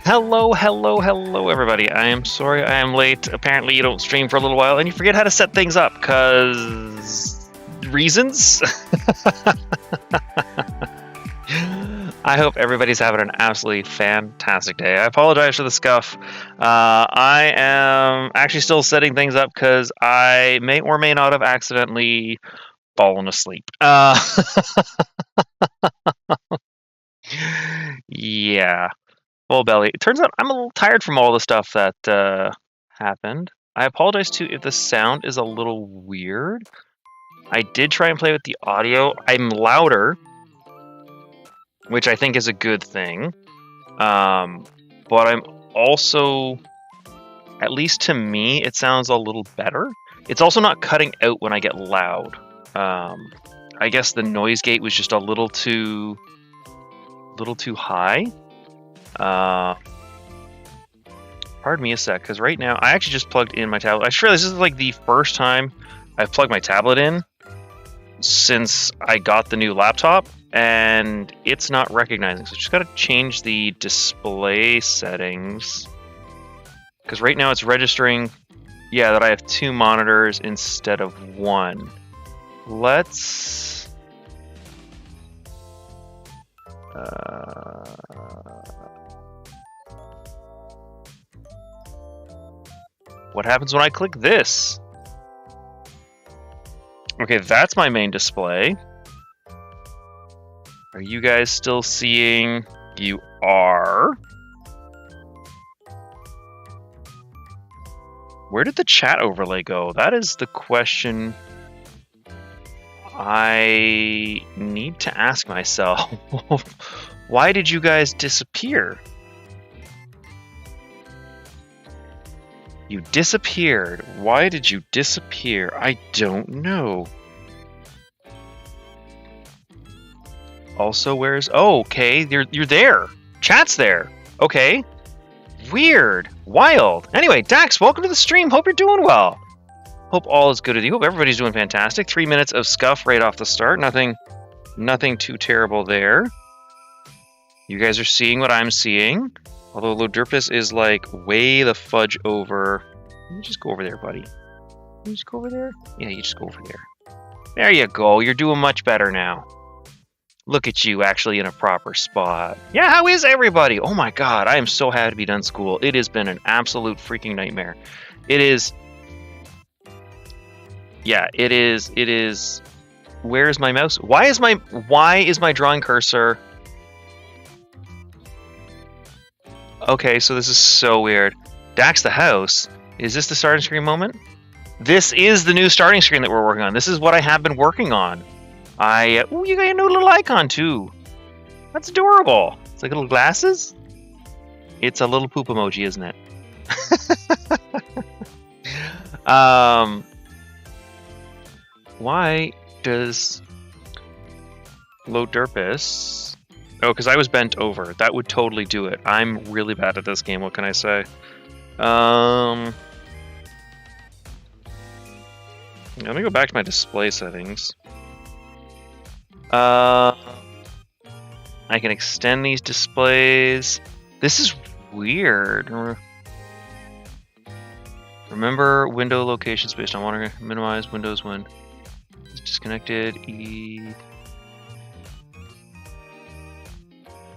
Hello, everybody. I am sorry I am late. Apparently, you don't stream for a little while and you forget how to set things up, because reasons? I hope everybody's having an absolutely fantastic day. I apologize for the scuff. I am actually still setting things up because I may or may not have accidentally fallen asleep. Yeah. Full belly. It turns out I'm a little tired from all the stuff that happened. I apologize too if the sound is a little weird. I did try and play with the audio. I'm louder, which I think is a good thing. But I'm also, at least to me, it sounds a little better. It's also not cutting out when I get loud. I guess the noise gate was just a little too high. Pardon me a sec, because right now I actually just plugged in my tablet. I swear this is like the first time I've plugged my tablet in since I got the new laptop, and it's not recognizing. So I just got to change the display settings, because right now it's registering, yeah, that I have 2 monitors instead of 1. Let's what happens when I click this? Okay, that's my main display. Are you guys still seeing? You are. Where did the chat overlay go? That is the question I need to ask myself. Why did you guys disappear? You disappeared. Why did you disappear? I don't know. Also, where's... Oh, okay, you're there. Chat's there. Okay. Weird. Wild. Anyway, Dax, welcome to the stream. Hope you're doing well. Hope all is good with you. Hope everybody's doing fantastic. 3 minutes of scuff right off the start. Nothing too terrible there. You guys are seeing what I'm seeing. Although LoDurisLP is like way the fudge over. You just go over there, buddy. You just go over there? Yeah, you just go over there. There you go. You're doing much better now. Look at you actually in a proper spot. Yeah, how is everybody? Oh my god, I am so happy to be done school. It has been an absolute freaking nightmare. It is... Yeah, it is... Where's my mouse? Why is my drawing cursor... Okay, so this is so weird. Dax the house. Is this the starting screen moment? This is the new starting screen that we're working on. This is what I have been working on. Oh, you got a new little icon too. That's adorable. It's like little glasses. It's a little poop emoji, isn't it? Why does LoDurisLP... Oh, because I was bent over. That would totally do it. I'm really bad at this game. What can I say? Let me go back to my display settings. I can extend these displays. This is weird. Remember window locations based on wanting to minimize windows when it's disconnected.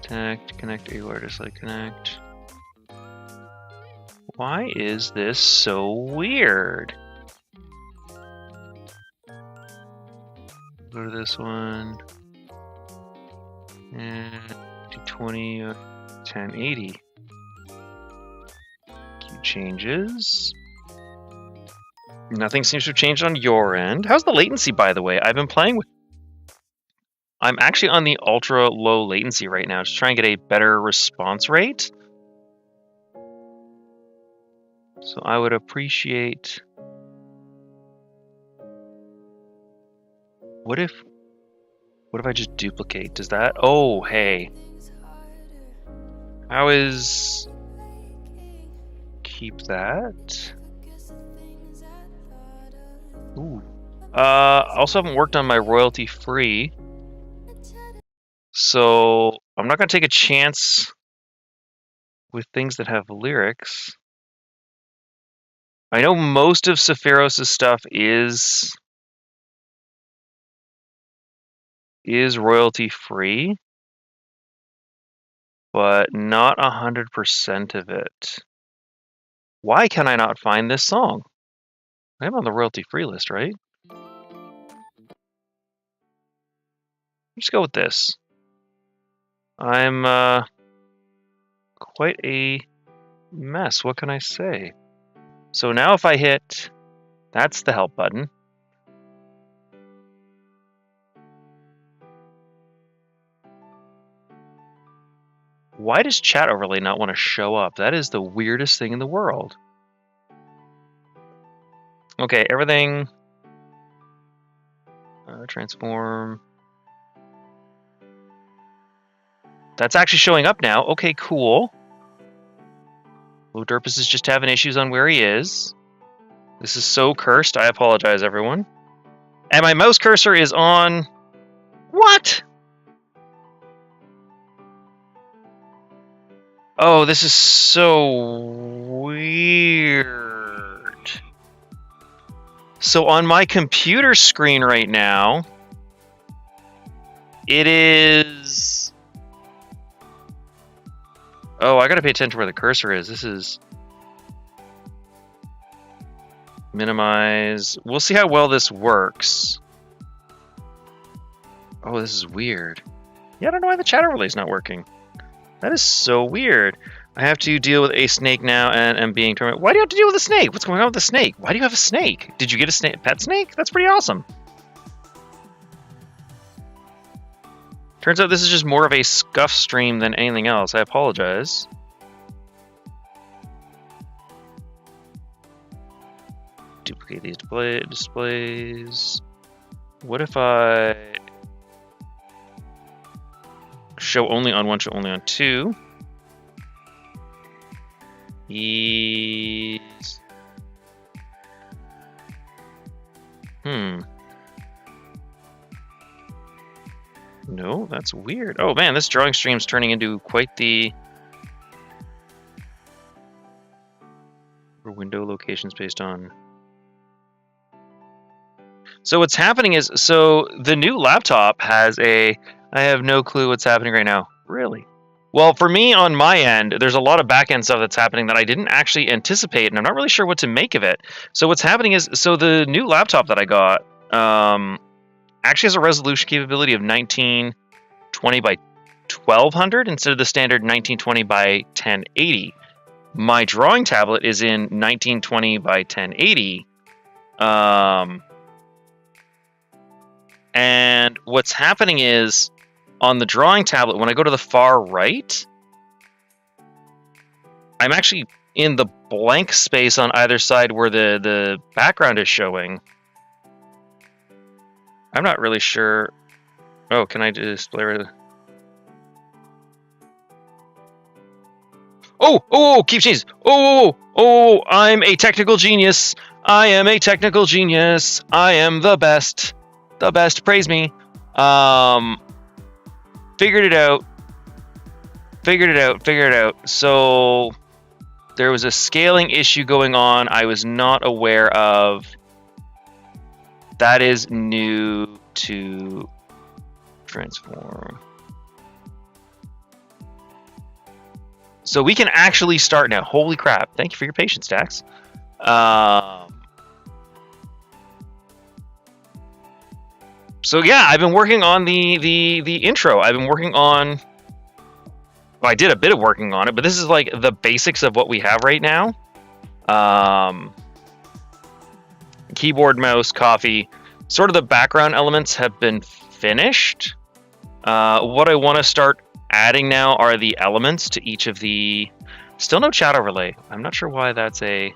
Connect, anywhere, just like connect. Why is this so weird? Go to this one. And 220, 1080. Key changes. Nothing seems to have changed on your end. How's the latency, by the way? I've been playing with... I'm actually on the ultra low latency right now to try and get a better response rate. So I would appreciate... What if I just duplicate? Does that... Oh, hey. How is... Keep that. Ooh. Also haven't worked on my royalty free. So I'm not going to take a chance with things that have lyrics. I know most of Sappheiros' stuff is royalty free, but not 100% of it. Why can I not find this song? I'm on the royalty free list, right? Let's go with this. I'm quite a mess. What can I say? So now if I hit, that's the help button. Why does chat overlay not want to show up? That is the weirdest thing in the world. Okay, everything. Transform. That's actually showing up now. Okay, cool. LoDurisLP is just having issues on where he is. This is so cursed. I apologize, everyone. And my mouse cursor is on... What? Oh, this is so weird. So on my computer screen right now, it is... Oh, I gotta pay attention to where the cursor is. This is... Minimize. We'll see how well this works. Oh, this is weird. Yeah, I don't know why the chat overlay is not working. That is so weird. I have to deal with a snake now and am being tormented. Why do you have to deal with a snake? What's going on with the snake? Why do you have a snake? Did you get a pet snake? That's pretty awesome. Turns out this is just more of a scuff stream than anything else. I apologize. Duplicate these displays. What if I show only on one, show only on two? Ease. No, that's weird. Oh man, this drawing stream's turning into quite the window locations based on. So what's happening is, so the new laptop has a, I have no clue what's happening right now. Really? Well, for me on my end, there's a lot of back-end stuff that's happening that I didn't actually anticipate, and I'm not really sure what to make of it. So what's happening is, so the new laptop that I got actually has a resolution capability of 1920 by 1200 instead of the standard 1920 by 1080. My drawing tablet is in 1920 by 1080. And what's happening is, on the drawing tablet, when I go to the far right, I'm actually in the blank space on either side where the background is showing. I'm not really sure. Oh, can I display? Oh, keep cheese. Oh, I'm a technical genius. I am a technical genius. I am the best. The best, praise me. Figured it out. So there was a scaling issue going on I was not aware of. That is new to transform. So we can actually start now. Holy crap. Thank you for your patience, Dax. So yeah, I've been working on the intro. I've been working on... Well, I did a bit of working on it, but this is like the basics of what we have right now. Keyboard, mouse, coffee. Sort of the background elements have been finished. What I want to start adding now are the elements to each of the... Still no chat overlay. I'm not sure why that's a...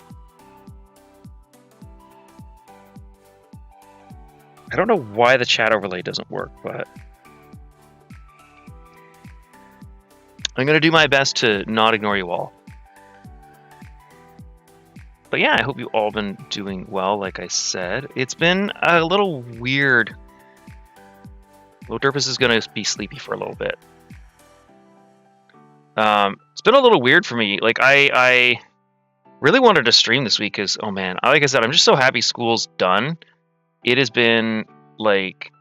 I don't know why the chat overlay doesn't work, but I'm going to do my best to not ignore you all. But yeah, I hope you all been doing well, like I said. It's been a little weird. LoDurisLP is going to be sleepy for a little bit. it's been a little weird for me. Like I really wanted to stream this week because, oh man, like I said, I'm just so happy school's done. It has been like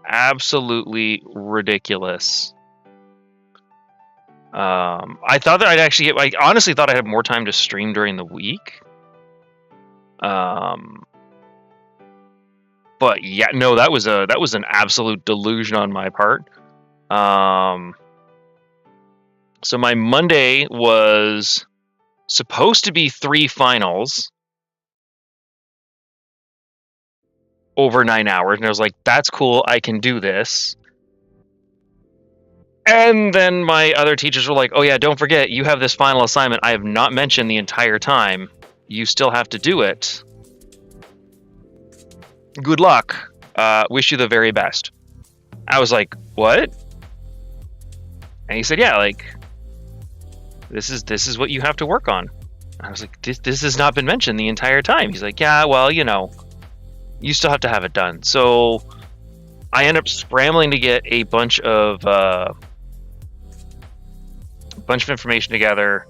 absolutely ridiculous. I thought that I honestly thought I had more time to stream during the week. But yeah, no, that was an absolute delusion on my part. So my Monday was supposed to be 3 finals over 9 hours, and I was like, that's cool, I can do this. And then my other teachers were like, oh yeah, don't forget, you have this final assignment I have not mentioned the entire time. You still have to do it. Good luck. Wish you the very best. I was like, what? And he said, yeah, like, this is what you have to work on. I was like, this has not been mentioned the entire time. He's like, yeah, well, you know, you still have to have it done. So I end up scrambling to get a bunch of information together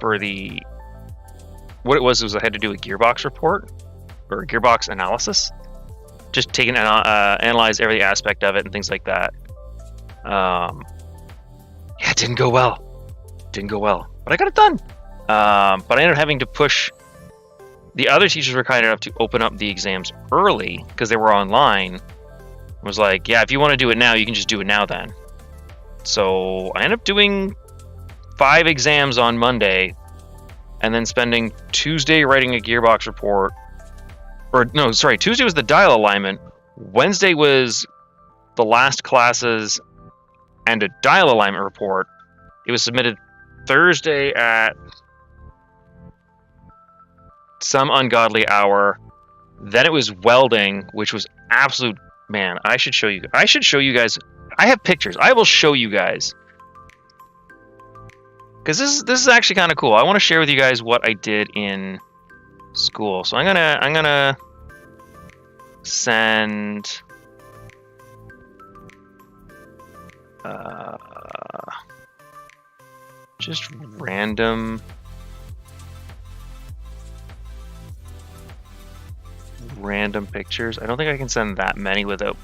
for the what it was I had to do a gearbox report or a gearbox analysis, just take and analyze every aspect of it and things like that. Yeah, it didn't go well, but I got it done. But I ended up having to push. The other teachers were kind enough to open up the exams early because they were online. I was like, yeah, if you want to do it now, you can just do it now then. So I ended up doing 5 exams on Monday and then spending Tuesday writing a gearbox report. Or no, sorry, Tuesday was the dial alignment. Wednesday was the last classes and a dial alignment report. It was submitted Thursday at some ungodly hour. Then it was welding, which was absolute, man, I should show you guys. I have pictures. I will show you guys. Because this is actually kind of cool. I want to share with you guys what I did in school. So I'm gonna send just random pictures. I don't think I can send that many without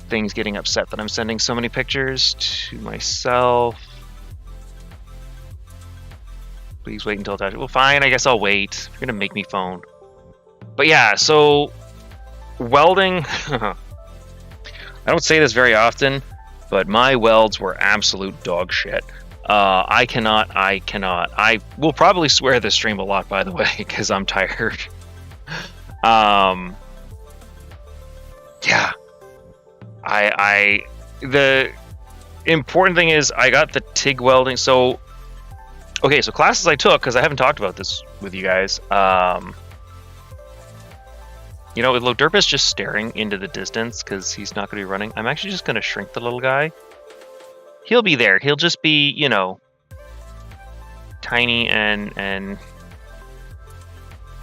things getting upset that I'm sending so many pictures to myself. Please wait until attached. Well, fine, I guess I'll wait. You're gonna make me phone. But yeah, so welding. I don't say this very often, but my welds were absolute dog shit. I will probably swear this stream a lot, by the way, because I'm tired. Yeah. The important thing is I got the TIG welding. So, okay, so classes I took, because I haven't talked about this with you guys. You know, with LoDurisLP just staring into the distance because he's not going to be running. I'm actually just going to shrink the little guy. He'll be there. He'll just be, you know, tiny and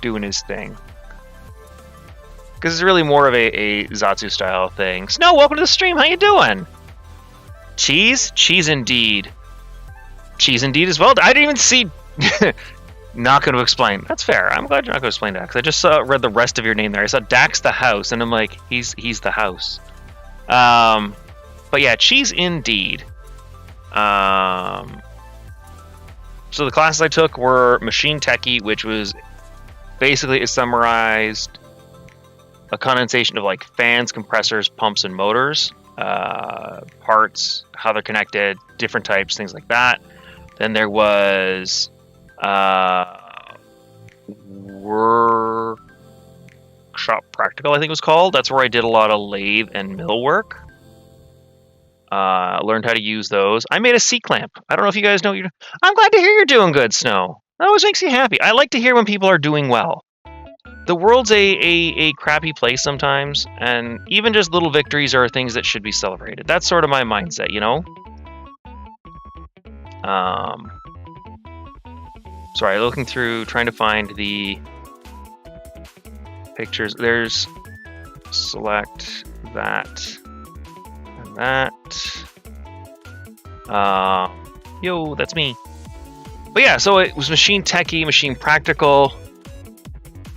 doing his thing. Because it's really more of a Zatsu style thing. Snow, welcome to the stream. How you doing? Cheese? Cheese indeed. Cheese indeed as well. I didn't even see... Not going to explain. That's fair. I'm glad you're not going to explain that, because I just read the rest of your name there. I saw Dax the House, and I'm like, he's the house. But yeah, cheese indeed. So the classes I took were Machine Techie, which was basically it summarized a condensation of like fans, compressors, pumps, and motors, parts, how they're connected, different types, things like that. Then there was workshop practical, I think it was called. That's where I did a lot of lathe and mill work. Learned how to use those. I made a C-clamp. I don't know if you guys know what you're... I'm glad to hear you're doing good, Snow. That always makes me happy. I like to hear when people are doing well. The world's a crappy place sometimes, and even just little victories are things that should be celebrated. That's sort of my mindset, you know? Sorry, looking through, trying to find the pictures. There's select that and that. Yo, that's me. But yeah, so it was machine techie, machine practical,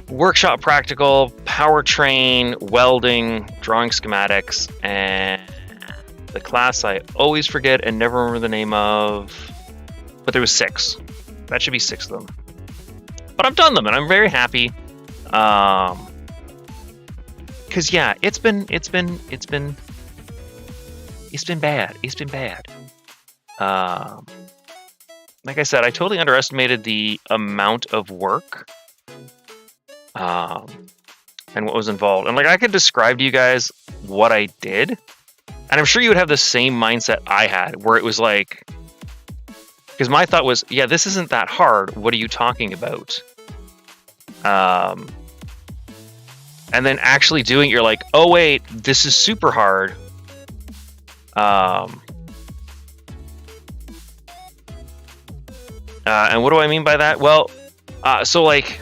workshop practical, powertrain, welding, drawing schematics, and the class I always forget and never remember the name of. But there was 6. That should be 6 of them. But I've done them, and I'm very happy. Cause yeah, it's been bad. It's been bad. Like I said, I totally underestimated the amount of work, and what was involved. And like, I could describe to you guys what I did, and I'm sure you would have the same mindset I had, where it was like, because my thought was, yeah, this isn't that hard. What are you talking about? And then actually doing it, you're like, oh wait, this is super hard. And what do I mean by that? Well, so like,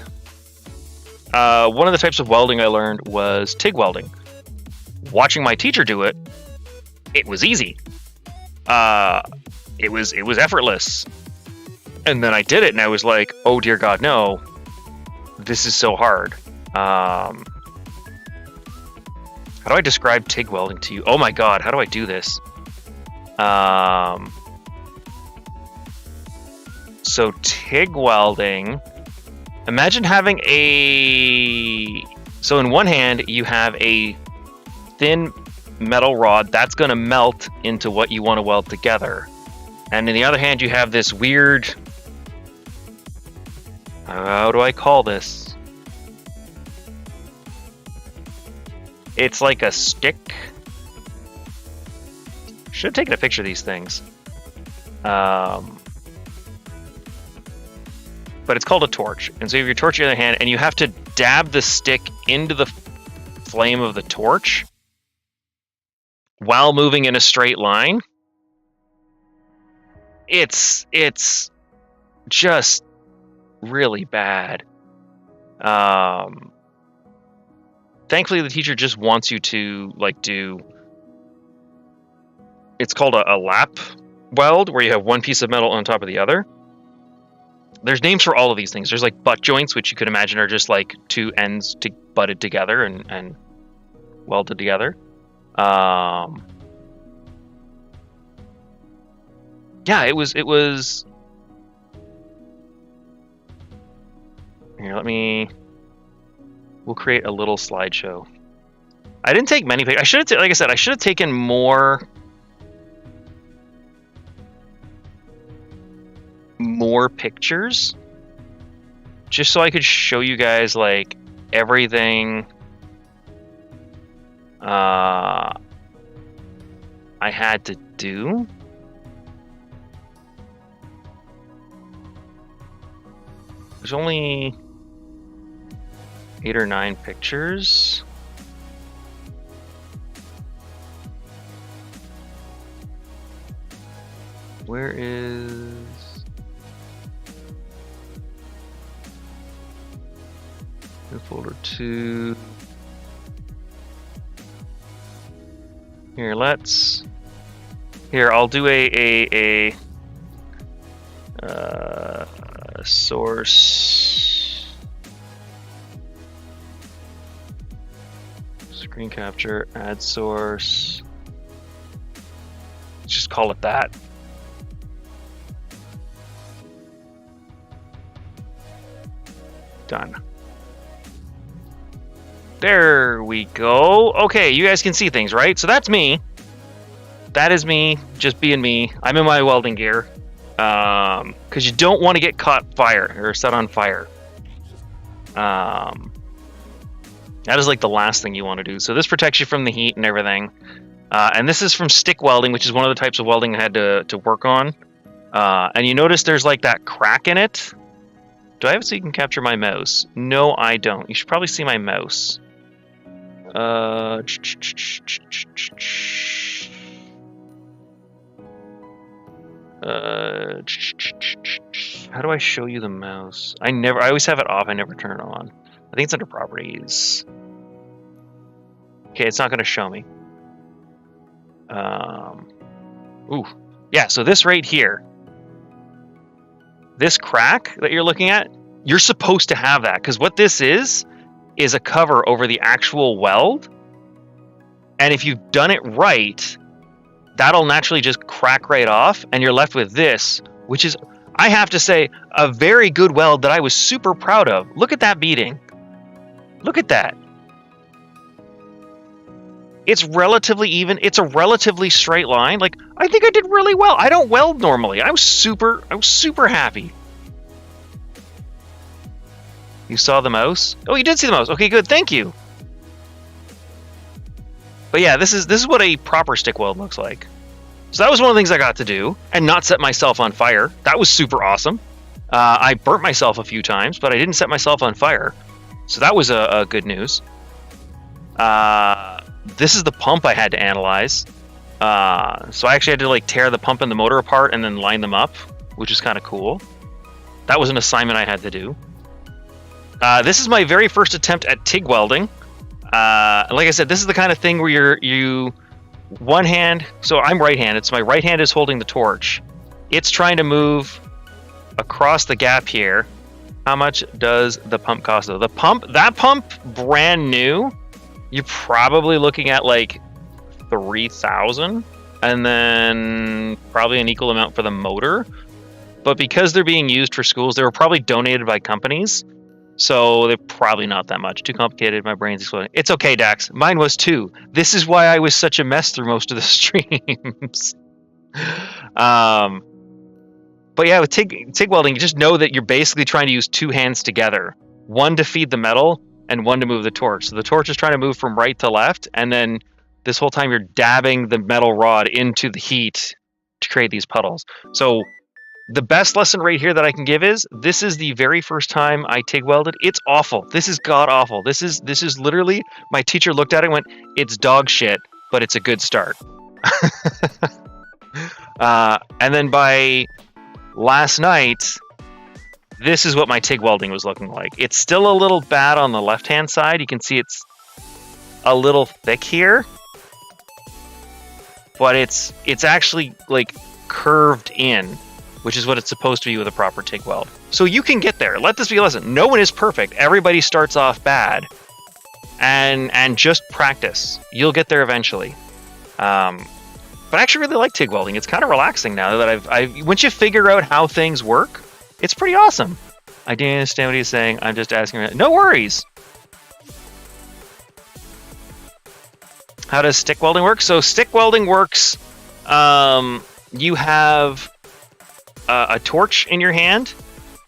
one of the types of welding I learned was TIG welding. Watching my teacher do it, it was easy. It was effortless. And then I did it, and I was like, oh dear God, no, this is so hard. How do I describe TIG welding to you? Oh my God, how do I do this? So TIG welding, imagine having so in one hand, you have a thin metal rod that's going to melt into what you want to weld together. And in the other hand, you have this weird, how do I call this? It's like a stick. Should have taken a picture of these things. But it's called a torch. And so you have your torch in your other hand, and you have to dab the stick into the flame of the torch while moving in a straight line. It's just really bad. Thankfully, the teacher just wants you to like do. It's called a lap weld, where you have one piece of metal on top of the other. There's names for all of these things. There's like butt joints, which you could imagine are just like two ends butted together and welded together. Yeah, it was. Here, we'll create a little slideshow. I didn't take many pictures. I should have, like I said, I should have taken more pictures, just so I could show you guys like everything I had to do. There's only 8 or 9 pictures. Where is... New folder 2. Here, I'll do a source screen capture, add source. Let's just call it that. Done. There we go. Okay, you guys can see things, right? So that's me. That is me, just being me. I'm in my welding gear. Because you don't want to get caught fire or set on fire. That is like the last thing you want to do. So this protects you from the heat and everything. And this is from stick welding, which is one of the types of welding I had to work on. And you notice there's like that crack in it. Do I have it so you can capture my mouse? No, I don't. You should probably see my mouse. How do I show you the mouse? I always have it off. I never turn it on. I think it's under properties. Okay, it's not going to show me. Ooh, Yeah, so this right here, this crack that you're looking at, you're supposed to have that, because what this is a cover over the actual weld. And if you've done it right, that'll naturally just crack right off, and you're left with this, which is, I have to say, a very good weld that I was super proud of. Look at that beading. Look at that. It's relatively even. It's a relatively straight line. Like, I think I did really well. I don't weld normally. I was super happy. You saw the mouse? Oh, you did see the mouse. Okay, good. Thank you. But yeah, this is what a proper stick weld looks like. So that was one of the things I got to do, and not set myself on fire. That was super awesome. I burnt myself a few times, but I didn't set myself on fire. So that was a good news. This is the pump I had to analyze. So I actually had to like tear the pump and the motor apart and then line them up, which is kind of cool. That was an assignment I had to do. This is my very first attempt at TIG welding. Like I said, this is the kind of thing where you one hand, so I'm right-handed, so my right hand is holding the torch. It's trying to move across the gap here. How much does the pump cost though? That pump brand new, you're probably looking at like 3,000, and then probably an equal amount for the motor. But because they're being used for schools, they were probably donated by companies. So they're probably not that much. Too complicated. My brain's exploding. It's okay, Dax. Mine was too. This is why I was such a mess through most of the streams. But yeah, with TIG welding, you just know that you're basically trying to use two hands together. One to feed the metal and one to move the torch. So the torch is trying to move from right to left. And then this whole time you're dabbing the metal rod into the heat to create these puddles. So the best lesson right here that I can give is, this is the very first time I TIG welded. It's awful. This is god awful. This is literally, my teacher looked at it and went, it's dog shit, but it's a good start. And then by last night, this is what my TIG welding was looking like. It's still a little bad on the left-hand side. You can see it's a little thick here, but it's actually like curved in, which is what it's supposed to be with a proper TIG weld. So you can get there. Let this be a lesson. No one is perfect. Everybody starts off bad. And just practice. You'll get there eventually. But I actually really like TIG welding. It's kind of relaxing now that I've once you figure out how things work, it's pretty awesome. I didn't understand what he's saying. I'm just asking. No worries. How does stick welding work? So stick welding works, you have a torch in your hand,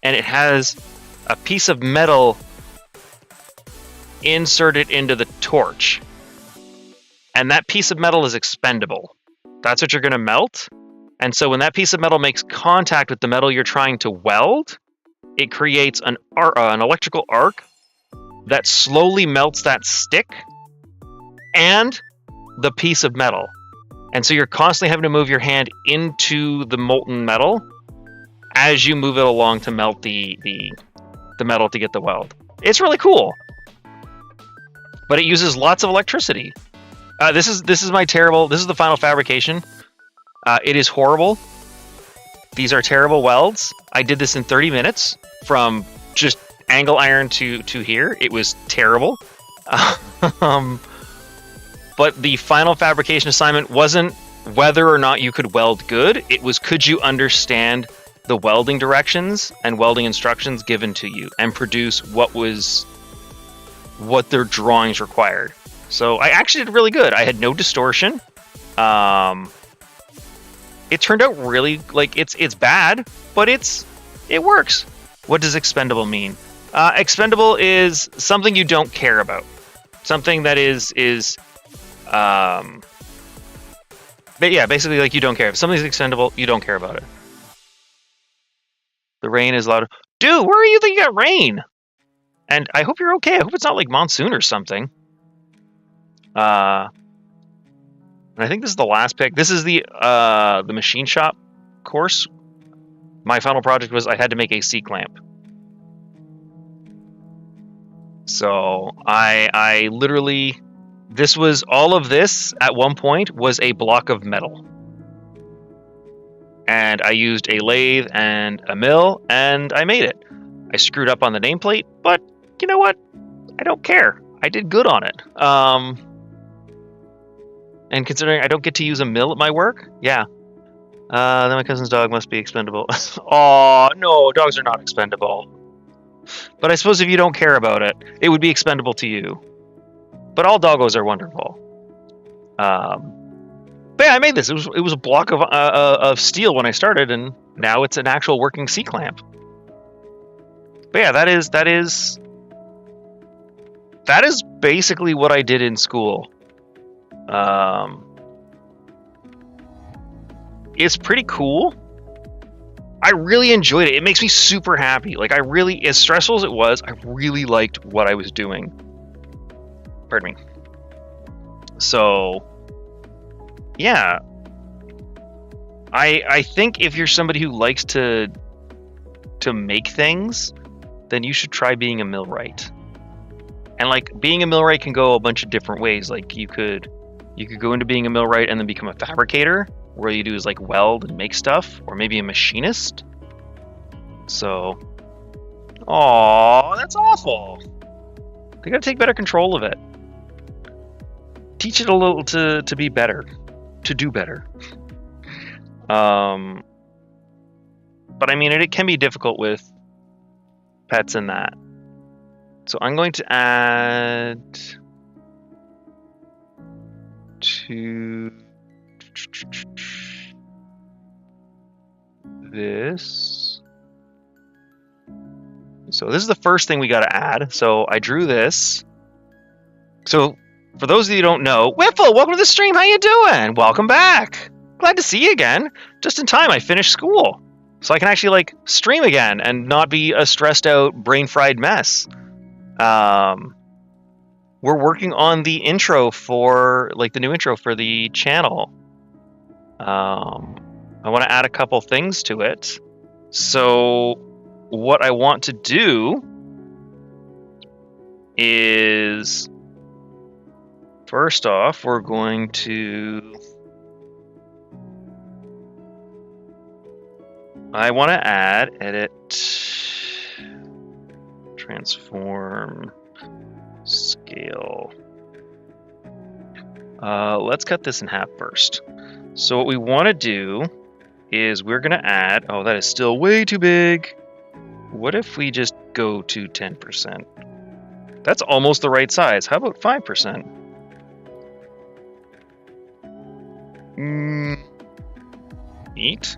and it has a piece of metal inserted into the torch. And that piece of metal is expendable. That's what you're going to melt. And so when that piece of metal makes contact with the metal you're trying to weld, it creates an electrical arc that slowly melts that stick and the piece of metal. And so you're constantly having to move your hand into the molten metal as you move it along to melt the metal to get the weld. It's really cool. But it uses lots of electricity. This is the final fabrication. It is horrible. These are terrible welds. I did this in 30 minutes from just angle iron to here. It was terrible. But the final fabrication assignment wasn't whether or not you could weld good. It was, could you understand the welding directions and welding instructions given to you and produce what their drawings required. So I actually did really good. I had no distortion. It turned out really, like, it's bad, but it works. What does expendable mean? Expendable is something you don't care about. Something that is but yeah, basically, like, you don't care. If something's expendable, you don't care about it. The rain is loud. Dude, where are you that you got rain? And I hope you're okay. I hope it's not like monsoon or something. And I think this is the last pick. This is the machine shop course. My final project was I had to make a C-clamp. So I literally, all of this at one point was a block of metal. and I used a lathe and a mill, and I made it. I screwed up on the nameplate, but you know what? I don't care. I did good on it. And considering I don't get to use a mill at my work, yeah. Then my cousin's dog must be expendable. Oh no, dogs are not expendable. But I suppose if you don't care about it, it would be expendable to you. But all doggos are wonderful. But yeah, I made this. It was a block of steel when I started, and now it's an actual working C-clamp. But yeah, that is basically what I did in school. It's pretty cool. I really enjoyed it. It makes me super happy. Like, as stressful as it was, I really liked what I was doing. Pardon me. So, yeah. I think if you're somebody who likes to make things, then you should try being a millwright. And like, being a millwright can go a bunch of different ways. Like, you could go into being a millwright and then become a fabricator, where you do is like weld and make stuff, or maybe a machinist. So, oh, that's awful. They gotta take better control of it. Teach it a little to be better, to do better. But I mean, it can be difficult with pets and that. So I'm going to add to this. So this is the first thing we got to add. So I drew this. So for those of you who don't know, Whiffle, welcome to the stream. How you doing? Welcome back. Glad to see you again. Just in time, I finished school, so I can actually like stream again and not be a stressed out, brain fried mess. We're working on the intro for the new intro for the channel. I want to add a couple things to it. So what I want to do is, first off, we're going to, I want to add, edit, transform, scale. Let's cut this in half first. So what we want to do is we're going to add, oh, that is still way too big. What if we just go to 10%? That's almost the right size. How about 5%? Neat.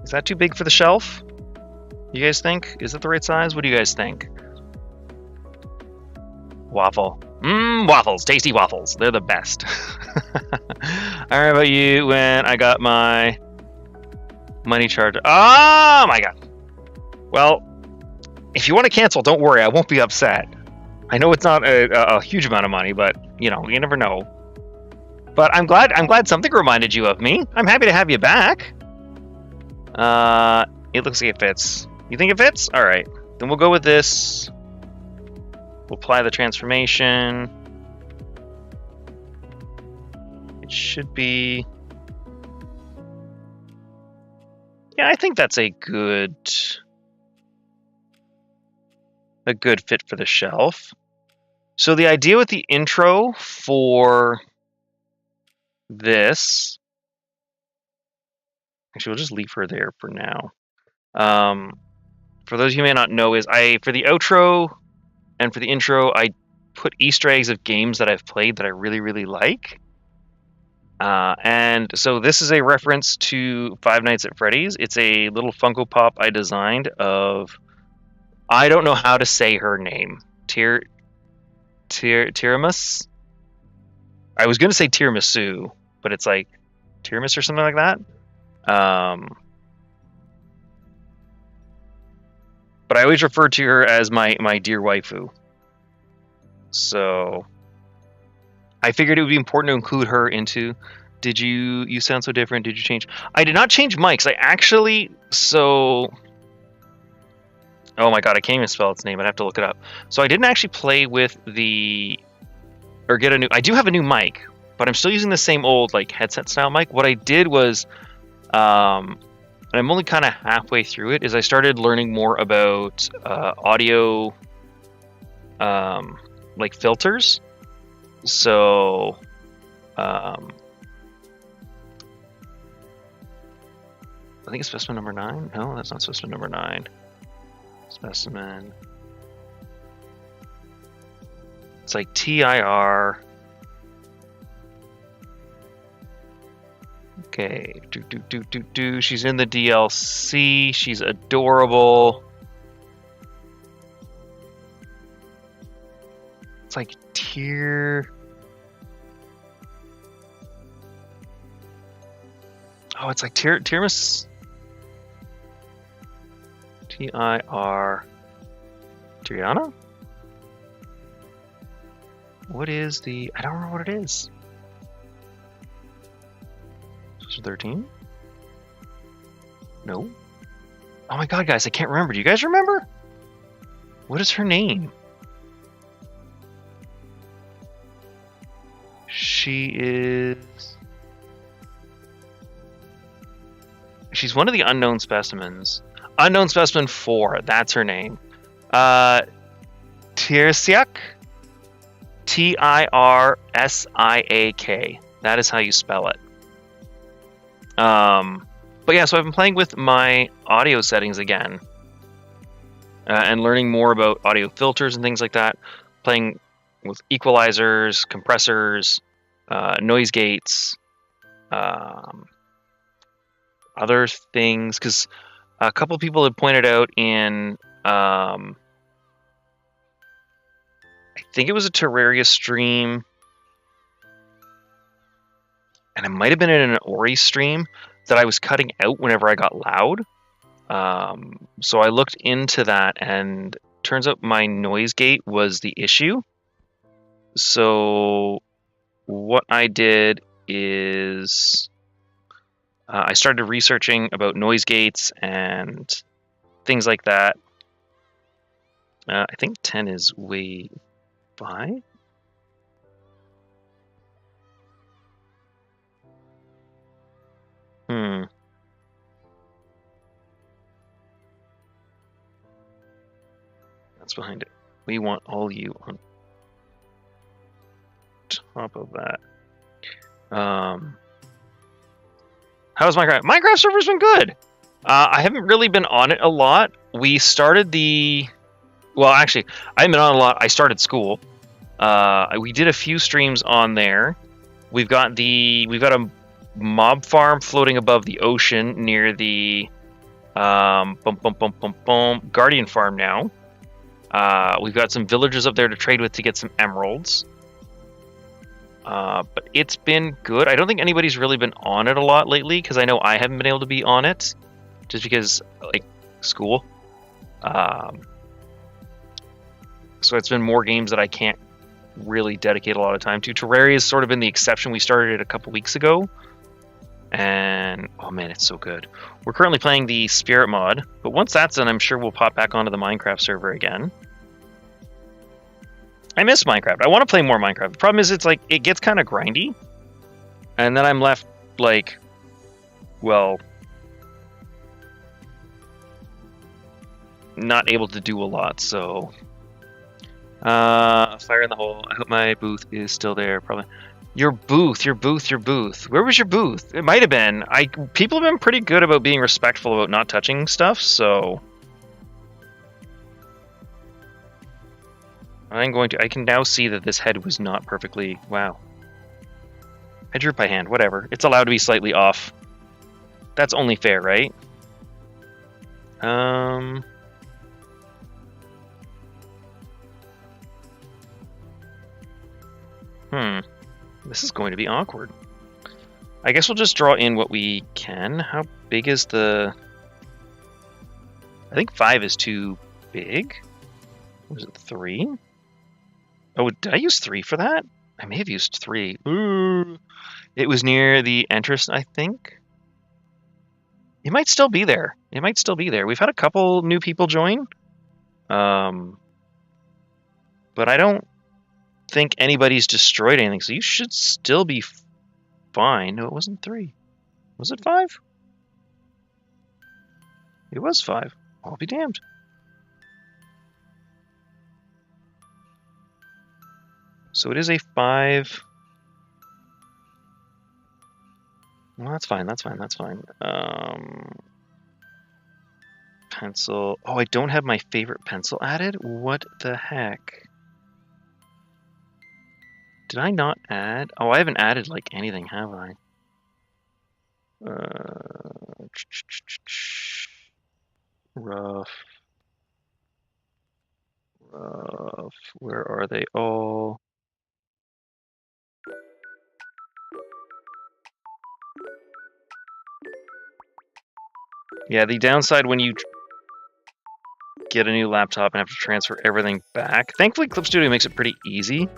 Is that too big for the shelf? You guys think? Is that the right size? What do you guys think? Waffle. Waffles. Tasty waffles. They're the best. I don't know about you when I got my money charger. Oh my god. Well, if you want to cancel, don't worry. I won't be upset. I know it's not a huge amount of money, but you know, you never know. But I'm glad something reminded you of me. I'm happy to have you back. It looks like it fits. You think it fits? All right. Then we'll go with this. We'll apply the transformation. It should be... Yeah, I think that's a good fit for the shelf. So the idea with the intro for this... Actually, we'll just leave her there for now. For those of you who may not know, is for the outro and for the intro, I put Easter eggs of games that I've played that I really, really like. And so this is a reference to Five Nights at Freddy's. It's a little Funko Pop I designed of... I don't know how to say her name. Tiramis? I was going to say tiramisu, but it's like Tiramis or something like that. But I always refer to her as my dear waifu. So I figured it would be important to include her into... Did you sound so different? Did you change? I did not change mics. I actually... So... Oh my god, I can't even spell its name. I'd have to look it up. So I didn't actually play with the... Or get a new... I do have a new mic, but I'm still using the same old like headset style mic. What I did was... And I'm only kind of halfway through it. Is I started learning more about audio, like filters. So, I think it's specimen number 9. No, that's not specimen number 9. Specimen. It's like TIR. Okay, She's in the DLC. She's adorable. It's like tier. Oh, it's like tiramisu. TIR. Triana? What is the? I don't remember what it is. 13? No. Oh my god, guys, I can't remember. Do you guys remember? What is her name? She is... She's one of the unknown specimens. Unknown specimen 4, that's her name. Tirsiak? Tirsiak. That is how you spell it. But yeah, so I've been playing with my audio settings again. And learning more about audio filters and things like that. Playing with equalizers, compressors, noise gates, other things. Because a couple people had pointed out in, I think it was a Terraria stream, and it might have been in an Ori stream, that I was cutting out whenever I got loud. So I looked into that, and turns out my noise gate was the issue. So what I did is I started researching about noise gates and things like that. I think 10 is way by. That's behind it. We want all you on top of that. How's Minecraft? Minecraft server's been good. I haven't really been on it a lot. We started the... Well, actually, I haven't been on a lot. I started school. We did a few streams on there. We've got a mob farm floating above the ocean near the Guardian farm now. We've got some villagers up there to trade with to get some emeralds. But it's been good. I don't think anybody's really been on it a lot lately, because I know I haven't been able to be on it, just because, like, school. So it's been more games that I can't really dedicate a lot of time to. Terraria has sort of been the exception. We started it a couple weeks ago, and oh man, it's so good. We're currently playing the Spirit mod, but once that's done, I'm sure we'll pop back onto the Minecraft server again. I miss Minecraft. I want to play more Minecraft. The problem is, it's like, it gets kind of grindy, and then I'm left, like, well, not able to do a lot, so... fire in the hole. I hope my booth is still there, probably. Your booth. Where was your booth? It might have been. People have been pretty good about being respectful about not touching stuff, so... I can now see that this head was not perfectly... Wow. I drew it by hand, whatever. It's allowed to be slightly off. That's only fair, right? This is going to be awkward. I guess we'll just draw in what we can. How big is the... I think 5 is too big. Was it 3? Oh, did I use 3 for that? I may have used 3. Ooh. It was near the entrance, I think. It might still be there. We've had a couple new people join. But I don't think anybody's destroyed anything, so you should still be fine. No, it wasn't 3. Was it 5? It was 5. I'll be damned. So it is a 5. Well, that's fine. That's fine. That's fine. Pencil. Oh, I don't have my favorite pencil added? What the heck? Did I not add? Oh, I haven't added like anything, have I? Rough. Where are they all? Yeah, the downside when you get a new laptop and have to transfer everything back. Thankfully, Clip Studio makes it pretty easy.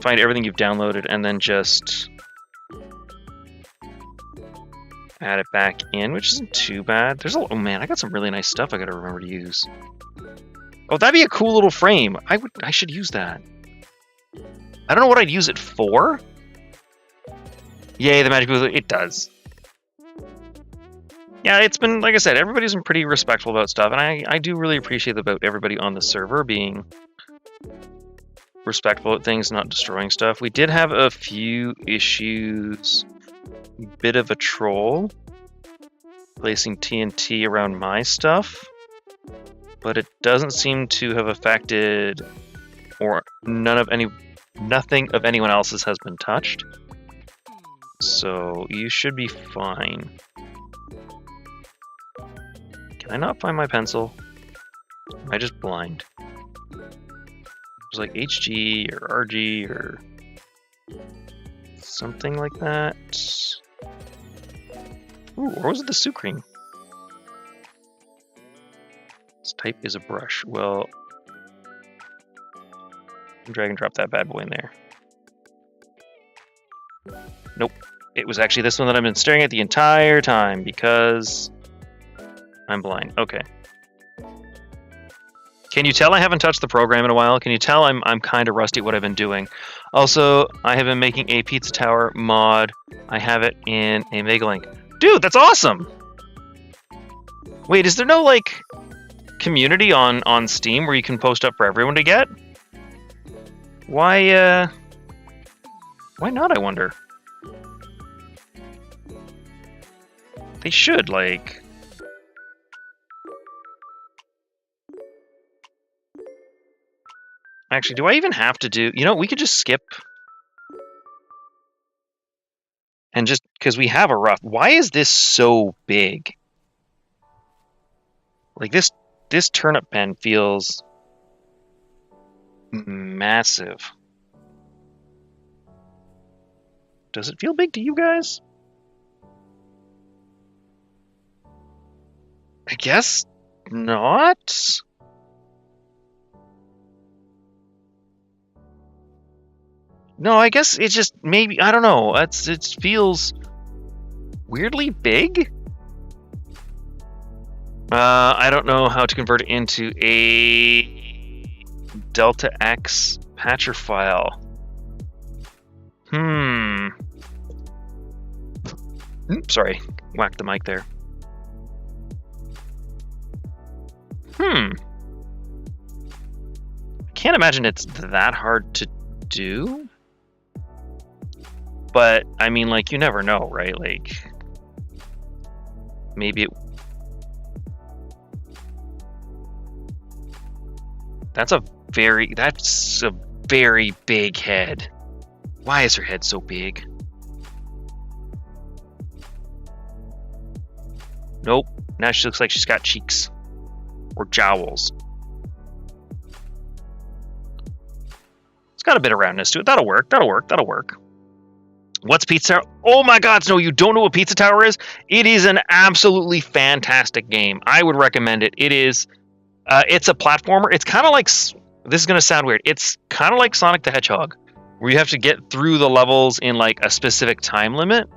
Find everything you've downloaded and then just add it back in, which isn't too bad. There's oh man, I got some really nice stuff I gotta remember to use. Oh, that'd be a cool little frame. I should use that. I don't know what I'd use it for. Yay, the magic booth. It does. Yeah, it's been, like I said, everybody's been pretty respectful about stuff, and I do really appreciate about everybody on the server being respectful at things, not destroying stuff. We did have a few issues. Bit of a troll placing TNT around my stuff, but it doesn't seem to have affected, or nothing of anyone else's has been touched. So you should be fine. Can I not find my pencil? Am I just blind? It was like HG or RG or something like that. Ooh, or was it the sucreme? This type is a brush. Well, drag and drop that bad boy in there. Nope. It was actually this one that I've been staring at the entire time because I'm blind. Okay. Can you tell I haven't touched the program in a while? Can you tell I'm kind of rusty at what I've been doing? Also, I have been making a Pizza Tower mod. I have it in a Megalink. Dude, that's awesome! Wait, is there no, like, community on Steam where you can post up for everyone to get? Why not, I wonder? They should, like... Actually, do I even have to do... You know, we could just skip... And just... Because we have a rough... Why is this so big? Like, this turnip pen feels... massive. Does it feel big to you guys? I guess not. No, I guess it's just maybe, I don't know. It feels weirdly big. I don't know how to convert it into a Delta X patcher file. Sorry, whacked the mic there. I can't imagine it's that hard to do. But, I mean, like, you never know, right? Like, maybe it... That's a very big head. Why is her head so big? Nope. Now she looks like she's got cheeks. Or jowls. It's got a bit of roundness to it. That'll work. That'll work. That'll work. What's Pizza Tower? Oh my God, no, you don't know what Pizza Tower is? It is an absolutely fantastic game. I would recommend it. It is, it's a platformer. It's kind of like, this is going to sound weird. It's kind of like Sonic the Hedgehog, where you have to get through the levels in like a specific time limit.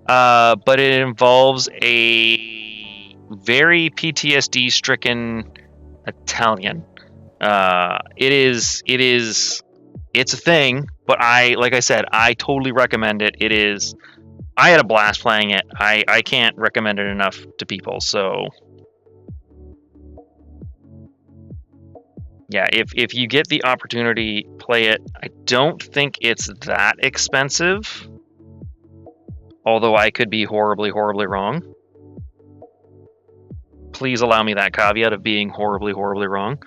But it involves a very PTSD-stricken Italian. It's a thing, but like I said, I totally recommend it. It is I had a blast playing it. I can't recommend it enough to people, so... Yeah, if you get the opportunity, play it. I don't think it's that expensive. Although I could be horribly, horribly wrong. Please allow me that caveat of being horribly, horribly wrong.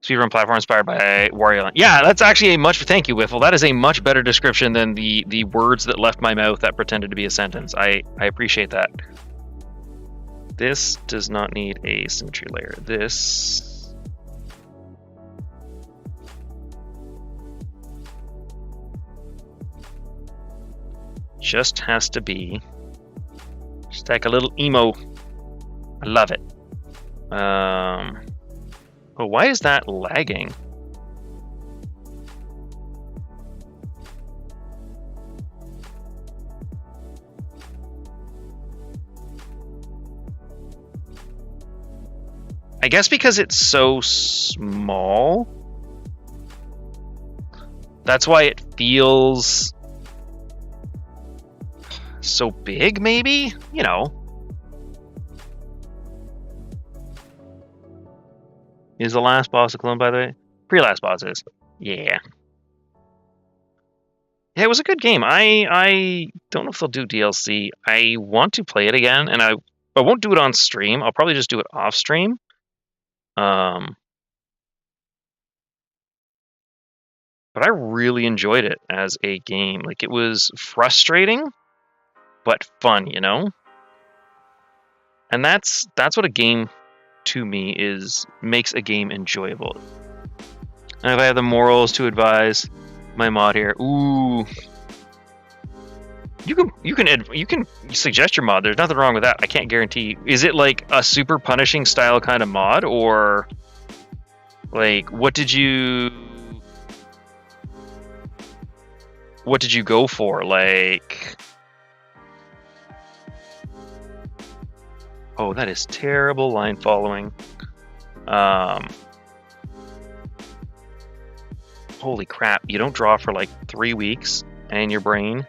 Speedrun platform inspired by Wario Land. Yeah, that's actually a much... Thank you, Wiffle. That is a much better description than the words that left my mouth that pretended to be a sentence. I appreciate that. This does not need a symmetry layer. This... just has to be just like a little emo. I love it. Oh, why is that lagging? I guess because it's so small. That's why it feels so big, maybe? You know. Is the last boss a clone, by the way? Pre-last boss is. Yeah. Yeah, it was a good game. I don't know if they'll do DLC. I want to play it again, and I won't do it on stream. I'll probably just do it off stream. But I really enjoyed it as a game. Like, it was frustrating, but fun, you know? And that's what a game, to me, makes a game enjoyable. And if I have the morals to advise my mod here, ooh, you can suggest your mod. There's nothing wrong with that. I can't guarantee. Is it like a super punishing style kind of mod, or like what did you go for? Like, oh, that is terrible line following. Holy crap, you don't draw for like 3 weeks and your brain.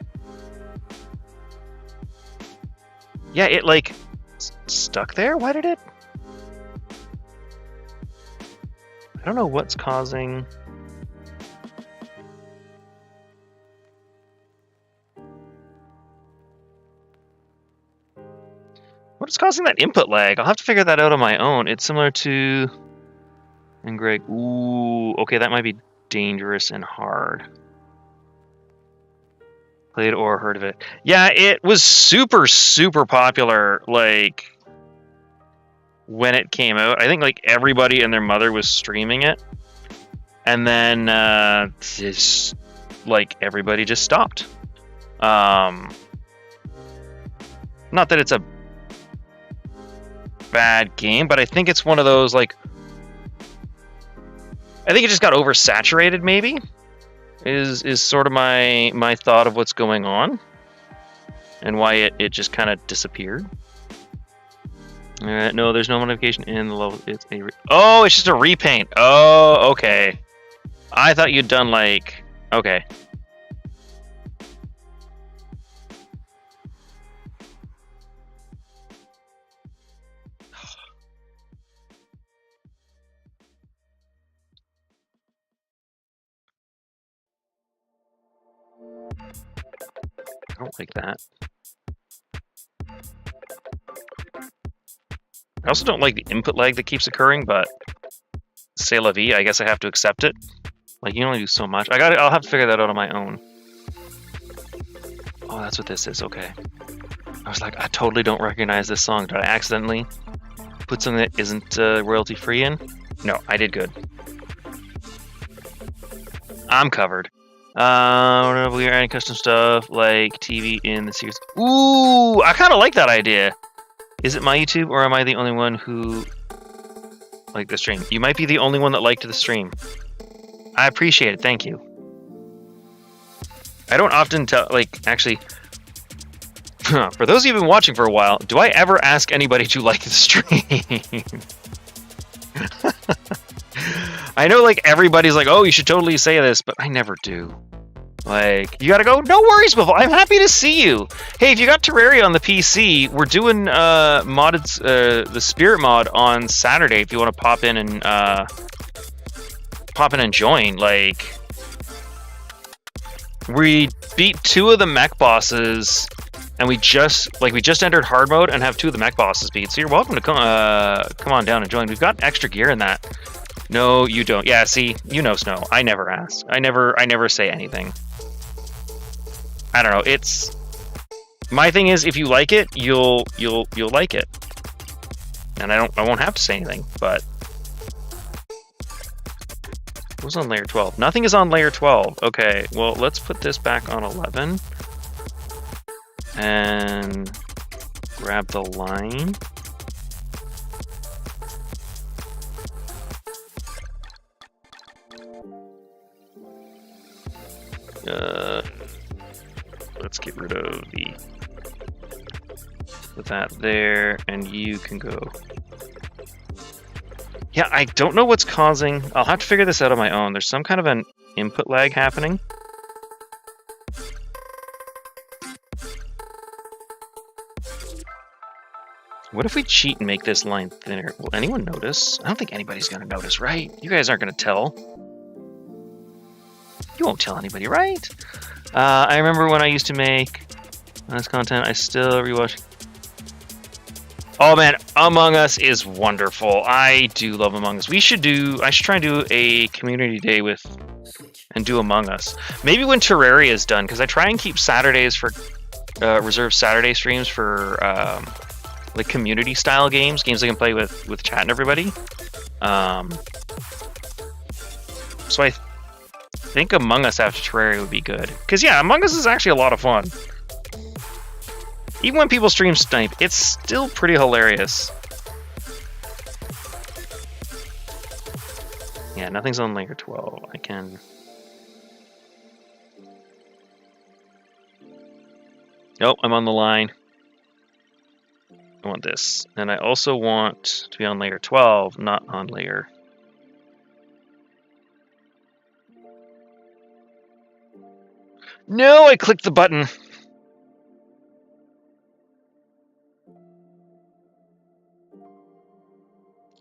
Yeah, it like stuck there? Why did it? I don't know what's causing. What is causing that input lag? I'll have to figure that out on my own. It's similar to... And Greg, ooh, okay, that might be dangerous and hard. Played or heard of it. Yeah, it was super, super popular, like, when it came out. I think, like, everybody and their mother was streaming it. And then, just, like, everybody just stopped. Not that it's a bad game, but I think it's one of those, like, I think it just got oversaturated, maybe, is sort of my thought of what's going on and why it just kind of disappeared. No, there's no modification in the level. It's just a repaint. Oh, okay. I thought you'd done, like, okay. I don't like that. I also don't like the input lag that keeps occurring, but c'est la vie, I guess I have to accept it. Like, you can only do so much. I'll have to figure that out on my own. Oh, that's what this is, okay. I was like, I totally don't recognize this song. Did I accidentally put something that isn't royalty free in? No, I did good. I'm covered. Whenever we are adding custom stuff like TV in the series. Ooh, I kind of like that idea. Is it my YouTube, or am I the only one who liked the stream? You might be the only one that liked the stream. I appreciate it. Thank you. I don't often tell, like, actually, for those of you who've been watching for a while, do I ever ask anybody to like the stream? I know, like, everybody's like, oh, you should totally say this, but I never do. Like, you gotta go, no worries, Biffle, I'm happy to see you. Hey, if you got Terraria on the PC, we're doing the Spirit mod on Saturday if you want to pop in and join. Like, we beat 2 of the mech bosses, and we just entered hard mode and have 2 of the mech bosses beat. So you're welcome to come on down and join. We've got extra gear in that. No, you don't. Yeah, see, you know Snow. I never ask. I never say anything. I don't know. It's my thing is if you like it, you'll like it. And I won't have to say anything, but what's on layer 12? Nothing is on layer 12. Okay, well, let's put this back on 11 and grab the line. Let's get rid of put that there, and you can go. Yeah, I don't know what's causing. I'll have to figure this out on my own. There's some kind of an input lag happening. What if we cheat and make this line thinner? Will anyone notice? I don't think anybody's gonna notice, right? You guys aren't gonna tell. You won't tell anybody, right? I remember when I used to make this content, I still rewatch. Oh man, Among Us is wonderful. I do love Among Us. I should try and do a community day and do Among Us. Maybe when Terraria is done, because I try and keep Saturdays for reserve Saturday streams for like community style games I can play with chat and everybody. So I think Among Us after Terraria would be good. Because yeah, Among Us is actually a lot of fun. Even when people stream Snipe, it's still pretty hilarious. Yeah, nothing's on layer 12. I can... Nope, I'm on the line. I want this. And I also want to be on layer 12, not on layer... No, I clicked the button.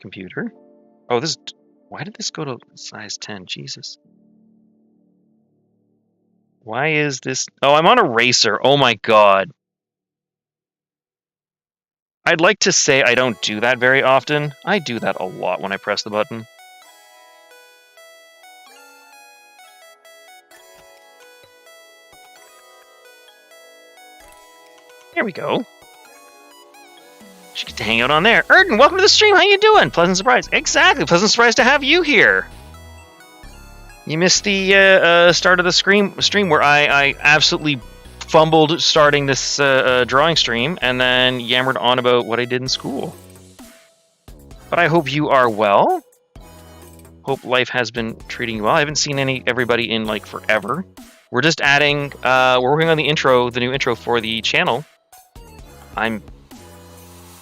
Computer. Oh, this. Why did this go to size 10? Jesus. Why is this? Oh, I'm on a racer. Oh my god. I'd like to say I don't do that very often. I do that a lot when I press the button. There we go. Should get to hang out on there. Erden, welcome to the stream. How you doing? Pleasant surprise. Exactly. Pleasant surprise to have you here. You missed the start of the stream where I absolutely fumbled starting this drawing stream and then yammered on about what I did in school. But I hope you are well. Hope life has been treating you well. I haven't seen everybody in like forever. We're just adding. We're working on the new intro for the channel.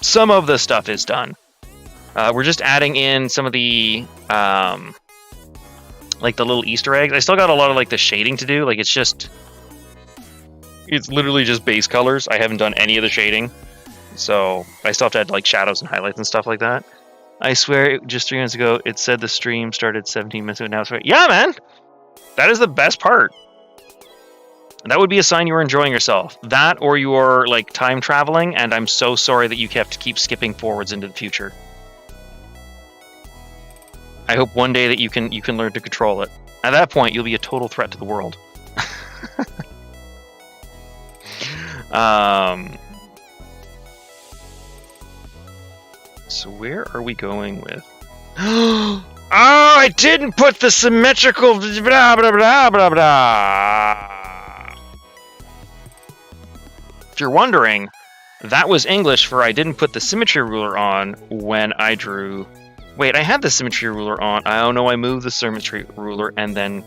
Some of the stuff is done. We're just adding in some of the like the little Easter eggs. I still got a lot of like the shading to do. Like it's literally just base colors. I haven't done any of the shading, so I still have to add like shadows and highlights and stuff like that. I swear, just 3 minutes ago, it said the stream started 17 minutes ago. Now it's right. Yeah, man, that is the best part. That would be a sign you were enjoying yourself. That or you are like time traveling, and I'm so sorry that you have to keep skipping forwards into the future. I hope one day that you can learn to control it. At that point, you'll be a total threat to the world. So where are we going with? Oh, I didn't put the symmetrical blah blah blah blah blah. If you're wondering, that was English for I didn't put the symmetry ruler on when I drew. Wait, I had the symmetry ruler on. Oh no, I moved the symmetry ruler and then.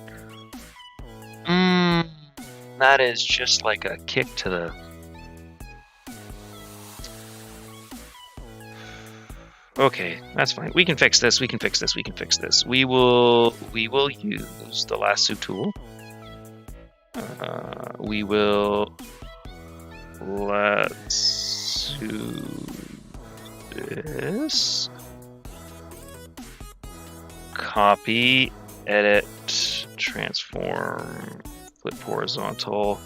That is just like a kick to the. Okay, that's fine. We can fix this. We can fix this. We can fix this. We will use the lasso tool. we will let's do this. Copy, edit, transform, flip horizontal.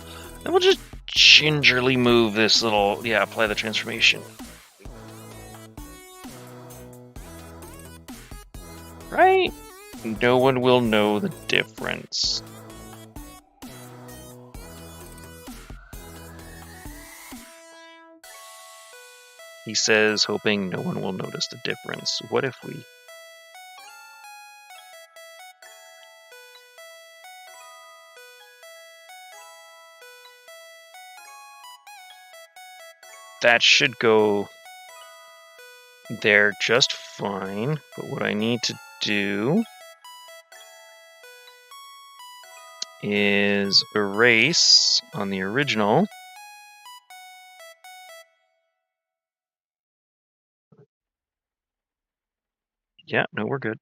And we'll just gingerly move this little, yeah, apply the transformation. Right? No one will know the difference. He says, hoping no one will notice the difference. What if we... That should go there just fine. But what I need to do is erase on the original. Yeah, no, we're good.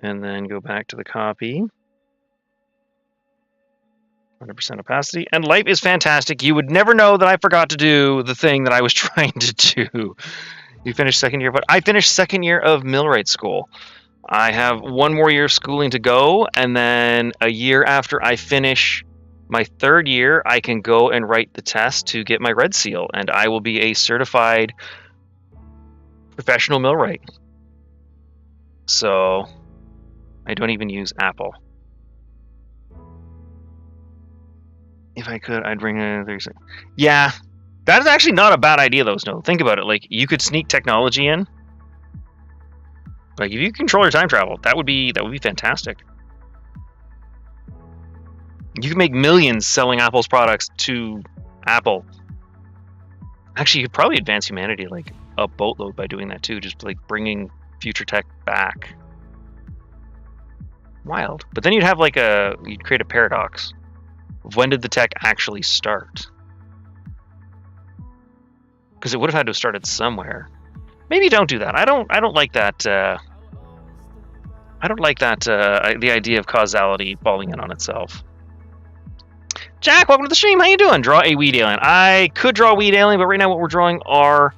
And then go back to the copy. 100% opacity. And life is fantastic. You would never know that I forgot to do the thing that I was trying to do. You finished second year, but I finished second year of millwright school. I have one more year of schooling to go, and then a year after I finish my third year, I can go and write the test to get my red seal, and I will be a certified professional millwright. So I don't even use Apple. If I could, I'd bring in 30. Yeah, that is actually not a bad idea, though. Snow. Think about it. Like, you could sneak technology in. Like, if you control your time travel, that would be fantastic. You could make millions selling Apple's products to Apple. Actually, you could probably advance humanity like a boatload by doing that too. Just like bringing future tech back. Wild. But then you'd create a paradox. When did the tech actually start? Because it would have had to have started somewhere. Maybe don't do that. I don't like that. I don't like that. The idea of causality falling in on itself. Jack, welcome to the stream. How you doing? Draw a weed alien. I could draw a weed alien, but right now what we're drawing are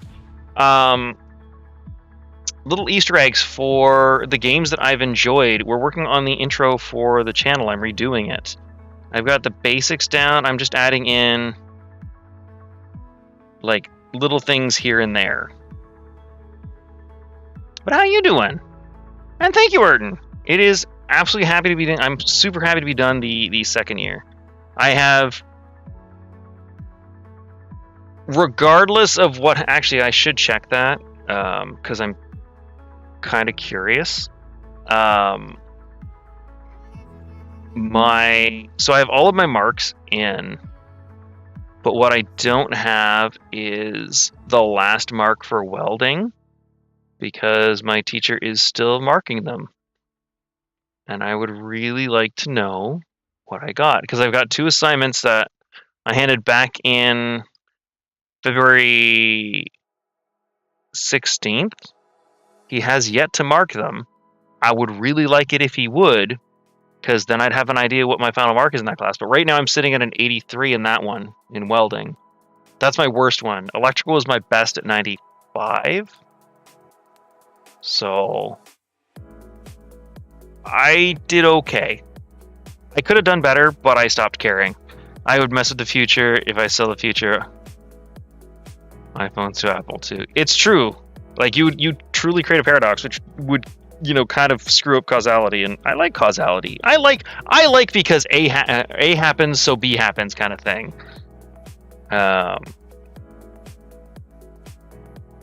little Easter eggs for the games that I've enjoyed. We're working on the intro for the channel. I'm redoing it. I've got the basics down. I'm just adding in like little things here and there. But how you doing? And thank you, Erden. It is absolutely happy to be done. I'm super happy to be done the second year. I have, regardless of what, actually I should check that because I'm kind of curious. So I have all of my marks in, but what I don't have is the last mark for welding because my teacher is still marking them. And I would really like to know what I got because I've got 2 assignments that I handed back in February 16th. He has yet to mark them. I would really like it if he would, because then I'd have an idea what my final mark is in that class. But right now I'm sitting at an 83 in that one, in welding. That's my worst one. Electrical is my best at 95. So I did okay. I could have done better, but I stopped caring. I would mess with the future if I sell the future iPhone to Apple too. It's true. Like you truly create a paradox, which would, kind of screw up causality. And I like causality. I like because A happens, so B happens kind of thing.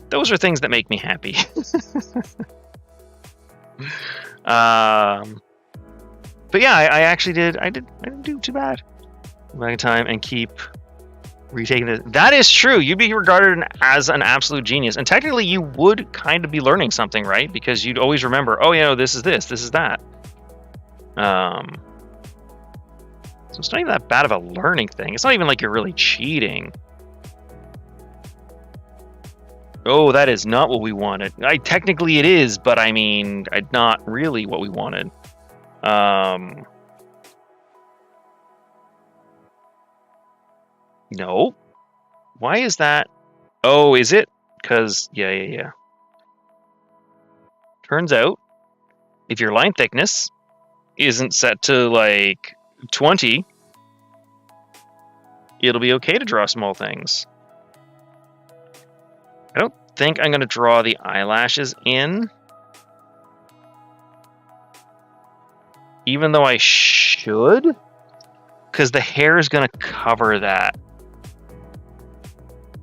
Those are things that make me happy. But yeah, I didn't do too bad. Back in time and keep retaking it. That is true. You'd be regarded as an absolute genius. And technically you would kind of be learning something, right? Because you'd always remember, oh, this is this is that. So it's not even that bad of a learning thing. It's not even like you're really cheating. Oh, that is not what we wanted. Technically it is, but I mean, not really what we wanted. No. Why is that? Oh, is it? Because, yeah. Turns out, if your line thickness isn't set to, like, 20, it'll be okay to draw small things. I don't think I'm going to draw the eyelashes in. Even though I should. Because the hair is going to cover that.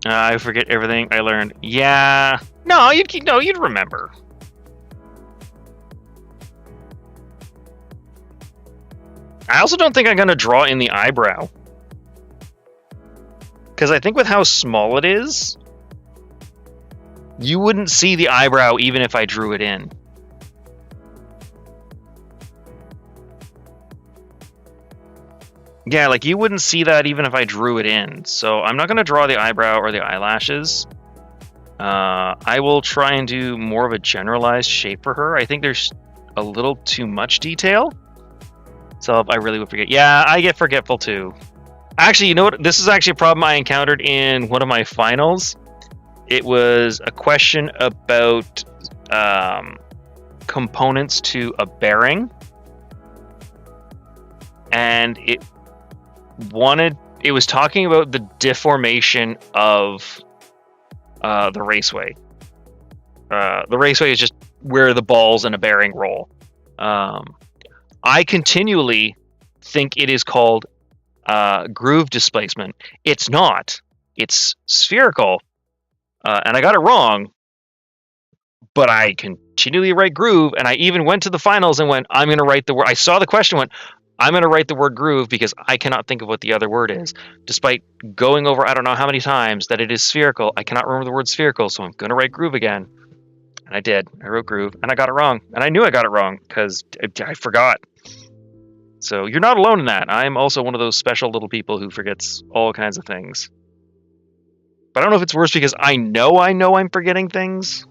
I forget everything I learned. Yeah. No, you'd remember. I also don't think I'm going to draw in the eyebrow. Because I think with how small it is, you wouldn't see the eyebrow even if I drew it in. Yeah, like you wouldn't see that even if I drew it in. So I'm not going to draw the eyebrow or the eyelashes. I will try and do more of a generalized shape for her. I think there's a little too much detail. So I really would forget. Yeah, I get forgetful too. Actually, you know what? This is actually a problem I encountered in one of my finals. It was a question about components to a bearing. And it was talking about the deformation of the raceway. The raceway is just where the balls and a bearing roll. I continually think it is called groove displacement. It's not. It's spherical. And I got it wrong. But I continually write groove, and I even went to the finals and went, I'm going to write the word. I saw the question, went, I'm going to write the word groove because I cannot think of what the other word is. Despite going over I don't know how many times that it is spherical, I cannot remember the word spherical, so I'm going to write groove again. And I did. I wrote groove, and I got it wrong. And I knew I got it wrong because I forgot. So you're not alone in that. I'm also one of those special little people who forgets all kinds of things. But I don't know if it's worse because I know I'm forgetting things.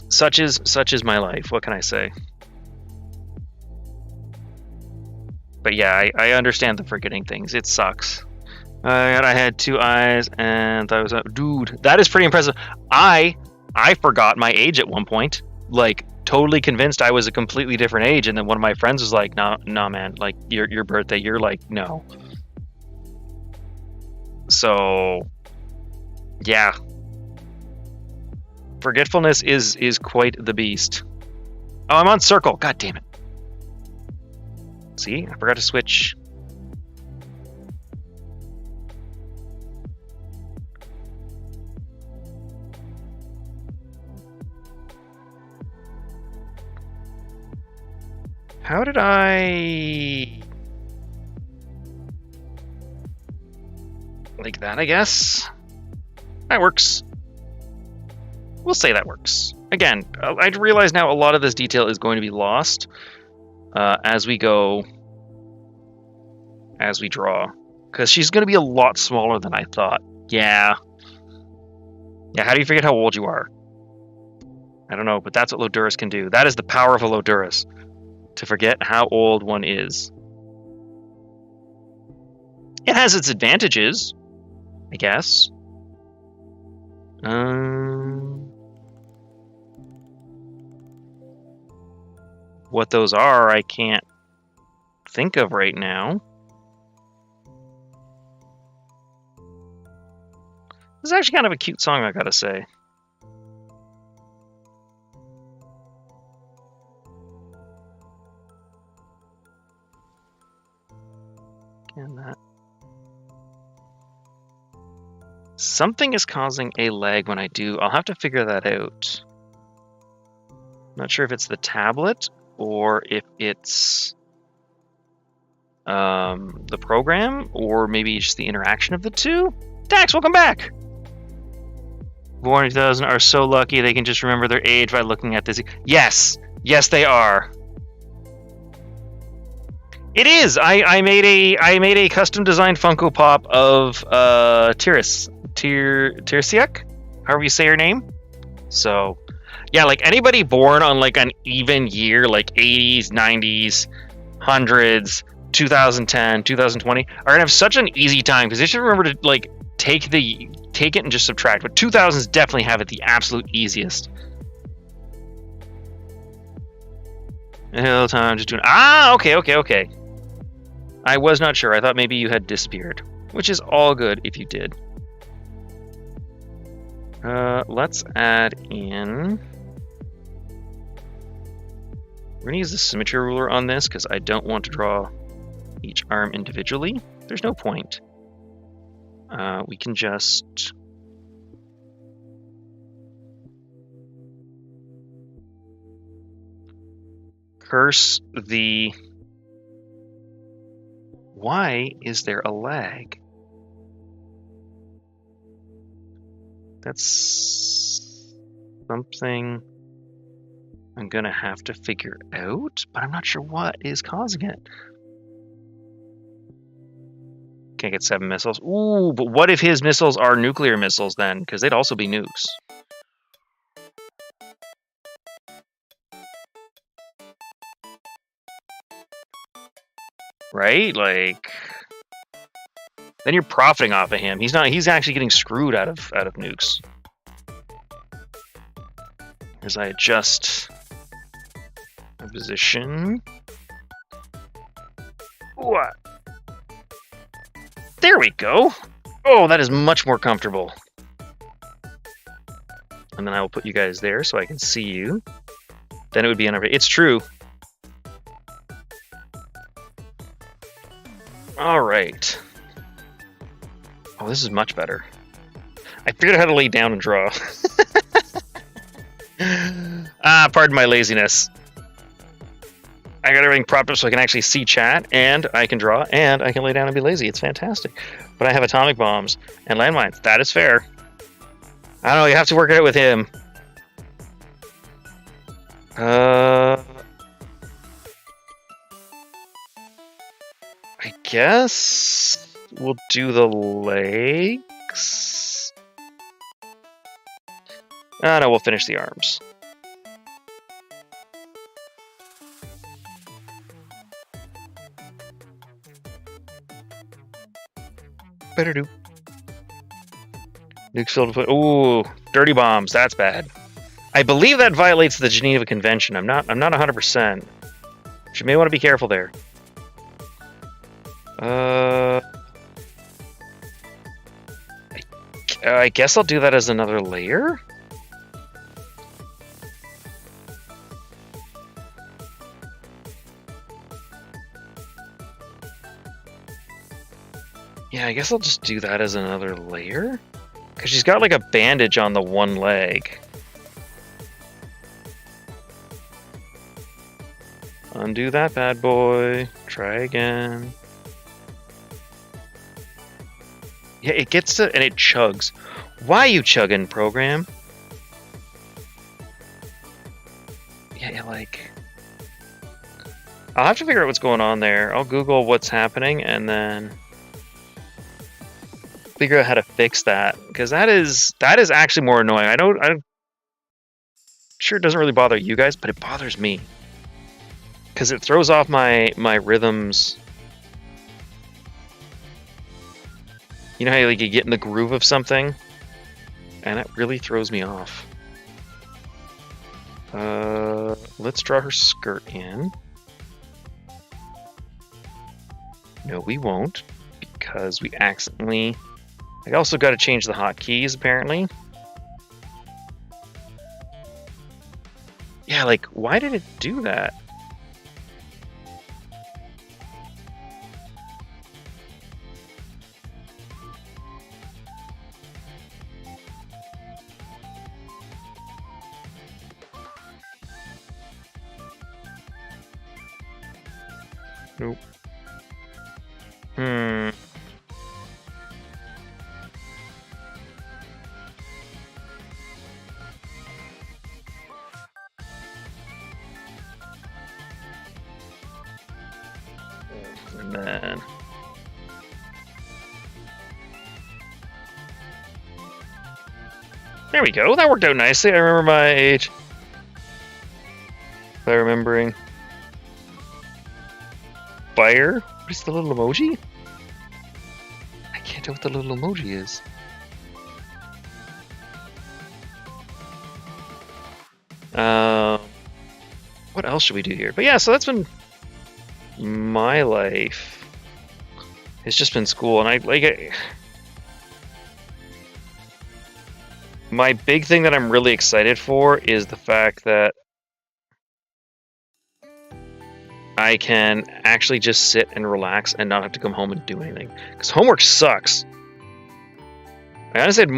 Such is my life. What can I say? But yeah, I understand the forgetting things. It sucks. I had 2 eyes and I was dude. That is pretty impressive. I forgot my age at one point. Like totally convinced I was a completely different age, and then one of my friends was like, "No, man. Like your birthday." You're like, "No." So yeah. Forgetfulness is quite the beast. Oh, I'm on circle. God damn it. See, I forgot to switch. How did I... like that, I guess? That works. We'll say that works. Again, I realize now a lot of this detail is going to be lost as we go, as we draw. Because she's going to be a lot smaller than I thought. Yeah. Yeah, how do you forget how old you are? I don't know, but that's what LoDuris can do. That is the power of a LoDuris. To forget how old one is. It has its advantages, I guess. What those are, I can't think of right now. This is actually kind of a cute song, I gotta say. And that. Something is causing a lag when I do. I'll have to figure that out. Not sure if it's the tablet or if it's the program, or maybe just the interaction of the two. Dax, welcome back! Born in 2000 are so lucky they can just remember their age by looking at this. Yes! Yes, they are. It is. I made a custom designed Funko Pop of Tirsiak, however you say her name. So yeah, like anybody born on like an even year, like 80s, 90s, 100s, 2010, 2020, are gonna have such an easy time because they should remember to like take it and just subtract. But 2000s definitely have it the absolute easiest. The whole time just doing okay. I was not sure. I thought maybe you had disappeared, which is all good if you did. Let's add in. We're gonna use the symmetry ruler on this because I don't want to draw each arm individually. There's no point. We can just curse the. Why is there a lag? That's something I'm gonna have to figure out, but I'm not sure what is causing it. Can't get 7 missiles. Ooh, but what if his missiles are nuclear missiles then? Because they'd also be nukes. Right? Like, then you're profiting off of him. He's actually getting screwed out of nukes. As I adjust my position. What? There we go. Oh, that is much more comfortable. And then I will put you guys there so I can see you. Then it would be another. It's true. All right. Oh, this is much better. I figured out how to lay down and draw. Pardon my laziness. I got everything propped up so I can actually see chat, and I can draw, and I can lay down and be lazy. It's fantastic. But I have atomic bombs and landmines. That is fair. I don't know, you have to work it out with him. I guess we'll do the legs. No, we'll finish the arms. Better do. Nukes filled with. Ooh, dirty bombs. That's bad. I believe that violates the Geneva Convention. I'm not 100%. You may want to be careful there. I guess I'll do that as another layer. Yeah, I guess I'll just do that as another layer. Because she's got like a bandage on the one leg. Undo that bad boy. Try again. Yeah, it gets to, and it chugs. Why you chugging, program? Yeah, like... I'll have to figure out what's going on there. I'll Google what's happening and then figure out how to fix that. Because that is actually more annoying. I'm sure it doesn't really bother you guys, but it bothers me. Because it throws off my rhythms. You know how like, you get in the groove of something? And it really throws me off. Let's draw her skirt in. No, we won't. Because we accidentally... I also got to change the hotkeys, apparently. Yeah, like, why did it do that? Nope. And then... There we go. That worked out nicely. I remember my age. By remembering. Fire? What is the little emoji? I can't tell what the little emoji is. What else should we do here? But yeah, so that's been my life. It's just been school, and I like it. My big thing that I'm really excited for is the fact that I can actually just sit and relax and not have to come home and do anything. Because homework sucks. I honestly had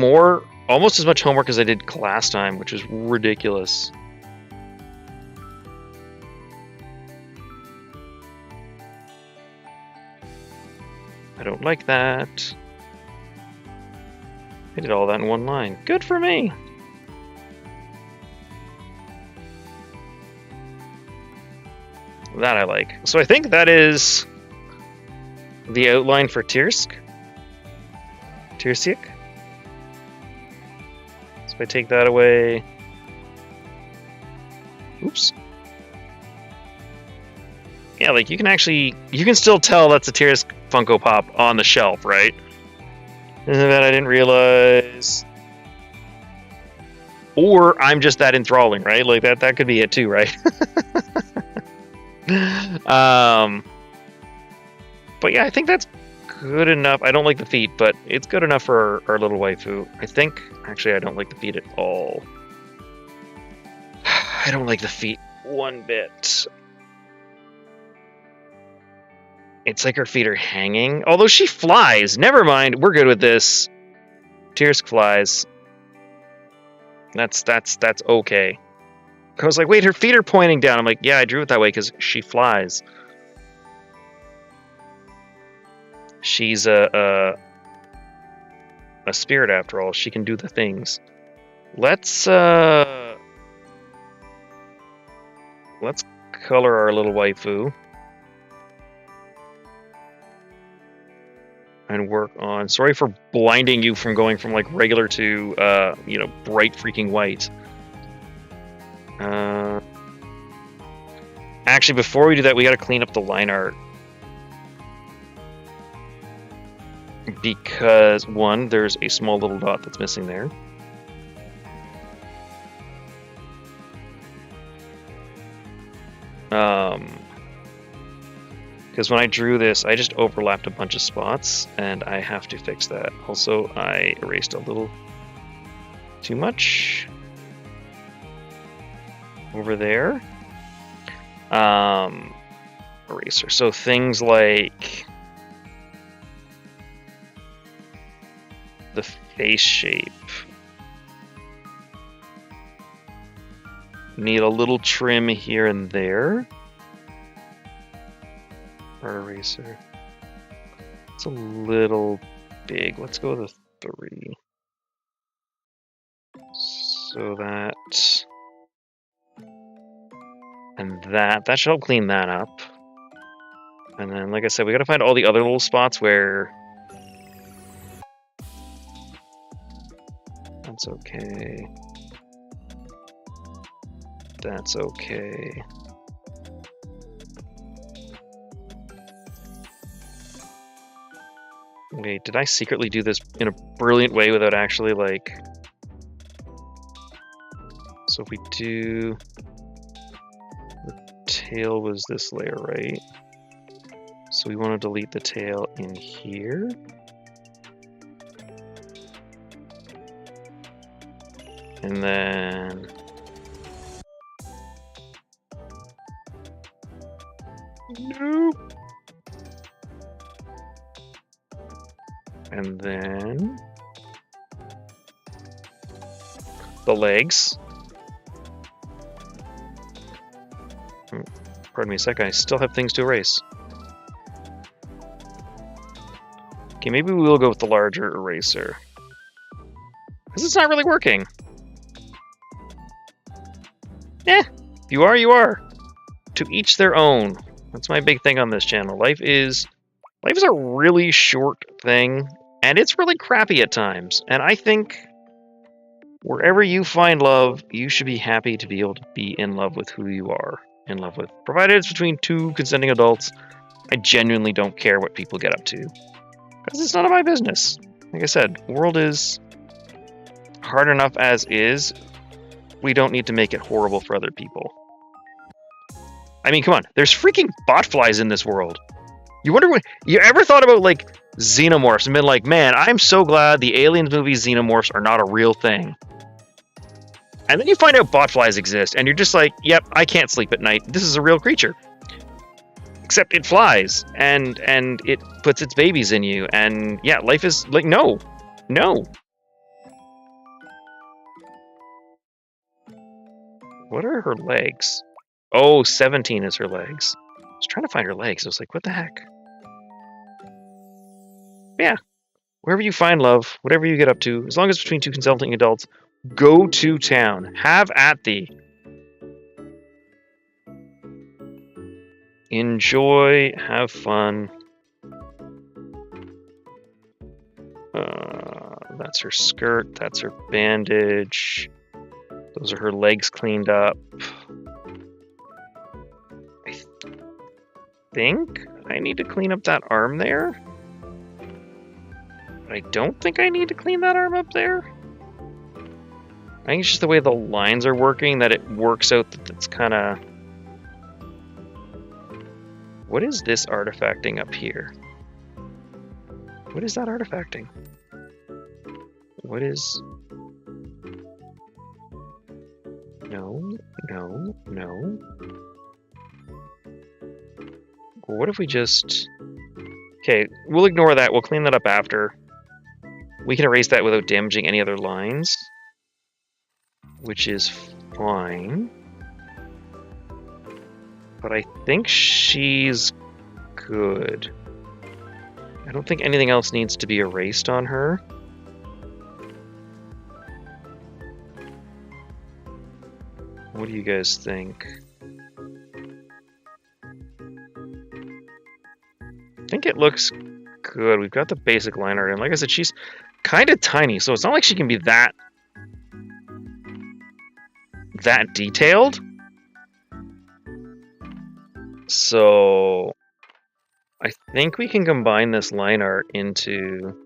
almost as much homework as I did class time, which is ridiculous. I don't like that. I did all that in one line. Good for me! That I like. So I think that is the outline for Tirsk. Tirsiak. So if I take that away... Oops. Yeah, like you can still tell that's a Tirsk Funko Pop on the shelf, right? That I didn't realize. Or I'm just that enthralling, right? Like that could be it too, right? But yeah, I think that's good enough. I don't like the feet, but it's good enough for our little waifu. I think, actually, I don't like the feet at all. I don't like the feet one bit. It's like her feet are hanging. Although she flies. Never mind. We're good with this. Tirsk flies. That's okay. I was like, wait, her feet are pointing down. I'm like, yeah, I drew it that way because she flies. She's a spirit after all. She can do the things. Let's color our little waifu. And work on... Sorry for blinding you from going from like regular to, bright freaking white. Actually, before we do that, we gotta clean up the line art. Because, one, there's a small little dot that's missing there. Because when I drew this, I just overlapped a bunch of spots, and I have to fix that. Also, I erased a little too much over there. Eraser. So things like the face shape need a little trim here and there. Or eraser. It's a little big. Let's go with a 3. So that and that should help clean that up. And then, like I said, we gotta find all the other little spots where that's okay. That's okay. Wait, did I secretly do this in a brilliant way without actually, like... So if we do... The tail was this layer, right? So we want to delete the tail in here. And then... Nope. And then the legs. Pardon me a second, I still have things to erase. Okay, maybe we will go with the larger eraser. Because it's not really working. Eh, if you are, you are. To each their own. That's my big thing on this channel. Life is Life is a really short thing, and it's really crappy at times. And I think wherever you find love, you should be happy to be able to be in love with who you are in love with. Provided it's between two consenting adults, I genuinely don't care what people get up to. Because it's none of my business. Like I said, the world is hard enough as is. We don't need to make it horrible for other people. I mean, come on. There's freaking botflies in this world. You wonder what... You ever thought about, like, xenomorphs and been like, man, I'm so glad the Aliens movie xenomorphs are not a real thing. And then you find out botflies exist, and you're just like, yep, I can't sleep at night. This is a real creature. Except it flies, and it puts its babies in you, and yeah, life is like, no. No. What are her legs? Oh, 17 is her legs. I was trying to find her legs. I was like, what the heck? Yeah. Wherever you find love, whatever you get up to, as long as it's between two consenting adults, go to town. Have at thee. Enjoy. Have fun. That's her skirt. That's her bandage. Those are her legs cleaned up. I think I need to clean up that arm there. But I don't think I need to clean that arm up there. I think it's just the way the lines are working that it works out that it's kind of... What is this artifacting up here? What is that artifacting? What is... No, no, no. Well, what if we just... Okay, we'll ignore that. We'll clean that up after. We can erase that without damaging any other lines. Which is fine. But I think she's good. I don't think anything else needs to be erased on her. What do you guys think? I think it looks good. We've got the basic line art, and like I said, she's kind of tiny, so it's not like she can be that detailed. So I think we can combine this line art into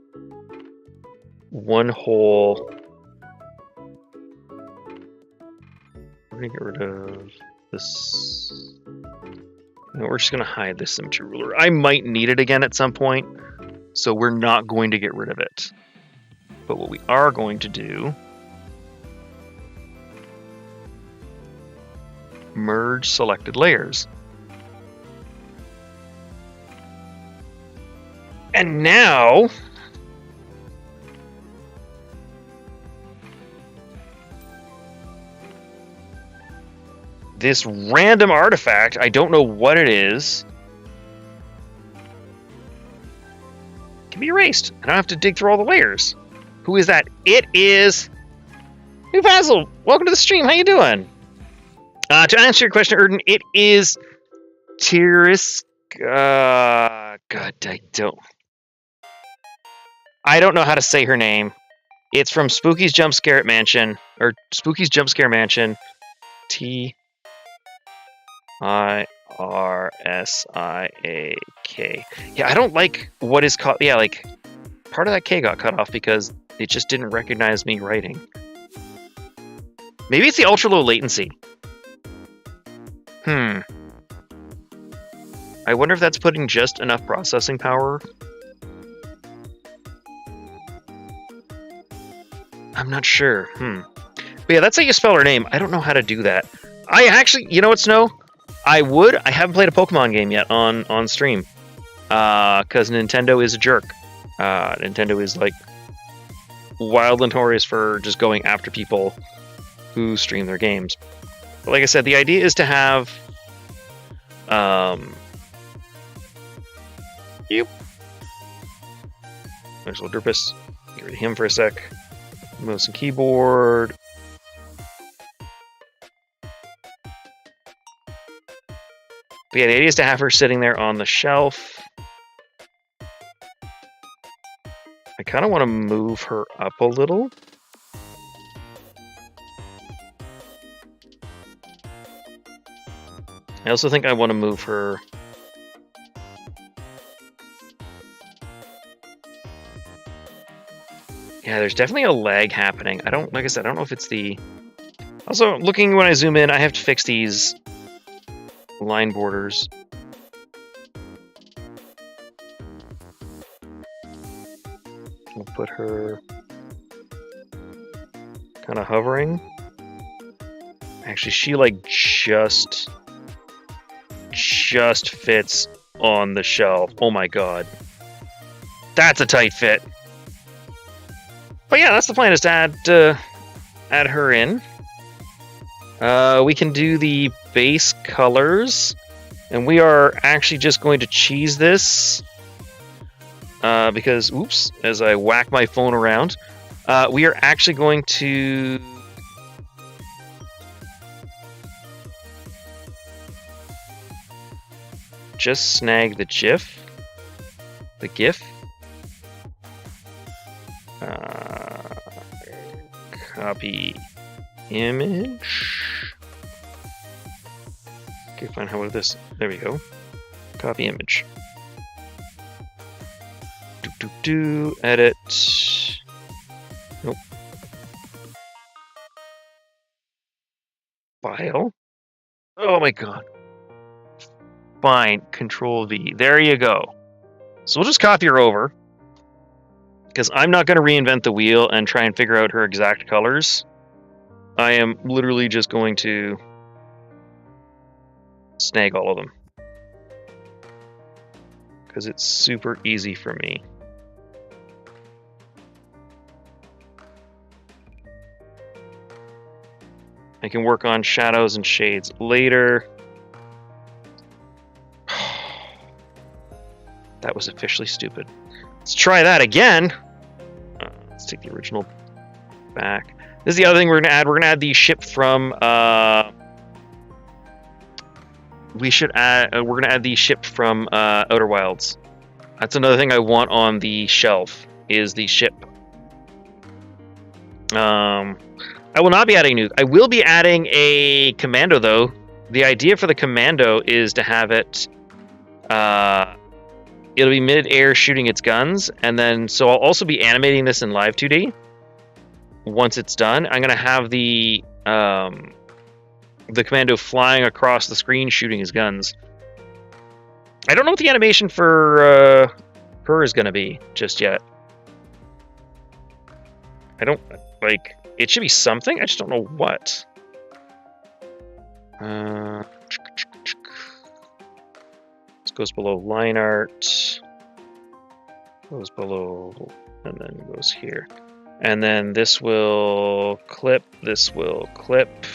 one whole... We're gonna get rid of this. No, we're just gonna hide this symmetry ruler. I might need it again at some point, so we're not going to get rid of it. But what we are going to do... merge selected layers. And now... this random artifact, I don't know what it is, can be erased. I don't have to dig through all the layers. Who is that? It is... New Basil! Welcome to the stream, how you doing? To answer your question, Erden, it is Tiris... God, I don't know how to say her name. It's from Spooky's Jump Scare Mansion, or Spooky's Jump Scare Mansion. T-I-R-S-I-A-K. Yeah, I don't like what is called... Yeah, like, part of that K got cut off because it just didn't recognize me writing. Maybe it's the ultra-low latency. I wonder if that's putting just enough processing power. I'm not sure. But yeah, that's how you spell her name. I don't know how to do that. I actually... You know what, Snow? I haven't played a Pokemon game yet on stream. Because Nintendo is a jerk. Nintendo is, like, wildly notorious for just going after people who stream their games. But like I said, the idea is to have... Yep. There's LoDurisLP. Get rid of him for a sec. Mouse and keyboard. But yeah, the idea is to have her sitting there on the shelf. kind of want to move her up a little. I also think I want to move her... Yeah, there's definitely a lag happening. Like I said, I don't know if it's the... Also, looking when I zoom in, I have to fix these line borders. We'll put her kind of hovering. Actually, she like just fits on the shelf. Oh my god. That's a tight fit. But yeah, that's the plan, is to add her in. We can do the base colors, and we are actually just going to cheese this because, oops, as I whack my phone around, we are actually going to just snag the GIF. Copy image. Okay, fine. How about this? There we go. Copy image. Edit. Nope. File. Oh my god. Fine. Control V. There you go. So we'll just copy her over, because I'm not going to reinvent the wheel and try and figure out her exact colors. I am literally just going to snag all of them, because it's super easy for me. I can work on shadows and shades later. That was officially stupid. Let's try that again. Let's take the original back. This is the other thing we're going to add. We're going to add the ship from... we're going to add the ship from Outer Wilds. That's another thing I want on the shelf, is the ship. I will not be adding new. I will be adding a commando, though. The idea for the commando is to have it... it'll be mid-air shooting its guns, and then... So I'll also be animating this in Live 2D. Once it's done, I'm going to have the commando flying across the screen shooting his guns. I don't know what the animation for her is going to be just yet. I don't... Like... It should be something, I just don't know what. This goes below line art. Goes below, and then goes here. And then this will clip, this will clip.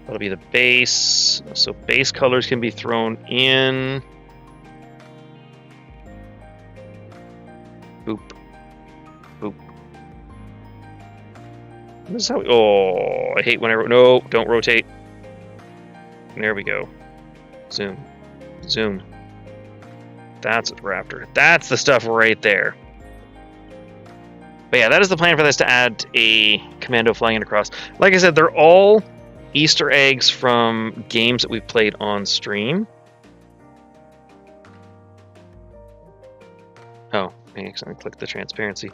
That'll be the base. So base colors can be thrown in. Boop. Boop. This is how we, oh, I hate when I... No, don't rotate. There we go. Zoom. Zoom. That's what we're after. That's the stuff right there. But yeah, that is the plan for this, to add a commando flying across. Like I said, they're all Easter eggs from games that we've played on stream. Oh, I accidentally clicked the transparency.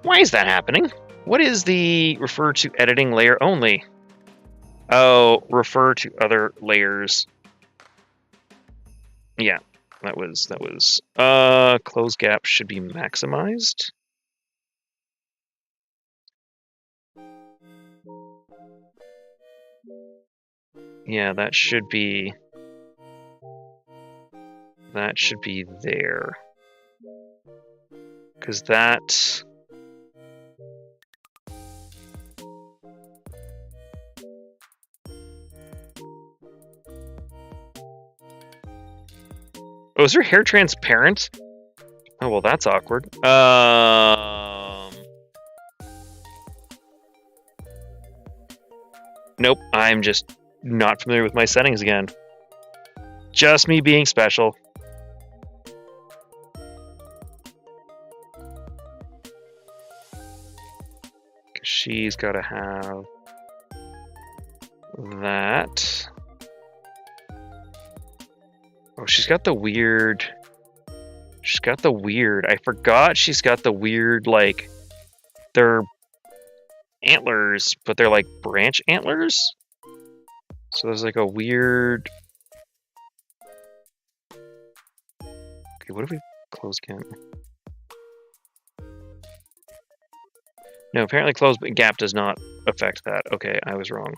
Why is that happening? What is the refer to editing layer only? Oh, refer to other layers. Yeah, that was close gap should be maximized. Yeah, that should be there. 'Cause that... Oh, is her hair transparent? Oh, well, that's awkward. Nope, I'm just not familiar with my settings again. Just me being special. she's got to have that. Oh, she's got the weird... She's got the weird... I forgot she's got the weird, like... They're antlers, but they're like branch antlers? So there's like a weird... Okay, what if we close again? No, apparently close gap does not affect that. Okay, I was wrong.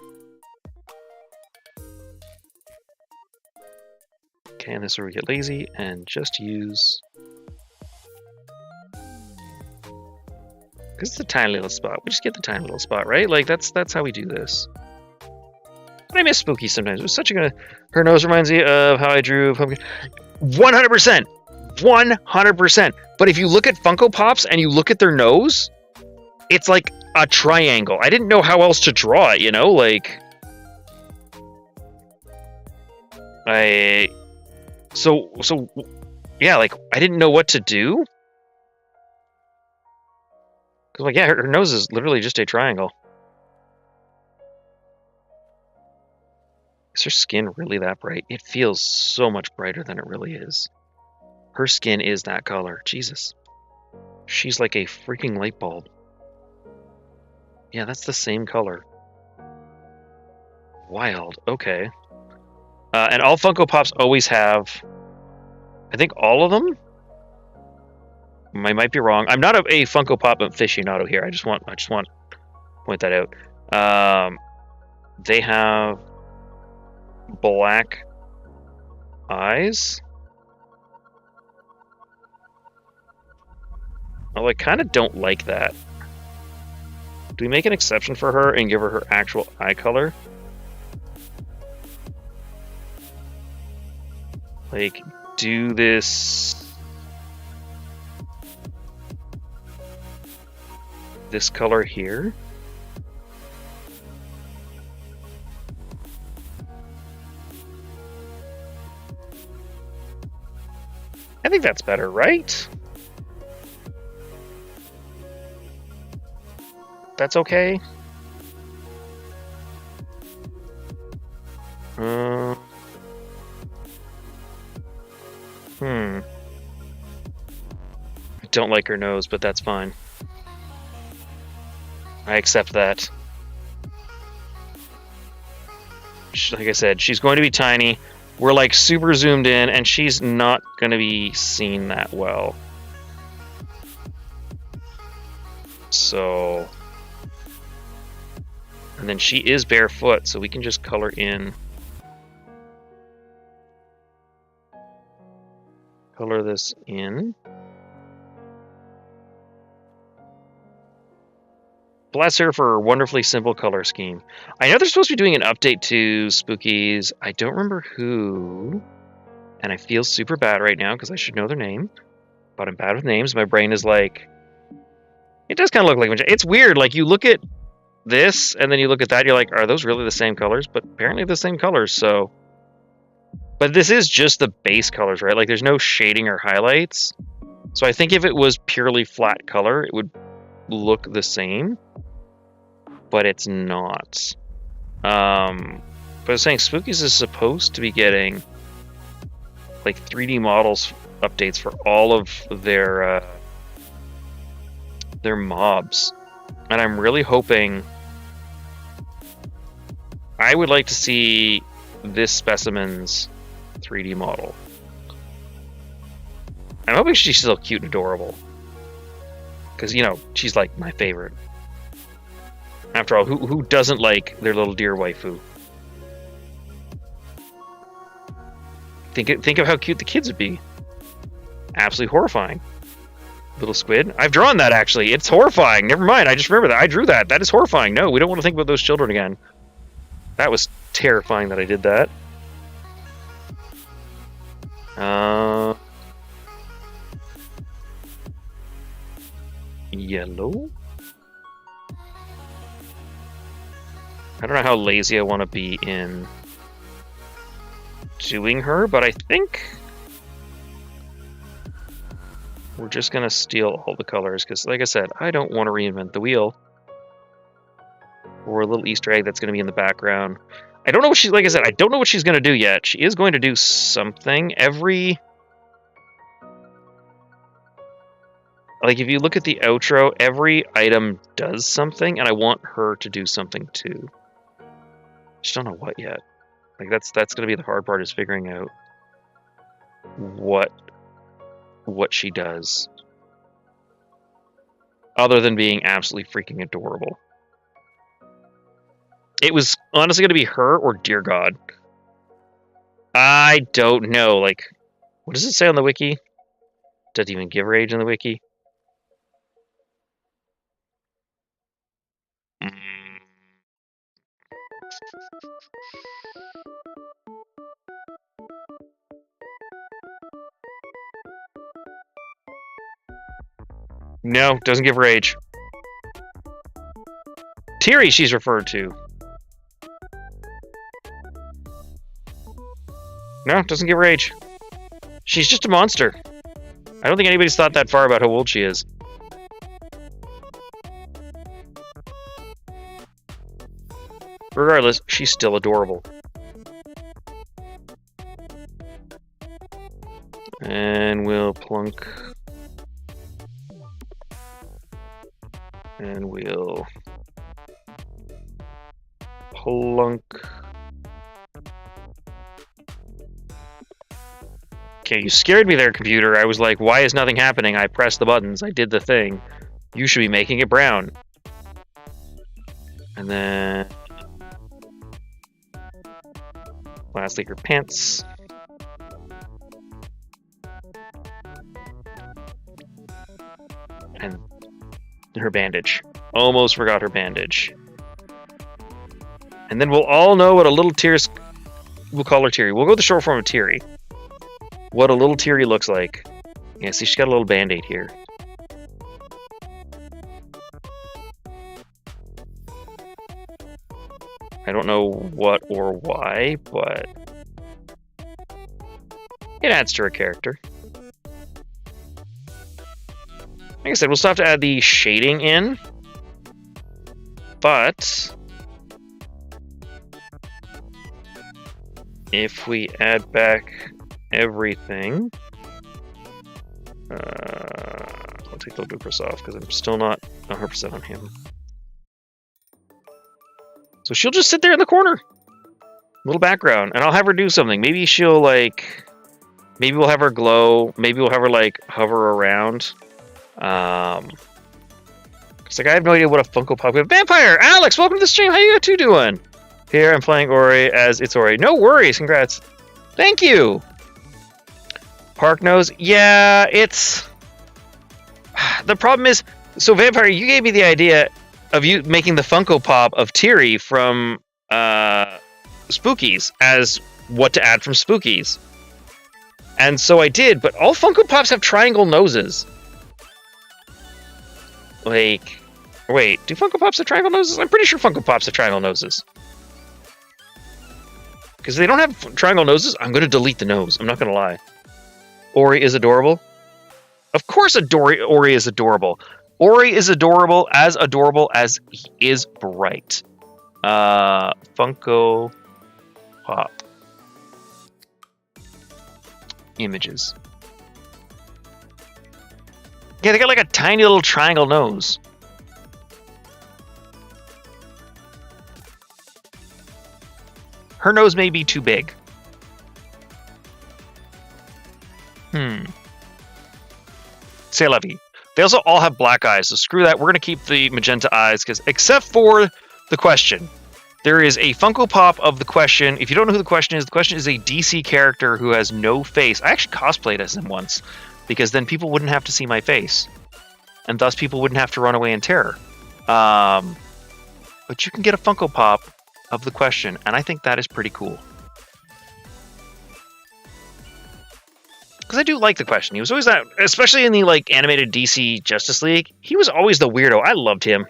Okay, and this is where we get lazy and just use... Because it's a tiny little spot. We just get the tiny little spot, right? Like, that's how we do this. But I miss Spooky sometimes. It was such a good... Her nose reminds me of how I drew Pumpkin. 100%! 100%! But if you look at Funko Pops and you look at their nose, it's like a triangle. I didn't know how else to draw it, you know? Like... So, yeah, like, I didn't know what to do. Because, like, yeah, her nose is literally just a triangle. Is her skin really that bright? It feels so much brighter than it really is. Her skin is that color. Jesus. She's like a freaking light bulb. Yeah, that's the same color. Wild. Okay. And all Funko Pops always have... I think all of them? I might be wrong. I'm not a Funko Pop aficionado here. I just want to point that out. They have black eyes. Oh, I kind of don't like that. Do we make an exception for her and give her actual eye color? Like, do this color here? I think that's better, right? That's okay. I don't like her nose, but that's fine. I accept that. Like I said, she's going to be tiny. We're like super zoomed in, and she's not going to be seen that well. So... And then she is barefoot, so we can just color in. Color this in. Bless her for a wonderfully simple color scheme. I know they're supposed to be doing an update to Spookies. I don't remember who. And I feel super bad right now because I should know their name. But I'm bad with names. My brain is like... It does kind of look like... It's weird. Like, you look at this, and then you look at that, you're like, are those really the same colors? But apparently the same colors, so... But this is just the base colors, right? Like, there's no shading or highlights. So I think if it was purely flat color, it would look the same. But it's not. But I was saying, Spookies is supposed to be getting, like, 3D models updates for all of their mobs. And I'm really hoping... I would like to see this specimen's 3D model. I'm hoping she's still cute and adorable. Because, you know, she's like my favorite. After all, who doesn't like their little deer waifu? Think of how cute the kids would be. Absolutely horrifying. Little squid. I've drawn that, actually. It's horrifying. Never mind. I just remember that. I drew that. That is horrifying. No, we don't want to think about those children again. That was terrifying that I did that. Yellow? I don't know how lazy I want to be in doing her, but I think we're just going to steal all the colors, because like I said, I don't want to reinvent the wheel. or a little Easter egg that's going to be in the background. I don't know what she's, like I said, I don't know what she's going to do yet. She is going to do something. Like, if you look at the outro, every item does something, and I want her to do something too. Just don't know what yet. Like, that's going to be the hard part, is figuring out what she does. Other than being absolutely freaking adorable. It was honestly going to be her or Dear God. I don't know. Like, what does it say on the wiki? Doesn't even give her age in the wiki. No, doesn't give her age. Teary, she's referred to. No, doesn't give her age. She's just a monster. I don't think anybody's thought that far about how old she is. Regardless, she's still adorable. And we'll plunk. And we'll plunk. Okay, you scared me there, computer. I was like, why is nothing happening? I pressed the buttons. I did the thing. You should be making it brown. And then... lastly, her pants. And her bandage. Almost forgot her bandage. And then we'll all know what a little Teary... we'll call her Teary. We'll go with the short form of Teary. What a little Teary looks like. Yeah, see, she's got a little band-aid here. I don't know what or why, but it adds to her character. Like I said, we'll still have to add the shading in, but if we add back everything, I'll take the Ludicrous off because I'm still not 100% on him. So she'll just sit there in the corner, little background, and I'll have her do something. Maybe she'll like, maybe we'll have her glow. Maybe we'll have her like hover around. It's like I have no idea what a Funko Pop. Vampire Alex, welcome to the stream. How you two doing? Here I'm playing Ori as it's Ori. No worries. Congrats. Thank you. Park Nose. Yeah, it's the problem is. So Vampire, you gave me the idea of you making the Funko Pop of Teary from Spookies as what to add from Spookies. And so I did, but all Funko Pops have triangle noses. Like, wait, do Funko Pops have triangle noses? I'm pretty sure Funko Pops have triangle noses. Because they don't have triangle noses, I'm going to delete the nose. I'm not going to lie. Ori is adorable. Of course Ori is adorable. Ori is adorable as he is bright. Funko Pop. Images. Yeah, they got like a tiny little triangle nose. Her nose may be too big. Say la vie. They also all have black eyes, so screw that. We're going to keep the magenta eyes, because except for the Question. There is a Funko Pop of the Question. If you don't know who the Question is a DC character who has no face. I actually cosplayed as him once, because then people wouldn't have to see my face. And thus people wouldn't have to run away in terror. But you can get a Funko Pop of the Question, and I think that is pretty cool. Because I do like the Question. He was always that, especially in the like animated DC Justice League. He was always the weirdo. I loved him.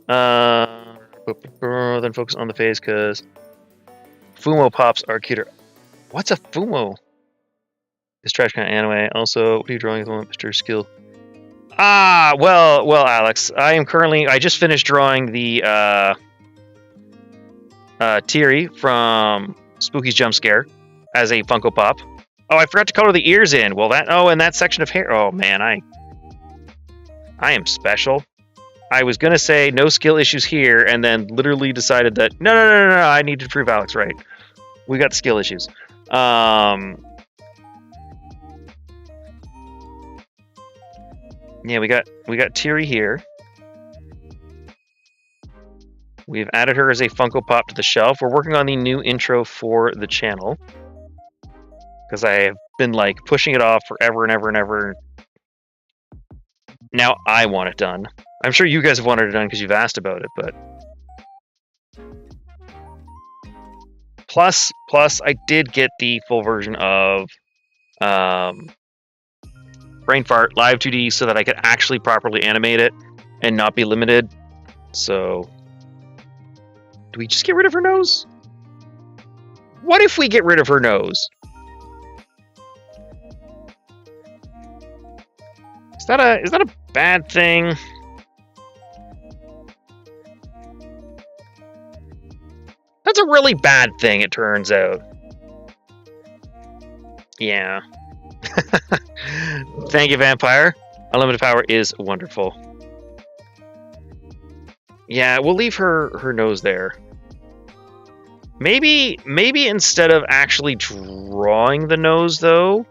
Then focus on the face, because Fumo Pops are cuter. What's a Fumo? This trash kind of anime. Also, what are you drawing at the moment, Mr. Skill? Well, Alex. I just finished drawing the Teary from Spooky's Jump Scare as a Funko Pop. Oh, I forgot to color the ears in. Well, and that section of hair. Oh man, I am special. I was gonna say no skill issues here, and then literally decided that no, I need to prove Alex right. We got skill issues. Yeah, we got Teary here. We've added her as a Funko Pop to the shelf. We're working on the new intro for the channel because I have been like pushing it off forever and ever and ever. Now I want it done. I'm sure you guys have wanted it done because you've asked about it, but plus I did get the full version of Brain Fart Live 2D so that I could actually properly animate it and not be limited. So do we just get rid of her nose? What if we get rid of her nose? Is that a bad thing? That's a really bad thing, it turns out. Yeah. Thank you, Vampire. Unlimited power is wonderful. Yeah, we'll leave her nose there. Maybe instead of actually drawing the nose, though,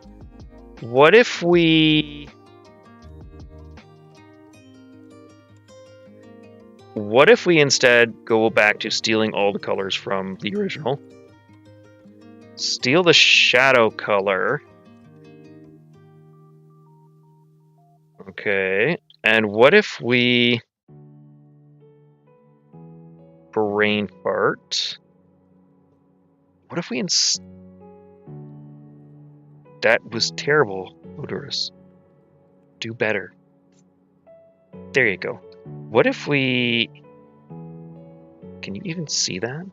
what if we instead go back to stealing all the colors from the original? Steal the shadow color. Okay, and what if we Brain Fart? What if we That was terrible, Loduris. Do better. There you go. What if we... Can you even see that?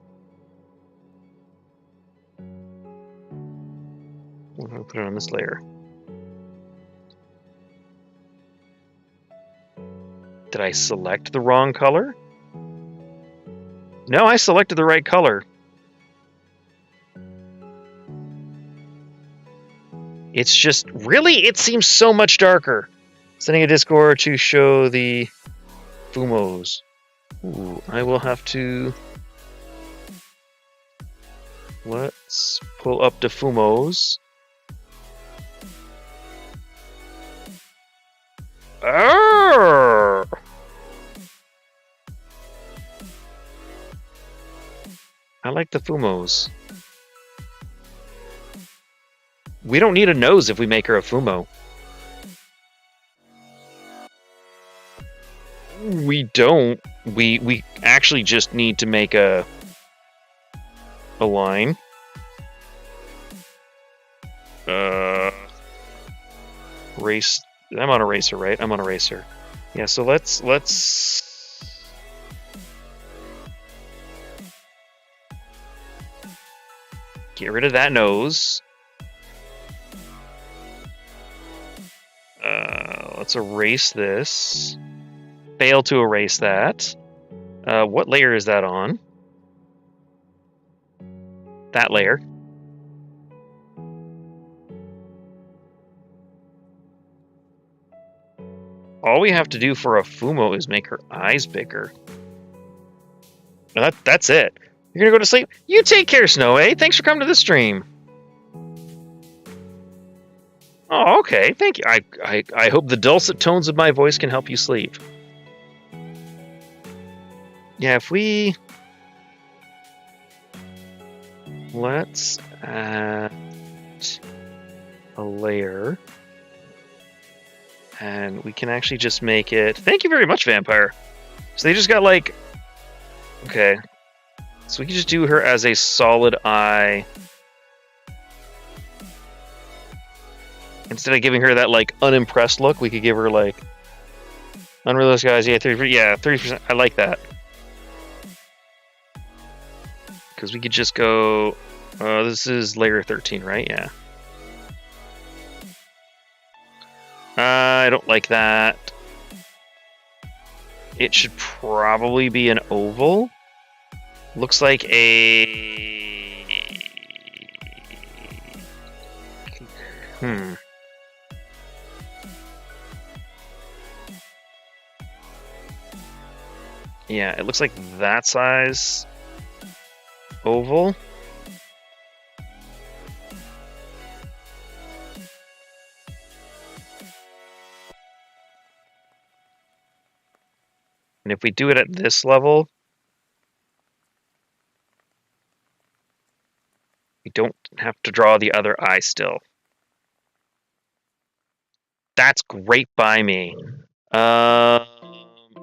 We're going to put it on this layer. Did I select the wrong color? No, I selected the right color. It's just, really, it seems so much darker. Sending a Discord to show the Fumos. Ooh, I will have to... Let's pull up the Fumos. Arrgh! I like the Fumos. We don't need a nose if we make her a Fumo. We don't. We actually just need to make a line. Race. I'm on Eraser, right? I'm on Eraser. Yeah, so let's get rid of that nose. Let's erase this. Fail to erase that. What layer is that on? That layer. All we have to do for a Fumo is make her eyes bigger. That's it. You're gonna go to sleep? You take care, Snow, eh? Thanks for coming to the stream. Oh, okay. Thank you. I hope the dulcet tones of my voice can help you sleep. Yeah, if we... Let's add a layer. And we can actually just make it... Thank you very much, Vampire. So they just got like... Okay. So we can just do her as a solid eye. Instead of giving her that like unimpressed look, we could give her like... Unrealistic eyes, yeah, 30%. Yeah, 30%. I like that. Because we could just go... this is layer 13, right? Yeah. I don't like that. It should probably be an oval. Looks like a... Yeah, it looks like that size oval. And if we do it at this level, we don't have to draw the other eye still. That's great by me.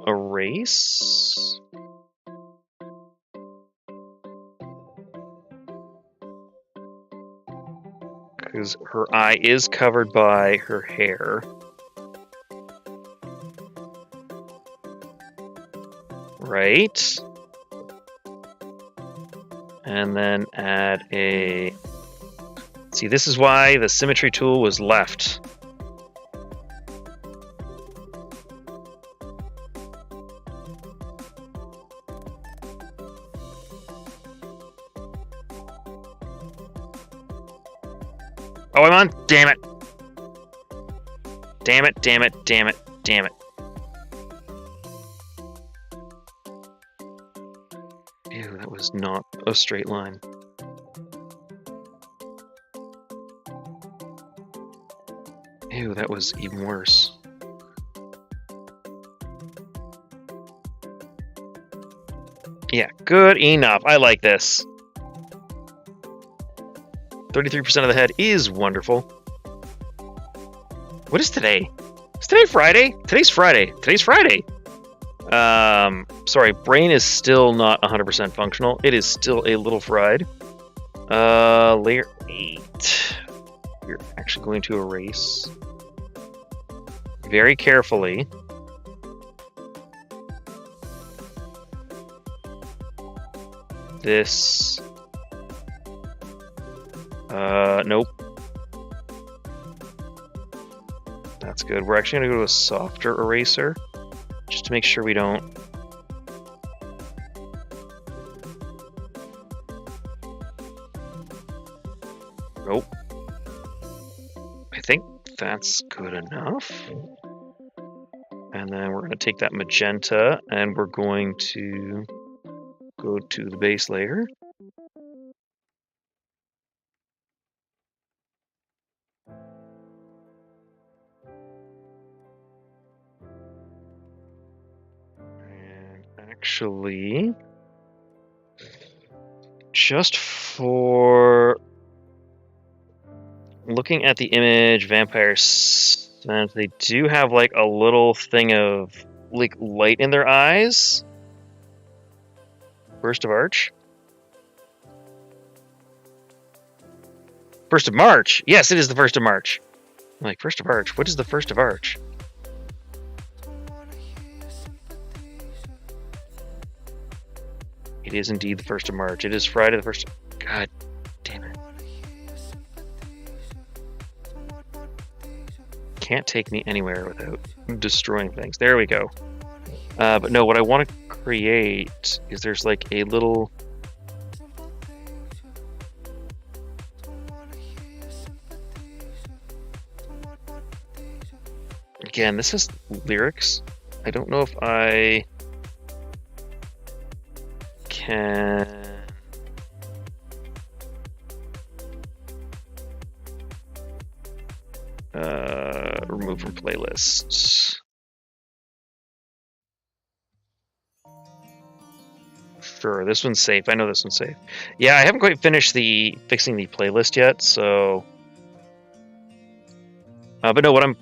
Erase? Because her eye is covered by her hair. Right? And then add a... See, this is why the symmetry tool was left. Oh, I'm on! Damn it! Damn it, damn it, damn it, damn it. Ew, that was not a straight line. Ew, that was even worse. Yeah, good enough. I like this. 33% of the head is wonderful. What is today? Is today Friday? Today's Friday. Today's Friday. Sorry, brain is still not 100% functional. It is still a little fried. Layer 8. We're actually going to erase very carefully. This. Nope. That's good. We're actually going to go to a softer eraser, just to make sure we don't... Nope. I think that's good enough. And then we're going to take that magenta, and we're going to go to the base layer. Actually, just for looking at the image, vampires, they do have like a little thing of like light in their eyes. First of Arch. First of March. Yes, it is the 1st of March. I'm like, 1st of Arch. What is the 1st of Arch? It is indeed the 1st of March. It is Friday the 1st. God damn it. Can't take me anywhere without destroying things. There we go. But no, what I want to create is there's like a little... Again, this is lyrics. I don't know if I can... remove from playlists. Sure, this one's safe. I know this one's safe. Yeah, I haven't quite finished fixing the playlist yet, so... but no, what I'm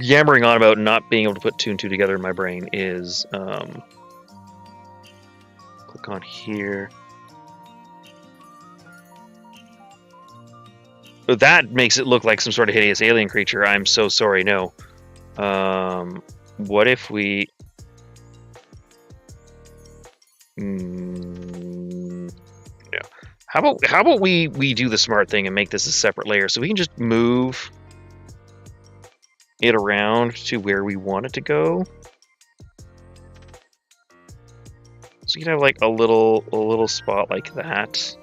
yammering on about not being able to put 2 and 2 together in my brain is... click on here. That makes it look like some sort of hideous alien creature. I'm so sorry, no. What if we... no. How about we do the smart thing and make this a separate layer so we can just move it around to where we want it to go. So you can have like a little spot like that.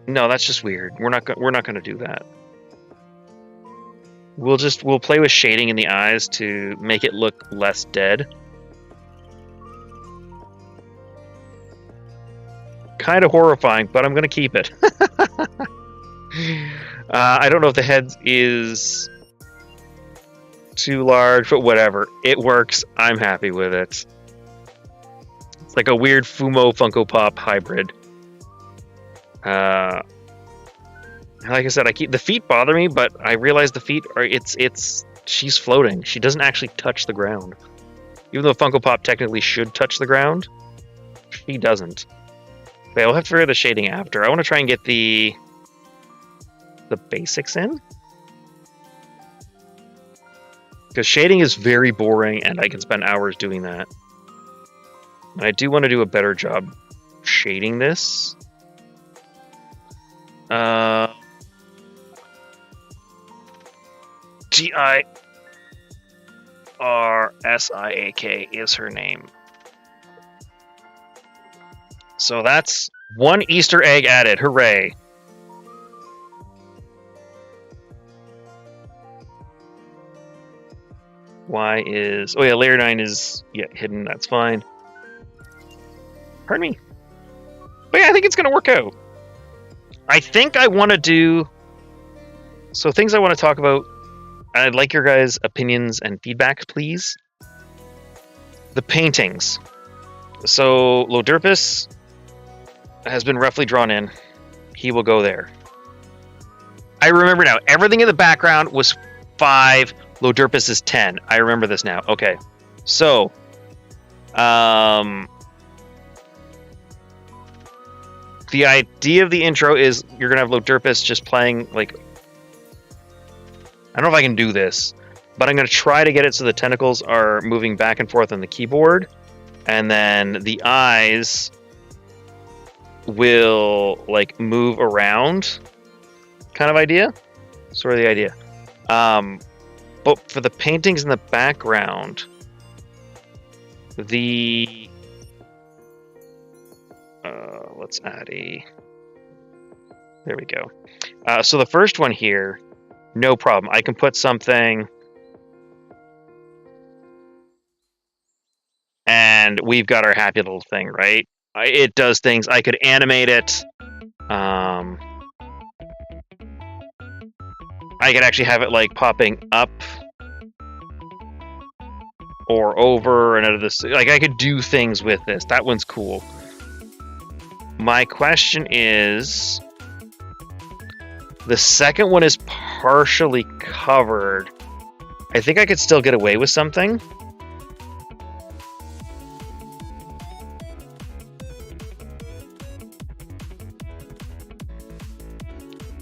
No, that's just weird. We're not going to do that. We'll play with shading in the eyes to make it look less dead. Kind of horrifying, but I'm going to keep it. I don't know if the head is too large, but whatever. It works. I'm happy with it. It's like a weird Fumo Funko Pop hybrid. Like I said, the feet bother me, but I realize the feet are she's floating. She doesn't actually touch the ground. Even though Funko Pop technically should touch the ground, she doesn't. Okay, we'll have to figure the shading after. I want to try and get the basics in. Because shading is very boring, and I can spend hours doing that. And I do want to do a better job shading this. Girsiak is her name. So that's one Easter egg added. Hooray. Oh yeah, layer 9 is hidden. That's fine. Pardon me. But yeah, I think it's going to work out. I think I want to do... So things I want to talk about, I'd like your guys' opinions and feedback, please. The paintings. So LoDurisLP has been roughly drawn in. He will go there. I remember now. Everything in the background was 5. LoDurisLP is 10. I remember this now. Okay. So, the idea of the intro is you're going to have LoDurisLP just playing, like... I don't know if I can do this, but I'm going to try to get it so the tentacles are moving back and forth on the keyboard, and then the eyes will, like, move around kind of idea. Sort of the idea. But for the paintings in the background, let's add a... There we go. So the first one here, no problem. I can put something... And we've got our happy little thing, right? It does things. I could animate it. I could actually have it, like, popping up or over and out of this. Like, I could do things with this. That one's cool. My question is... The second one is partially covered. I think I could still get away with something.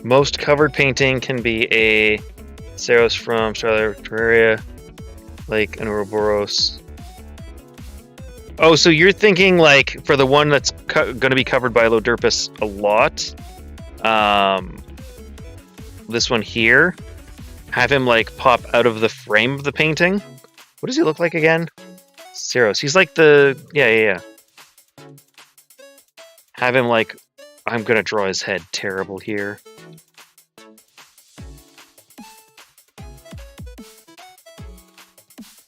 Most covered painting can be a Saros from Terraria, like an Ouroboros. Oh, so you're thinking, like, for the one that's going to be covered by LoDurisLP a lot, this one here, have him, like, pop out of the frame of the painting. What does he look like again? Saros. He's like the... Yeah. Have him, like... I'm going to draw his head terrible here.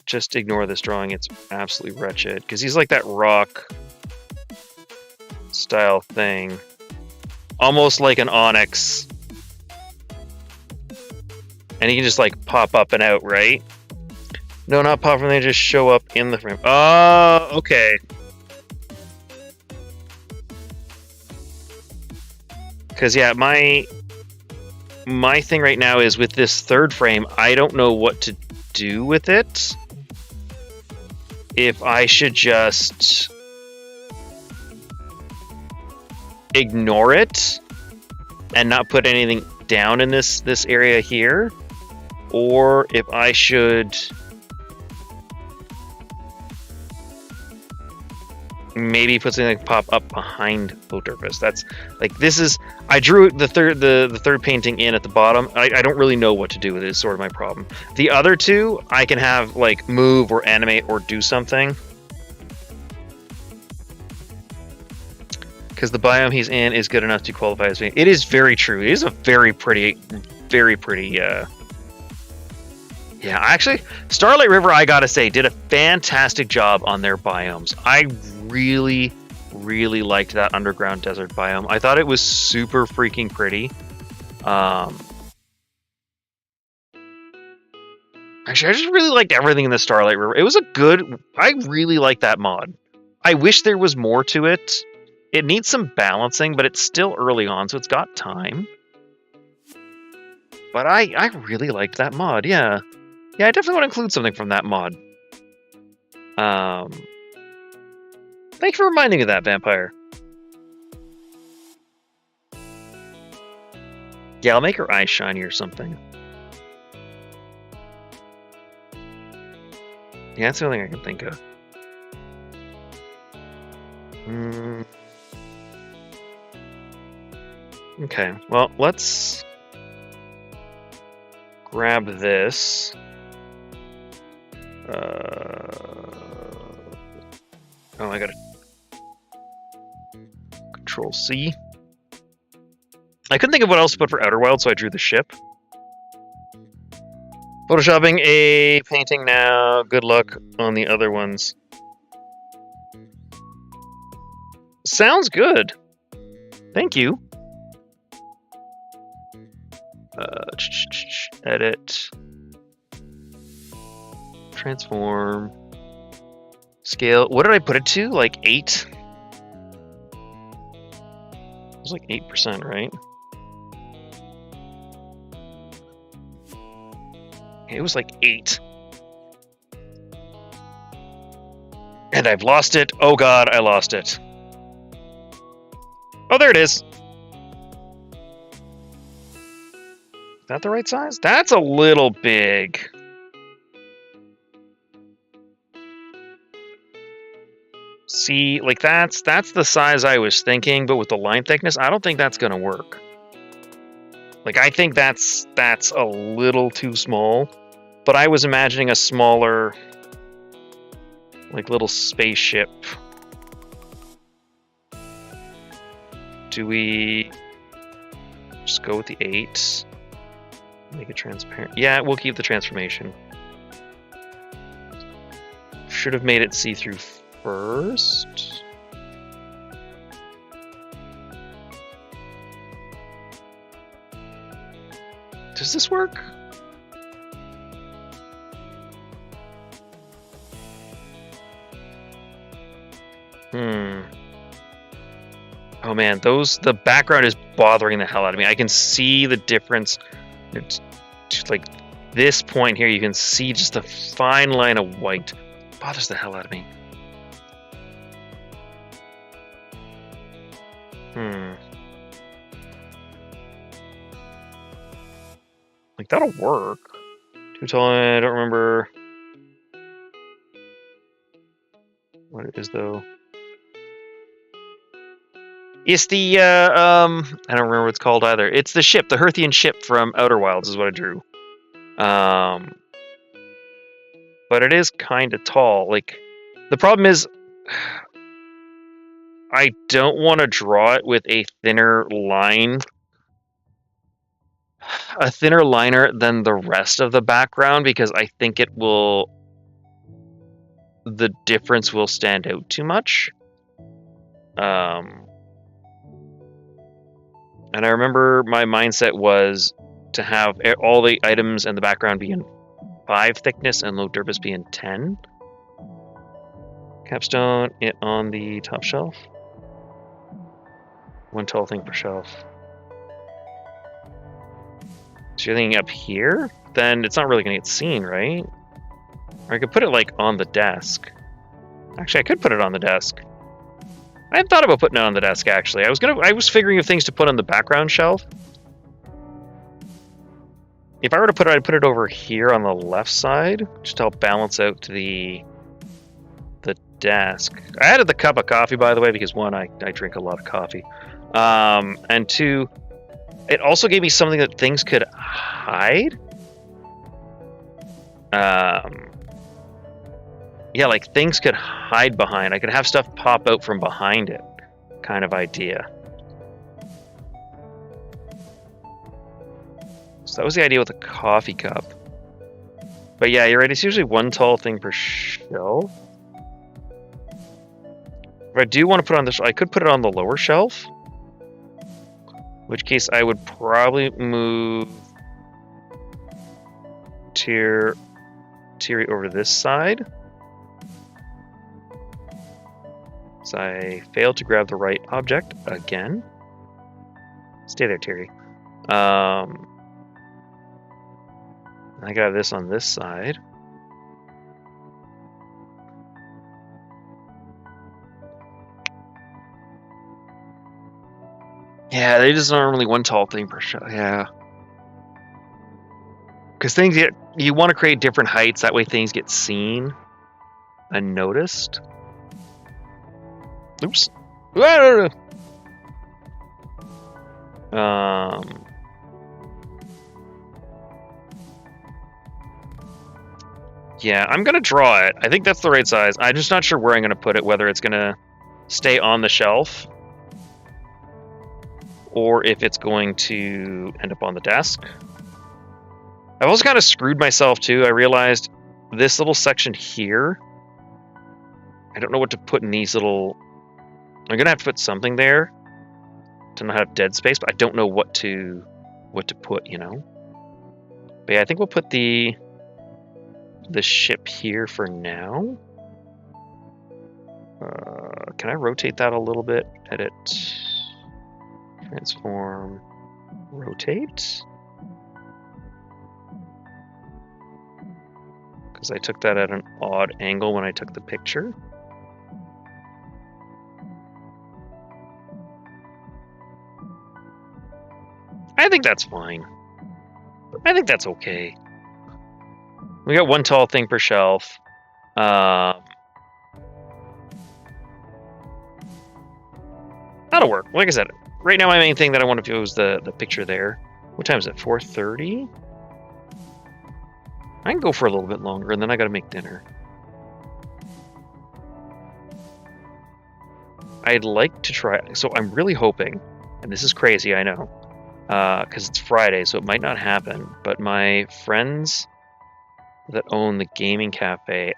Just ignore this drawing. It's absolutely wretched. Because he's like that rock style thing. Almost like an onyx. And he can just, like, pop up and out, right? No, not pop from there. Just show up in the frame. Oh, okay. Because, yeah, my thing right now is with this third frame, I don't know what to do with it. If I should just ignore it and not put anything down in this area here, or if I should maybe put something like pop up behind LoDuris. That's like, this is, I drew the third painting in at the bottom. I don't really know what to do with it, is sort of my problem. The other two I can have like move or animate or do something, because the biome he's in is good enough to qualify as me. It is very true. It is a very pretty yeah, actually, Starlight River, I gotta say, did a fantastic job on their biomes. I really, really liked that underground desert biome. I thought it was super freaking pretty. Actually, I just really liked everything in the Starlight River. It was a good... I really like that mod. I wish there was more to it. It needs some balancing, but it's still early on, so it's got time. But I really liked that mod, yeah. Yeah, I definitely want to include something from that mod. Thank you for reminding me of that, Vampire. Yeah, I'll make her eyes shiny or something. Yeah, that's the only thing I can think of. Okay, well, let's grab this. Oh, I gotta Control C. I couldn't think of what else to put for Outer Wild, so I drew the ship. Photoshopping a painting now. Good luck on the other ones. Sounds good. Thank you. Edit. Transform. Scale. What did I put it to? Like 8? It was like 8%, right? It was like 8. And I've lost it. Oh god, I lost it. Oh, there it is. Is that the right size? That's a little big. See, like that's the size I was thinking, but with the line thickness, I don't think that's gonna work. Like, I think that's a little too small. But I was imagining a smaller, like, little spaceship. Do we just go with the 8? Make it transparent. Yeah, we'll keep the transformation. Should have made it see-through first. Does this work? Oh man, the background is bothering the hell out of me. I can see the difference. It's just like this point here, you can see just a fine line of white. It bothers the hell out of me. Like, that'll work. Too tall, I don't remember what it is though. It's the, I don't remember what it's called either. It's the ship, the Herthian ship from Outer Wilds is what I drew. But it is kind of tall. Like, the problem is, I don't want to draw it with a thinner line. A thinner liner than the rest of the background, because I think it will... the difference will stand out too much. And I remember my mindset was to have all the items and the background be in 5 thickness and LoDuris be in 10. Capstone it on the top shelf. 1 tall thing per shelf. So you're thinking up here? Then it's not really going to get seen, right? Or I could put it like on the desk. Actually, I could put it on the desk. I hadn't thought about putting it on the desk, actually. I was figuring of things to put on the background shelf. If I were to put it, I'd put it over here on the left side, just to help balance out the desk. I added the cup of coffee, by the way, because one, I drink a lot of coffee. And two, it also gave me something that things could hide. Yeah, like things could hide behind. I could have stuff pop out from behind it, kind of idea. So that was the idea with the coffee cup. But yeah, you're right. It's usually one tall thing per shelf. If I do want to put on this, I could put it on the lower shelf. In which case, I would probably move Teary over this side. So I failed to grab the right object again. Stay there, Teary. I got this on this side. Yeah, they just normally one tall thing per shot. Yeah. Because things get, you want to create different heights, that way things get seen and noticed. Oops. Yeah, I'm gonna draw it. I think that's the right size. I'm just not sure where I'm gonna put it, whether it's gonna stay on the shelf or if it's going to end up on the desk. I've also kind of screwed myself too. I realized this little section here, I don't know what to put in these little... I'm gonna have to put something there to not have dead space, but I don't know what to put, you know? But yeah, I think we'll put the ship here for now. Can I rotate that a little bit? Edit, transform, rotate. Because I took that at an odd angle when I took the picture. I think that's fine. I think that's okay. We got one tall thing per shelf. That'll work. Like I said, right now my main thing that I want to do is the picture there. What time is it? 4:30? I can go for a little bit longer, and then I got to make dinner. I'd like to try... So I'm really hoping, and this is crazy, I know, because it's Friday, so it might not happen, but my friends that own the gaming cafe,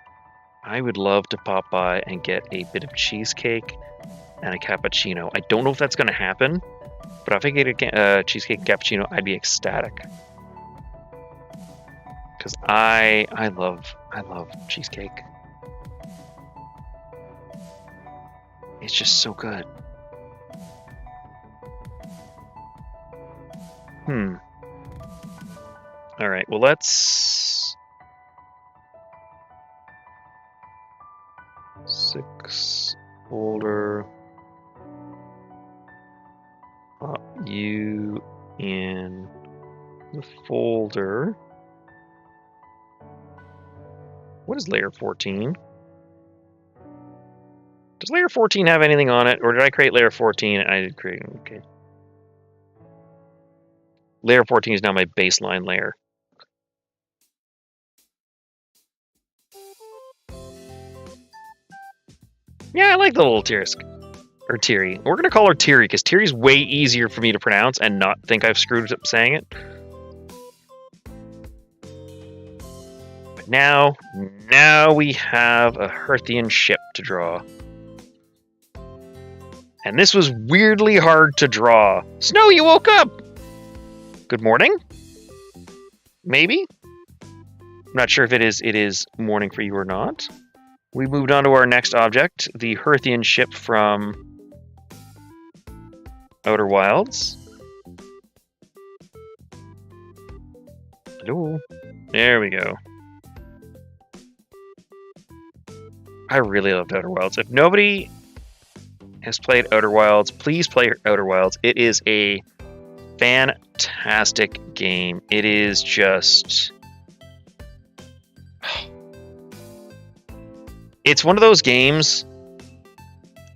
I would love to pop by and get a bit of cheesecake and a cappuccino. I don't know if that's going to happen, but if I get a cheesecake and cappuccino, I'd be ecstatic. Because I love cheesecake. It's just so good. All right, well, let's... 6 folder. You in the folder. What is layer 14? Does layer 14 have anything on it, or did I create layer 14? I did create it. Okay. Layer 14 is now my baseline layer. Yeah, I like the little Tirisk. Or Tiri. We're gonna call her Tiri, because Tiri's way easier for me to pronounce and not think I've screwed up saying it. But now we have a Hearthian ship to draw. And this was weirdly hard to draw. Snow, you woke up! Good morning? Maybe? I'm not sure if it is morning for you or not. We moved on to our next object, the Hearthian ship from Outer Wilds. Hello. There we go. I really loved Outer Wilds. If nobody has played Outer Wilds, please play Outer Wilds. It is a fantastic game. It is just... It's one of those games.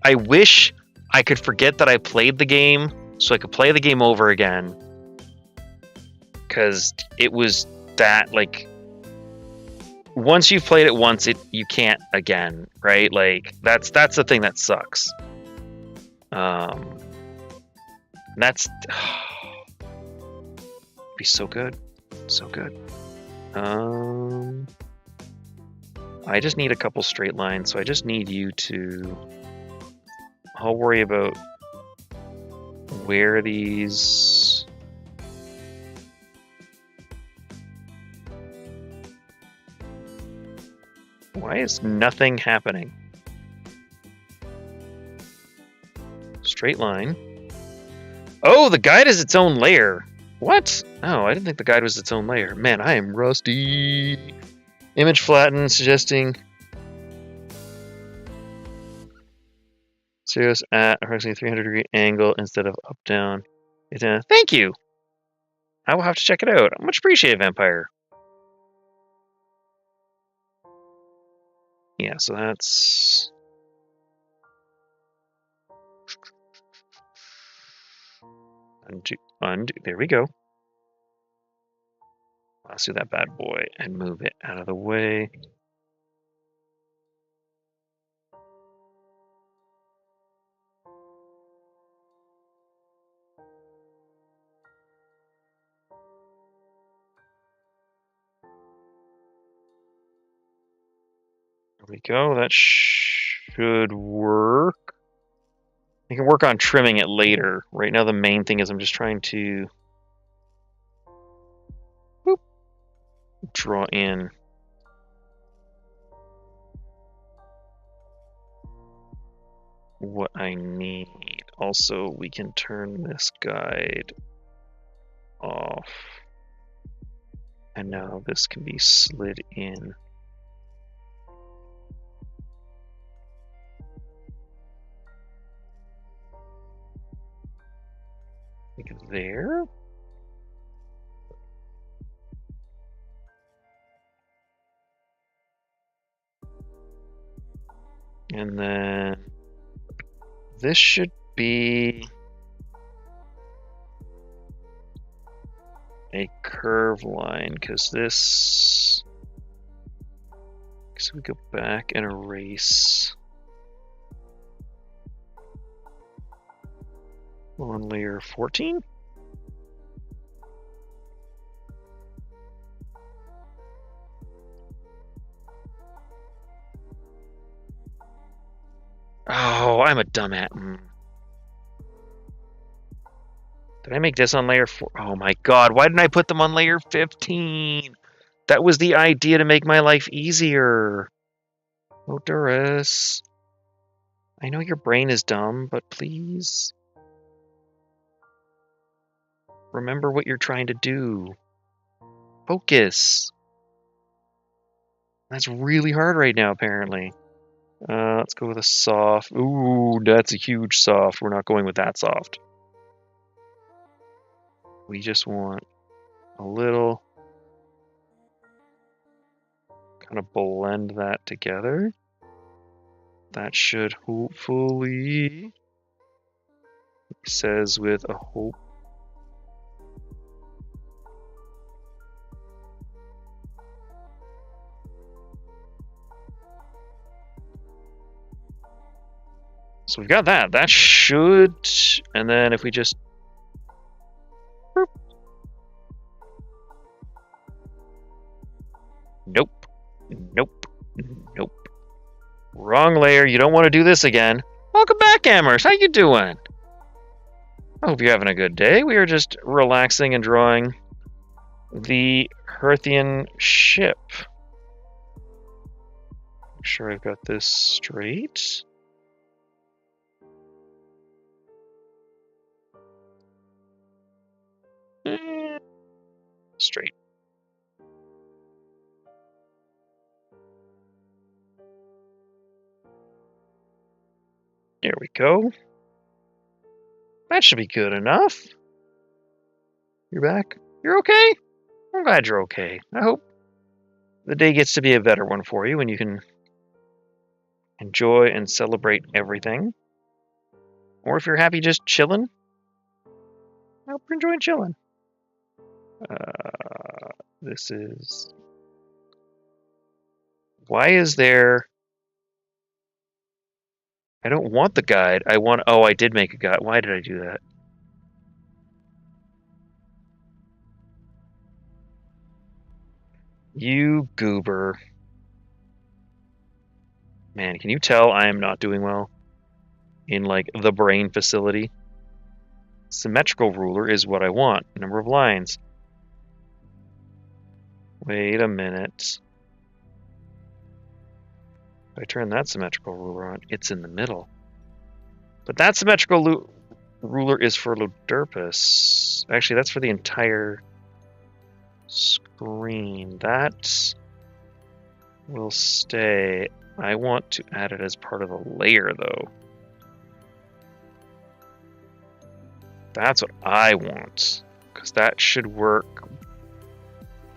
I wish I could forget that I played the game so I could play the game over again. Because it was that, like, once you've played it once, you can't again, right? Like, that's the thing that sucks. That's be so good. So good. I just need a couple straight lines, so I just need you to... I'll worry about where these... Why is nothing happening? Straight line. Oh, the guide is its own layer. What? Oh, I didn't think the guide was its own layer. Man, I am rusty. Image flattened, suggesting serious at approximately 300-degree angle instead of up down. Thank you. I will have to check it out. Much appreciated, Vampire. Yeah, so that's... Undo. There we go. Let's do that bad boy and move it out of the way. There we go. That should work. I can work on trimming it later. Right now, the main thing is I'm just trying to draw in what I need. Also, we can turn this guide off. And now this can be slid in. Like there. And then this should be a curve line, because this... So we go back and erase on layer 14. Oh, I'm a dumbass. Did I make this on layer 4? Oh my god, why didn't I put them on layer 15? That was the idea to make my life easier. LoDuris. I know your brain is dumb, but please. Remember what you're trying to do. Focus. That's really hard right now, apparently. Let's go with a soft. Ooh, that's a huge soft. We're not going with that soft. We just want a little... kind of blend that together. That should hopefully... It says with a hope. So we've got that. That should... And then if we just... Nope. Nope. Nope. Wrong layer. You don't want to do this again. Welcome back, Amherst. How you doing? I hope you're having a good day. We are just relaxing and drawing the Hearthian ship. Make sure I've got this straight. Straight. There we go. That should be good enough. You're back? You're okay? I'm glad you're okay. I hope the day gets to be a better one for you when you can Enjoy and celebrate everything. Or if you're happy just chilling, I hope you're enjoying chilling. This is... Why is there... I don't want the guide. I want... Oh, I did make a guide. Why did I do that? You goober. Man, can you tell I am not doing well in, like, the brain facility? Symmetrical ruler is what I want. Number of lines. Wait a minute. If I turn that symmetrical ruler on, it's in the middle. But that symmetrical ruler is for LoDurisLP. Actually, that's for the entire screen. That will stay. I want to add it as part of the layer, though. That's what I want, because that should work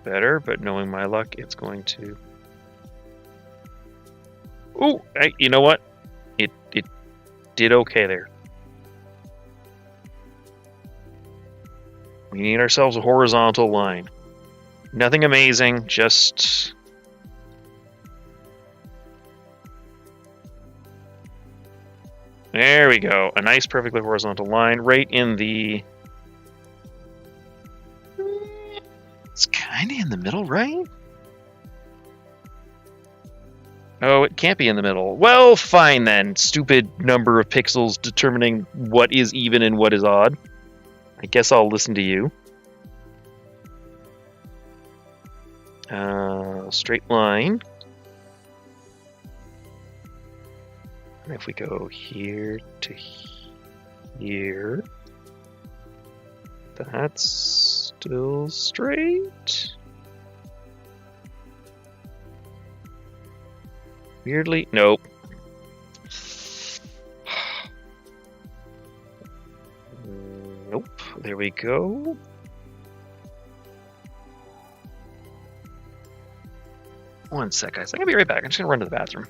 better, but knowing my luck, it's going to... Ooh, hey, you know what? It did okay there. We need ourselves a horizontal line. Nothing amazing, just... There we go. A nice, perfectly horizontal line right in the... It's kind of in the middle, right? Oh, it can't be in the middle. Well, fine then. Stupid number of pixels determining what is even and what is odd. I guess I'll listen to you. Straight line. And if we go here to here, that's still straight. Weirdly, nope. Nope. There we go. One sec, guys. I'm gonna be right back. I'm just gonna run to the bathroom.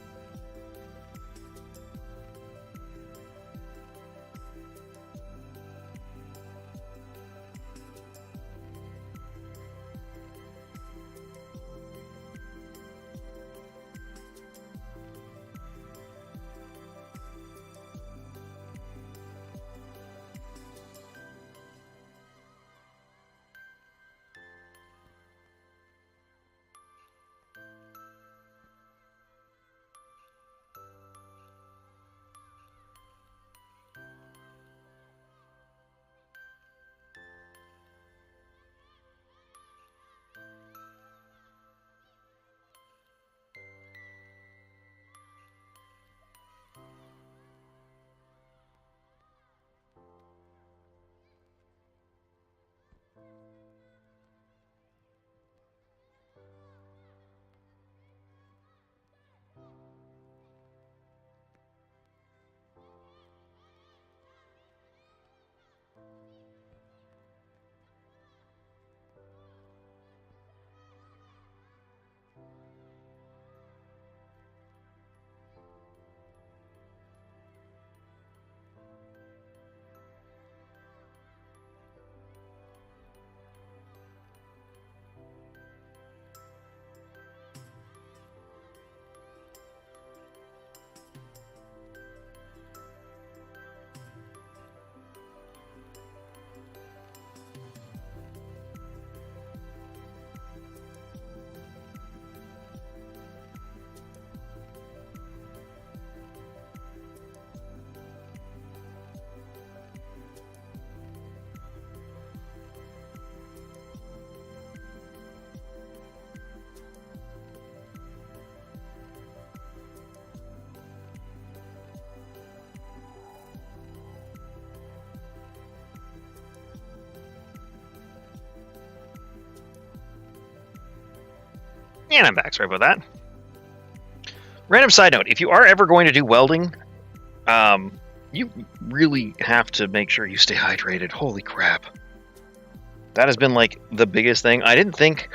And I'm back. Sorry about that. Random side note, if you are ever going to do welding, you really have to make sure you stay hydrated. Holy crap. That has been like the biggest thing. I didn't think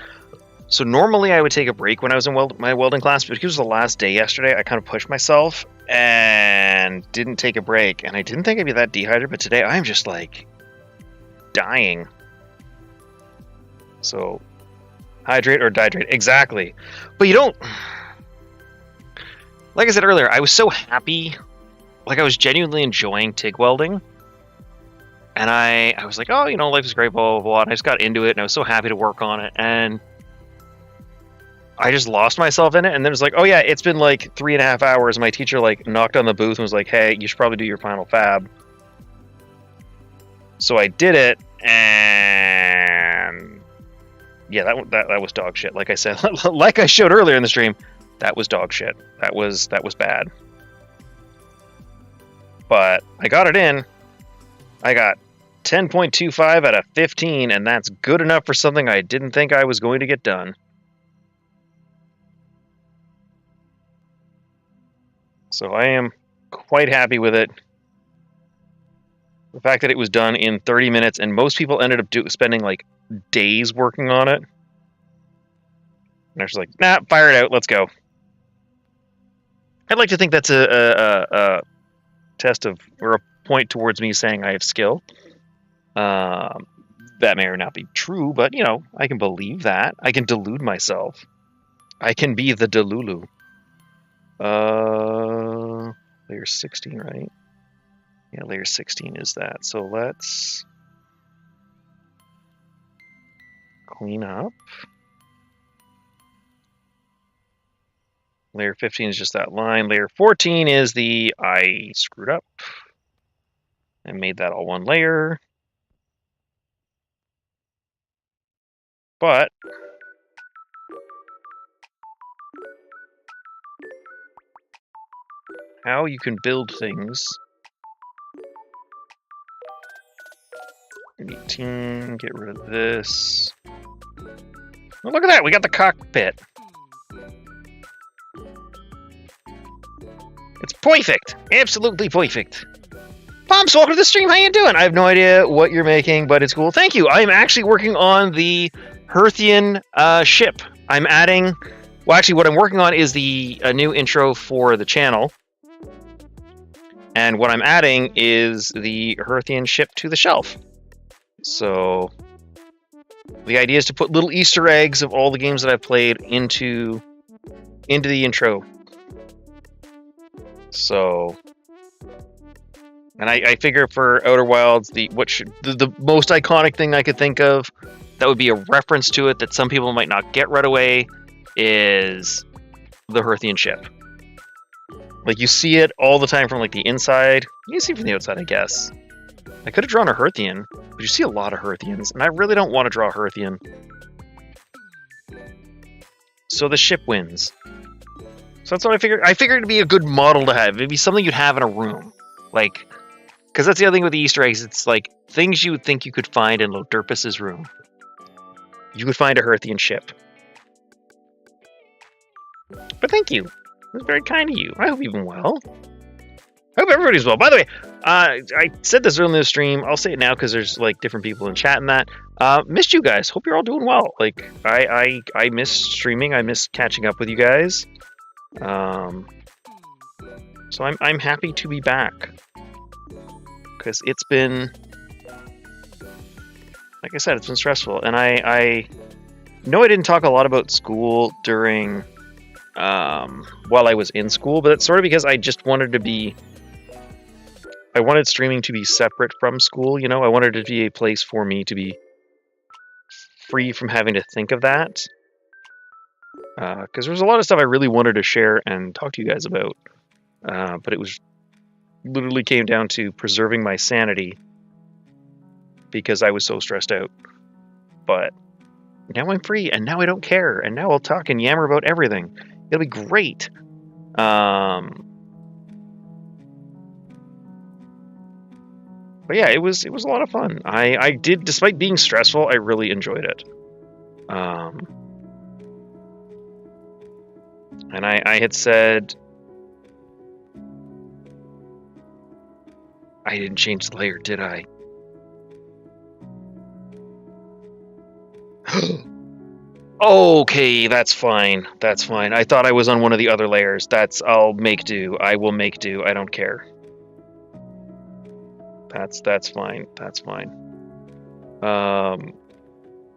So normally I would take a break when I was in my welding class, but because it was the last day yesterday, I kind of pushed myself and didn't take a break. And I didn't think I'd be that dehydrated, but today I'm just like dying. So hydrate or dehydrate, exactly. But you don't. Like I said earlier, I was so happy. Like I was genuinely enjoying TIG welding. And I was like, oh, you know, life is great, blah, blah, blah. And I just got into it and I was so happy to work on it. And I just lost myself in it, and then it's like, oh yeah, it's been like 3.5 hours. My teacher like knocked on the booth and was like, hey, you should probably do your final fab. So I did it, and yeah, that was dog shit. Like I said, like I showed earlier in the stream, that was dog shit. That was bad. But I got it in. I got 10.25 out of 15, and that's good enough for something I didn't think I was going to get done. So I am quite happy with it. The fact that it was done in 30 minutes, and most people ended up spending like days working on it. And I was like, nah, fire it out, let's go. I'd like to think that's a test of, or a point towards me saying I have skill. That may or not be true, but you know, I can believe that. I can delude myself. I can be the Delulu. Layer 16, right? Yeah, layer 16 is that. So let's clean up. Layer 15 is just that line. Layer 14 is the I screwed up and made that all one layer. But how you can build things. 18, get rid of this. Oh, look at that, we got the cockpit. It's perfect, absolutely perfect. Pomps, welcome to the stream, how you doing? I have no idea what you're making, but it's cool. Thank you, I'm actually working on the Hearthian ship. I'm adding, well actually what I'm working on is a new intro for the channel. And what I'm adding is the Hearthian ship to the shelf. So the idea is to put little Easter eggs of all the games that I've played into the intro. So, and I figure for Outer Wilds, the most iconic thing I could think of that would be a reference to it that some people might not get right away is the Hearthian ship. Like you see it all the time from like the inside. You see it from the outside, I guess. I could have drawn a Hearthian, but you see a lot of Hearthians, and I really don't want to draw a Hearthian. So the ship wins. So that's what I figured. I figured it'd be a good model to have. It'd be something you'd have in a room. Like, because that's the other thing with the Easter eggs. It's like things you would think you could find in LoDurisLP's room. You could find a Hearthian ship. But thank you. It was very kind of you. I hope you've been well. I hope everybody's well. By the way, I said this earlier in the stream. I'll say it now because there's like different people in chat and that. Missed you guys. Hope you're all doing well. Like I miss streaming. I miss catching up with you guys. So I'm happy to be back because it's been, like I said, it's been stressful, and I know I didn't talk a lot about school during while I was in school, but it's sort of because I just wanted to be. I wanted streaming to be separate from school, you know? I wanted it to be a place for me to be free from having to think of that. Because there was a lot of stuff I really wanted to share and talk to you guys about. But it was literally came down to preserving my sanity because I was so stressed out. But now I'm free, and now I don't care, and now I'll talk and yammer about everything. It'll be great. But yeah, it was a lot of fun. I did, despite being stressful, I really enjoyed it. And I had said I didn't change the layer, did I? Okay, that's fine. That's fine. I thought I was on one of the other layers. I'll make do. I will make do. I don't care. That's fine. That's fine.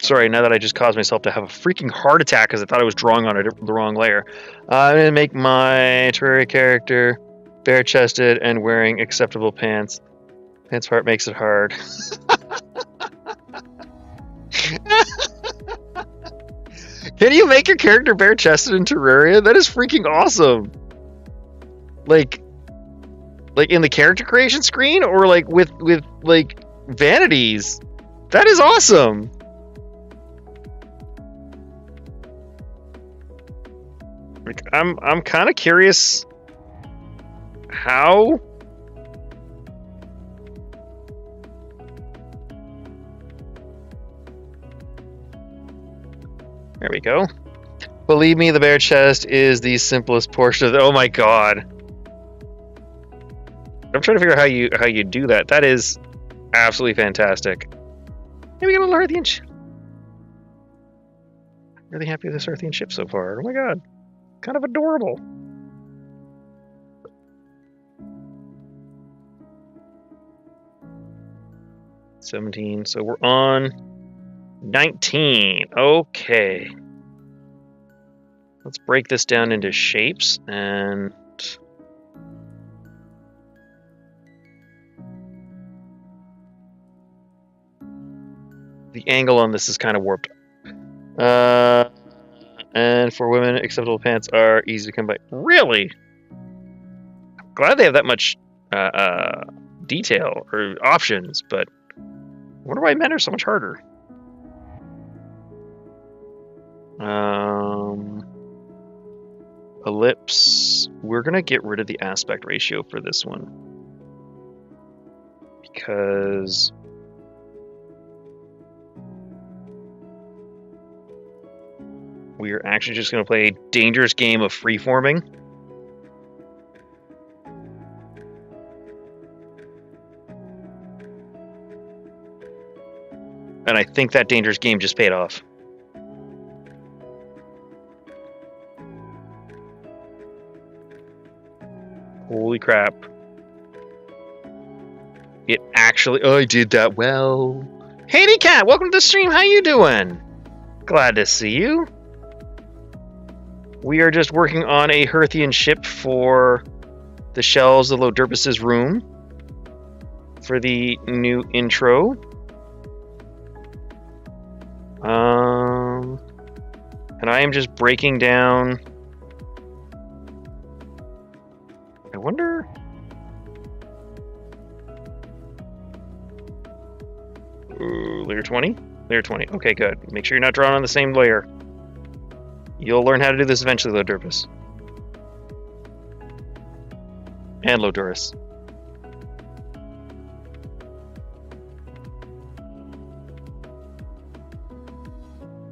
Sorry, now that I just caused myself to have a freaking heart attack because I thought I was drawing on the wrong layer. I'm gonna make my Terraria character bare-chested and wearing acceptable pants. Pants part makes it hard. Can you make your character bare-chested in Terraria? That is freaking awesome. Like in the character creation screen, or like with like vanities. That is awesome. Like I'm kind of curious how. There we go. Believe me, the bare chest is the simplest portion of the. Oh my god! I'm trying to figure out how you do that. That is absolutely fantastic. Hey, we got a little Earthian ship. Really happy with this Earthian ship so far. Oh my god, kind of adorable. $17. So we're on 19. Okay. Let's break this down into shapes and the angle on this is kind of warped. And for women, acceptable pants are easy to come by. Really? I'm glad they have that much detail or options, but I wonder why men are so much harder. Ellipse. We're gonna get rid of the aspect ratio for this one because we are actually just gonna play a dangerous game of freeforming. And I think that dangerous game just paid off. Holy crap. It actually... Oh, I did that well. Hey, Cat, welcome to the stream. How you doing? Glad to see you. We are just working on a Hearthian ship for the shelves of LoDuris's room for the new intro. And I am just breaking down... I wonder... Ooh, layer 20? Layer 20. Okay, good. Make sure you're not drawing on the same layer. You'll learn how to do this eventually, LoDuris. And LoDuris.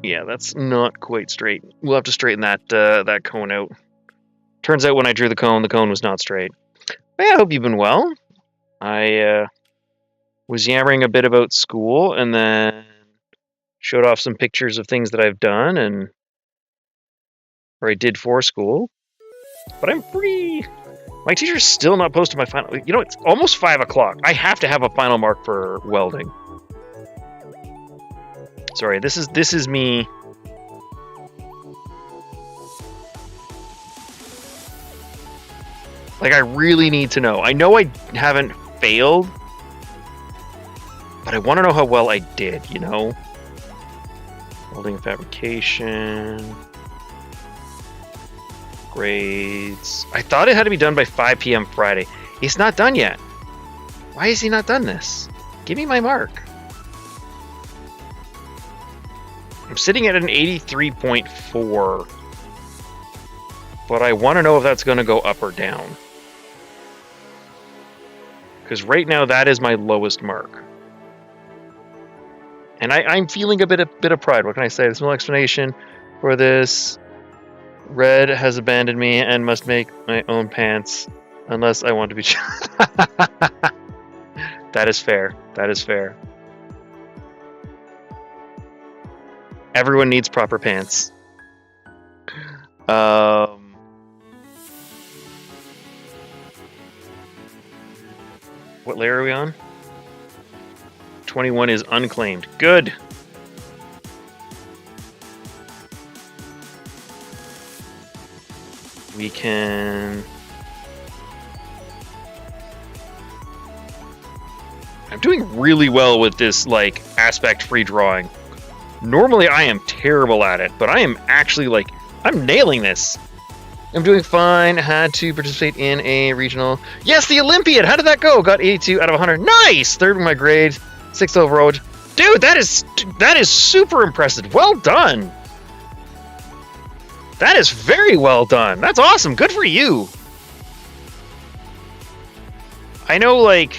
Yeah, that's not quite straight. We'll have to straighten that cone out. Turns out when I drew the cone was not straight. But yeah, I hope you've been well. I was yammering a bit about school and then showed off some pictures of things that I've done and or I did for school. But I'm pretty... My teacher's still not posted my final... You know, it's almost 5 o'clock. I have to have a final mark for welding. Sorry, this is me... Like, I really need to know. I know I haven't failed, but I want to know how well I did, you know? Welding and fabrication... Grades... I thought it had to be done by 5 p.m. Friday. It's not done yet. Why has he not done this? Give me my mark. I'm sitting at an 83.4. But I want to know if that's going to go up or down. Because right now that is my lowest mark. And I'm feeling a bit of pride. What can I say? There's no explanation for this. Red has abandoned me and must make my own pants unless I want to be... That is fair. That is fair. Everyone needs proper pants. What layer are we on? 21 is unclaimed. Good. We can... I'm doing really well with this, like, aspect-free drawing. Normally I am terrible at it, but I am actually, like, I'm nailing this. I'm doing fine. Had to participate in a regional. Yes, the Olympiad! How did that go? Got 82 out of 100. Nice! Third in my grade. 6th overall. Dude, that is super impressive. Well done. That is very well done. That's awesome. Good for you. I know, like...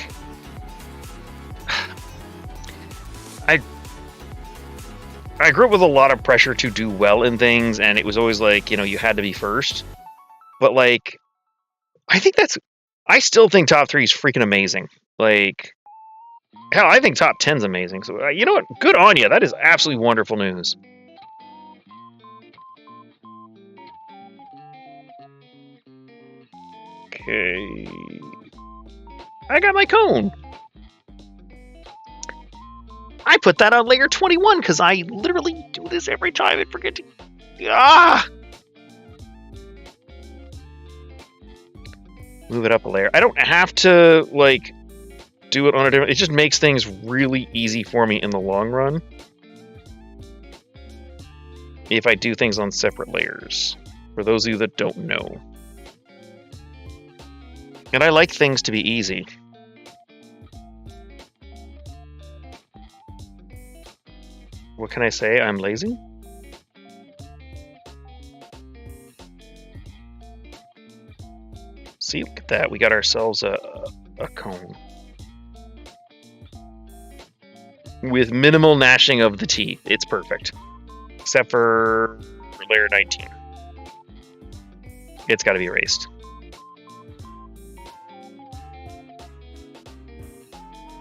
I grew up with a lot of pressure to do well in things, and it was always like, you know, you had to be first. But, like, I still think top 3 is freaking amazing. Like, hell, I think top 10's amazing. So, you know what? Good on you. That is absolutely wonderful news. Okay. I got my cone. I put that on layer 21 because I literally do this every time and forget to... Ah! Move it up a layer. I don't have to, like, do it on a different... It just makes things really easy for me in the long run. If I do things on separate layers. For those of you that don't know. And I like things to be easy. What can I say? I'm lazy? See, look at that. We got ourselves a cone. With minimal gnashing of the teeth. It's perfect. Except for layer 19. It's got to be erased.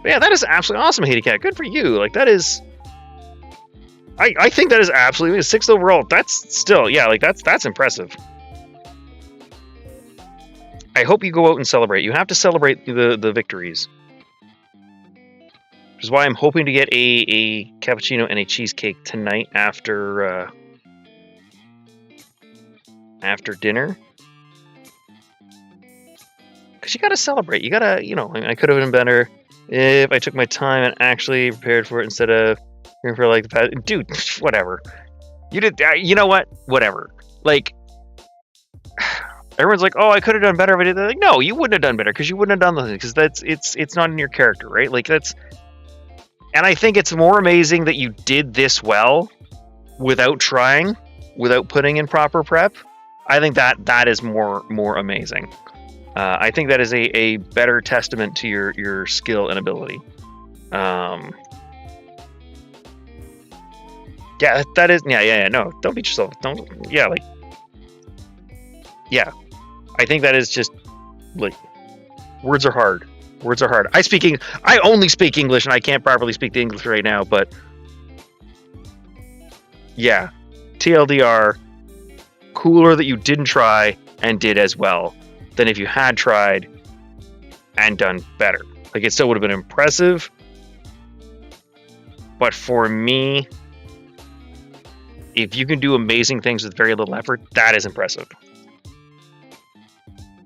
But yeah, that is absolutely awesome, Haiti Cat. Good for you. Like, that is... I think that is absolutely 6th overall. That's still, yeah, like that's impressive. I hope you go out and celebrate. You have to celebrate the victories. Which is why I'm hoping to get a cappuccino and a cheesecake tonight after dinner. Because you gotta celebrate. You gotta, you know, I could have been better if I took my time and actually prepared for it instead of for like the past. Dude, whatever. You did. You know what? Whatever. Like, everyone's like, "Oh, I could have done better." But they're like, "No, you wouldn't have done better because you wouldn't have done the thing because it's not in your character, right?" Like that's. And I think it's more amazing that you did this well without trying, without putting in proper prep. I think that is more amazing. I think that is a better testament to your skill and ability. Yeah, that is... Yeah, no. Don't beat yourself. Don't... Yeah, like... Yeah. I think that is just... Like... Words are hard. Words are hard. I only speak English, and I can't properly speak the English right now, but... Yeah. TLDR. Cooler that you didn't try and did as well than if you had tried and done better. Like, it still would have been impressive. But for me... If you can do amazing things with very little effort, that is impressive.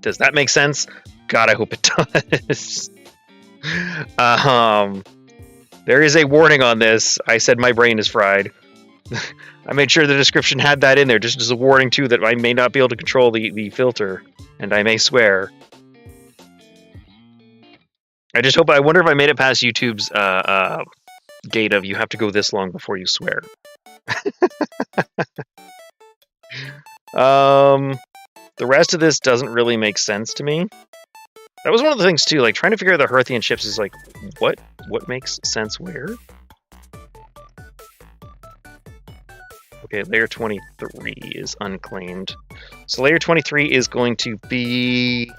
Does that make sense? God, I hope it does. There is a warning on this. I said my brain is fried. I made sure the description had that in there, just as a warning too, that I may not be able to control the filter, and I may swear. I wonder if I made it past YouTube's gate of you have to go this long before you swear. The rest of this doesn't really make sense to me. That was one of the things too, like trying to figure out the Hearthian ships is like, what makes sense where? Okay, layer 23 is unclaimed. So layer 23 is going to be...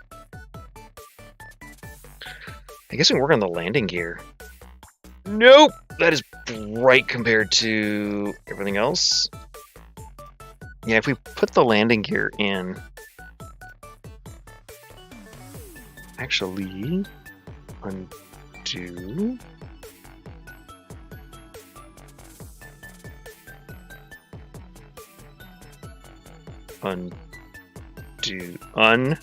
I guess we can work on the landing gear. Nope! That is bright compared to everything else. Yeah, if we put the landing gear in... Actually... Undo... Undo.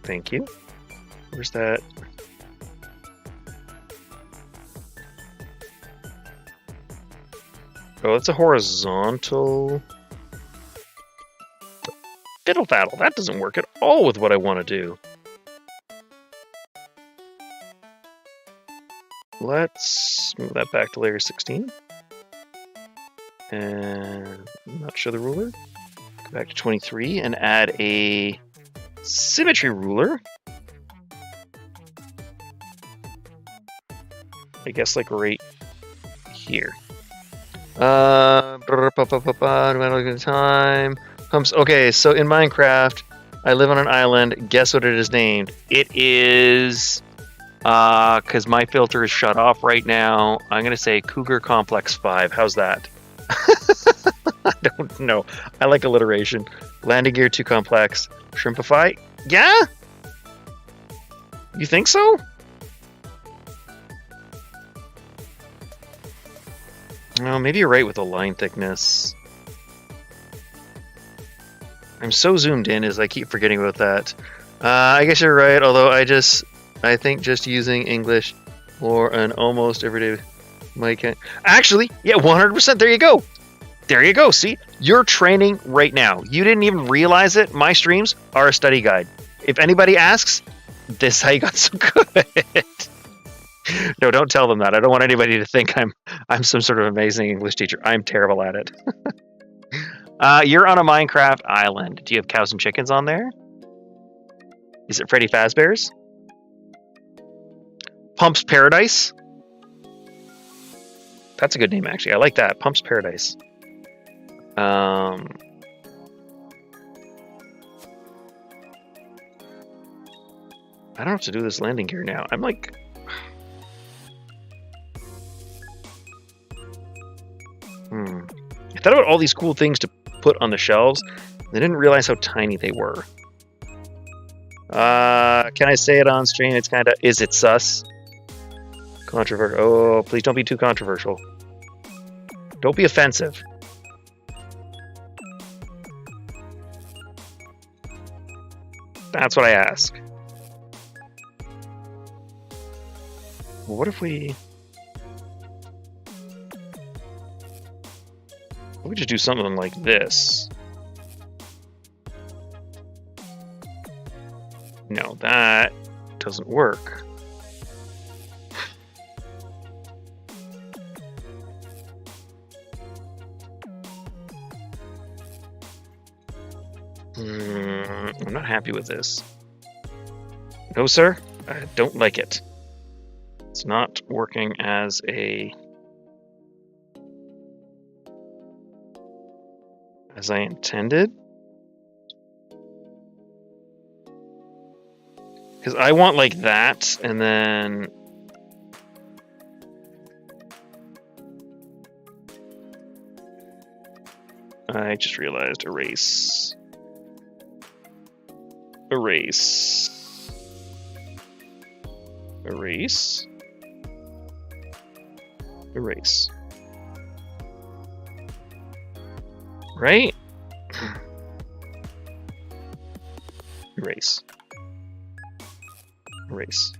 Thank you. Where's that? Oh, it's a horizontal. Fiddle faddle. That doesn't work at all with what I want to do. Let's move that back to layer 16. And not show the ruler. Go back to 23 and add a symmetry ruler. I guess like right here. Time. Okay, so in Minecraft, I live on an island. Guess what it is named? It is, because my filter is shut off right now, I'm going to say Cougar Complex 5. How's that? I don't know. I like alliteration. Landing gear too complex. Shrimpify? Yeah? You think so? Oh, maybe you're right with the line thickness. I'm so zoomed in as I keep forgetting about that. I guess you're right, although I think just using English for an almost everyday mic. Actually, yeah, 100%. There you go. There you go. See, you're training right now. You didn't even realize it. My streams are a study guide. If anybody asks, this is how you got so good. No, don't tell them that. I don't want anybody to think I'm some sort of amazing English teacher. I'm terrible at it. You're on a Minecraft island. Do you have cows and chickens on there? Is it Freddy Fazbear's? Pump's Paradise? That's a good name, actually. I like that. Pump's Paradise. I don't have to do this landing gear now. I'm like... I thought about all these cool things to put on the shelves. I didn't realize how tiny they were. Can I say it on stream? It's kind of... Is it sus? Controversial. Oh, please don't be too controversial. Don't be offensive. That's what I ask. Well, what if we... We just do something like this. No, that doesn't work. I'm not happy with this. No, sir. I don't like it. It's not working as I intended. Because I want like that, and then... I just realized erase. Erase. Erase. Erase. Right? Erase. Erase.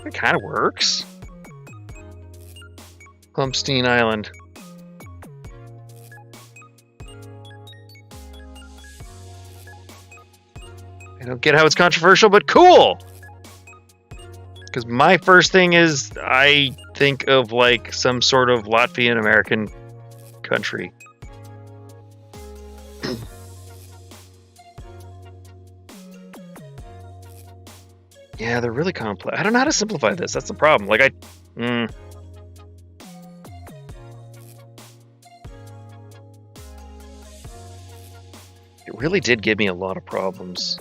It kind of works. Pumpstein Island. I don't get how it's controversial, but cool! Because my first thing is, I think of like some sort of Latvian American country. Yeah, they're really complex. I don't know how to simplify this. That's the problem. Like, It really did give me a lot of problems.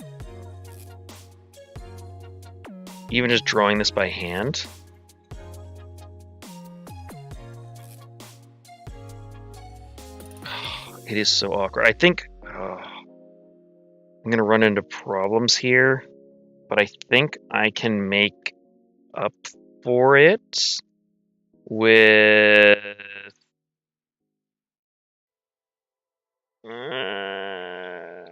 even just drawing this by hand. It is so awkward. I think I'm going to run into problems here, but I think I can make up for it with... I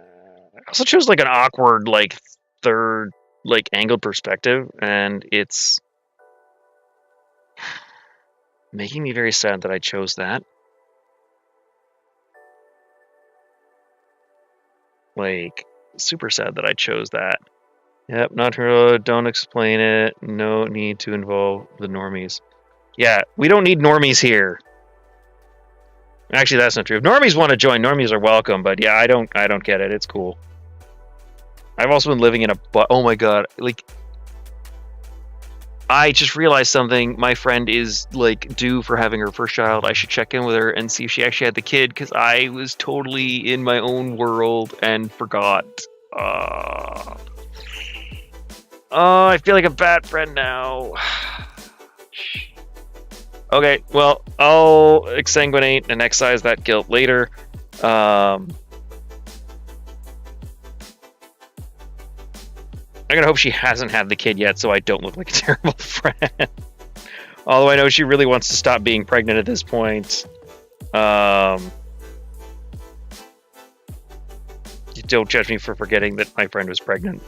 also chose like an awkward, like third, like angled perspective, and it's making me very sad that I chose that. Like, super sad that I chose that. Yep, not true. Don't explain it. No need to involve the normies. Yeah, we don't need normies here. Actually, that's not true. If normies want to join, normies are welcome. But yeah, I don't get it. It's cool. I've also been living in a... Oh my god. Like, I just realized something. My friend is, like, due for having her first child. I should check in with her and see if she actually had the kid, because I was totally in my own world and forgot. Oh, I feel like a bad friend now. Okay, well, I'll exsanguinate and excise that guilt later. I'm gonna hope she hasn't had the kid yet, so I don't look like a terrible friend. Although I know she really wants to stop being pregnant at this point. Don't judge me for forgetting that my friend was pregnant.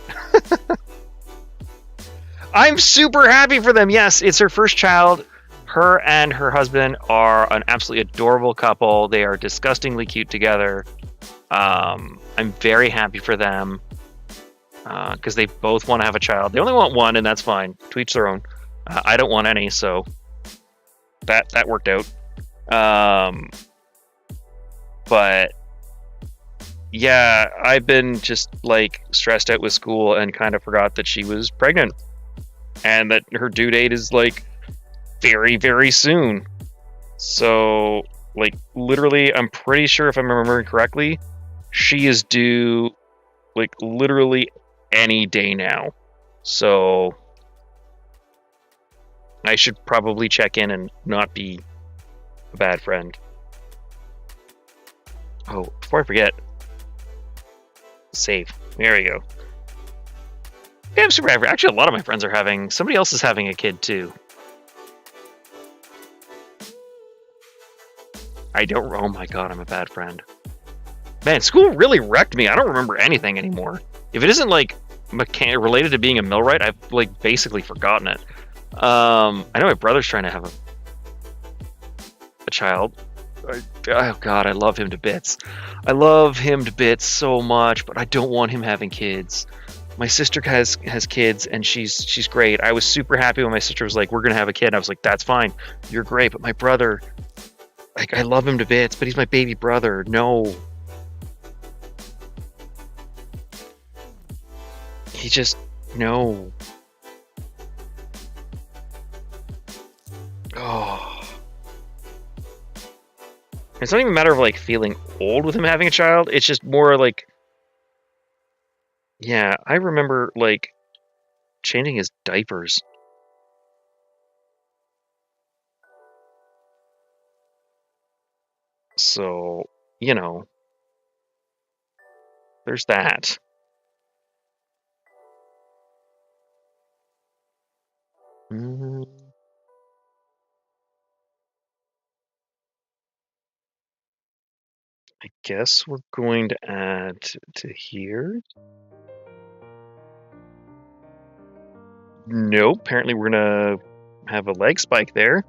I'm super happy for them. Yes, it's her first child. Her and her husband are an absolutely adorable couple. They are disgustingly cute together. I'm very happy for them. Because they both want to have a child. They only want one, and that's fine. To each their own. I don't want any, so that worked out. But yeah, I've been just like stressed out with school and kind of forgot that she was pregnant, and that her due date is like very, very soon. So like literally, I'm pretty sure if I'm remembering correctly, she is due like literally any day now. So I should probably check in and not be a bad friend. Oh, before I forget, save. There we go. Yeah, I'm super happy. Actually, a lot of my friends are having... Somebody else is having a kid, too. I don't... Oh my god, I'm a bad friend. Man, school really wrecked me. I don't remember anything anymore. If it isn't, like, related to being a millwright, I've, like, basically forgotten it. I know my brother's trying to have a child. Oh god, I love him to bits. I love him to bits so much, but I don't want him having kids. My sister has kids, and she's great. I was super happy when my sister was like, we're gonna have a kid. And I was like, that's fine. You're great. But my brother, like, I love him to bits, but he's my baby brother. No. He just, no. Oh. It's not even a matter of, like, feeling old with him having a child. It's just more, like... Yeah, I remember, like, changing his diapers. So, you know... There's that. I guess we're going to add to here. Nope, apparently we're gonna have a leg spike there.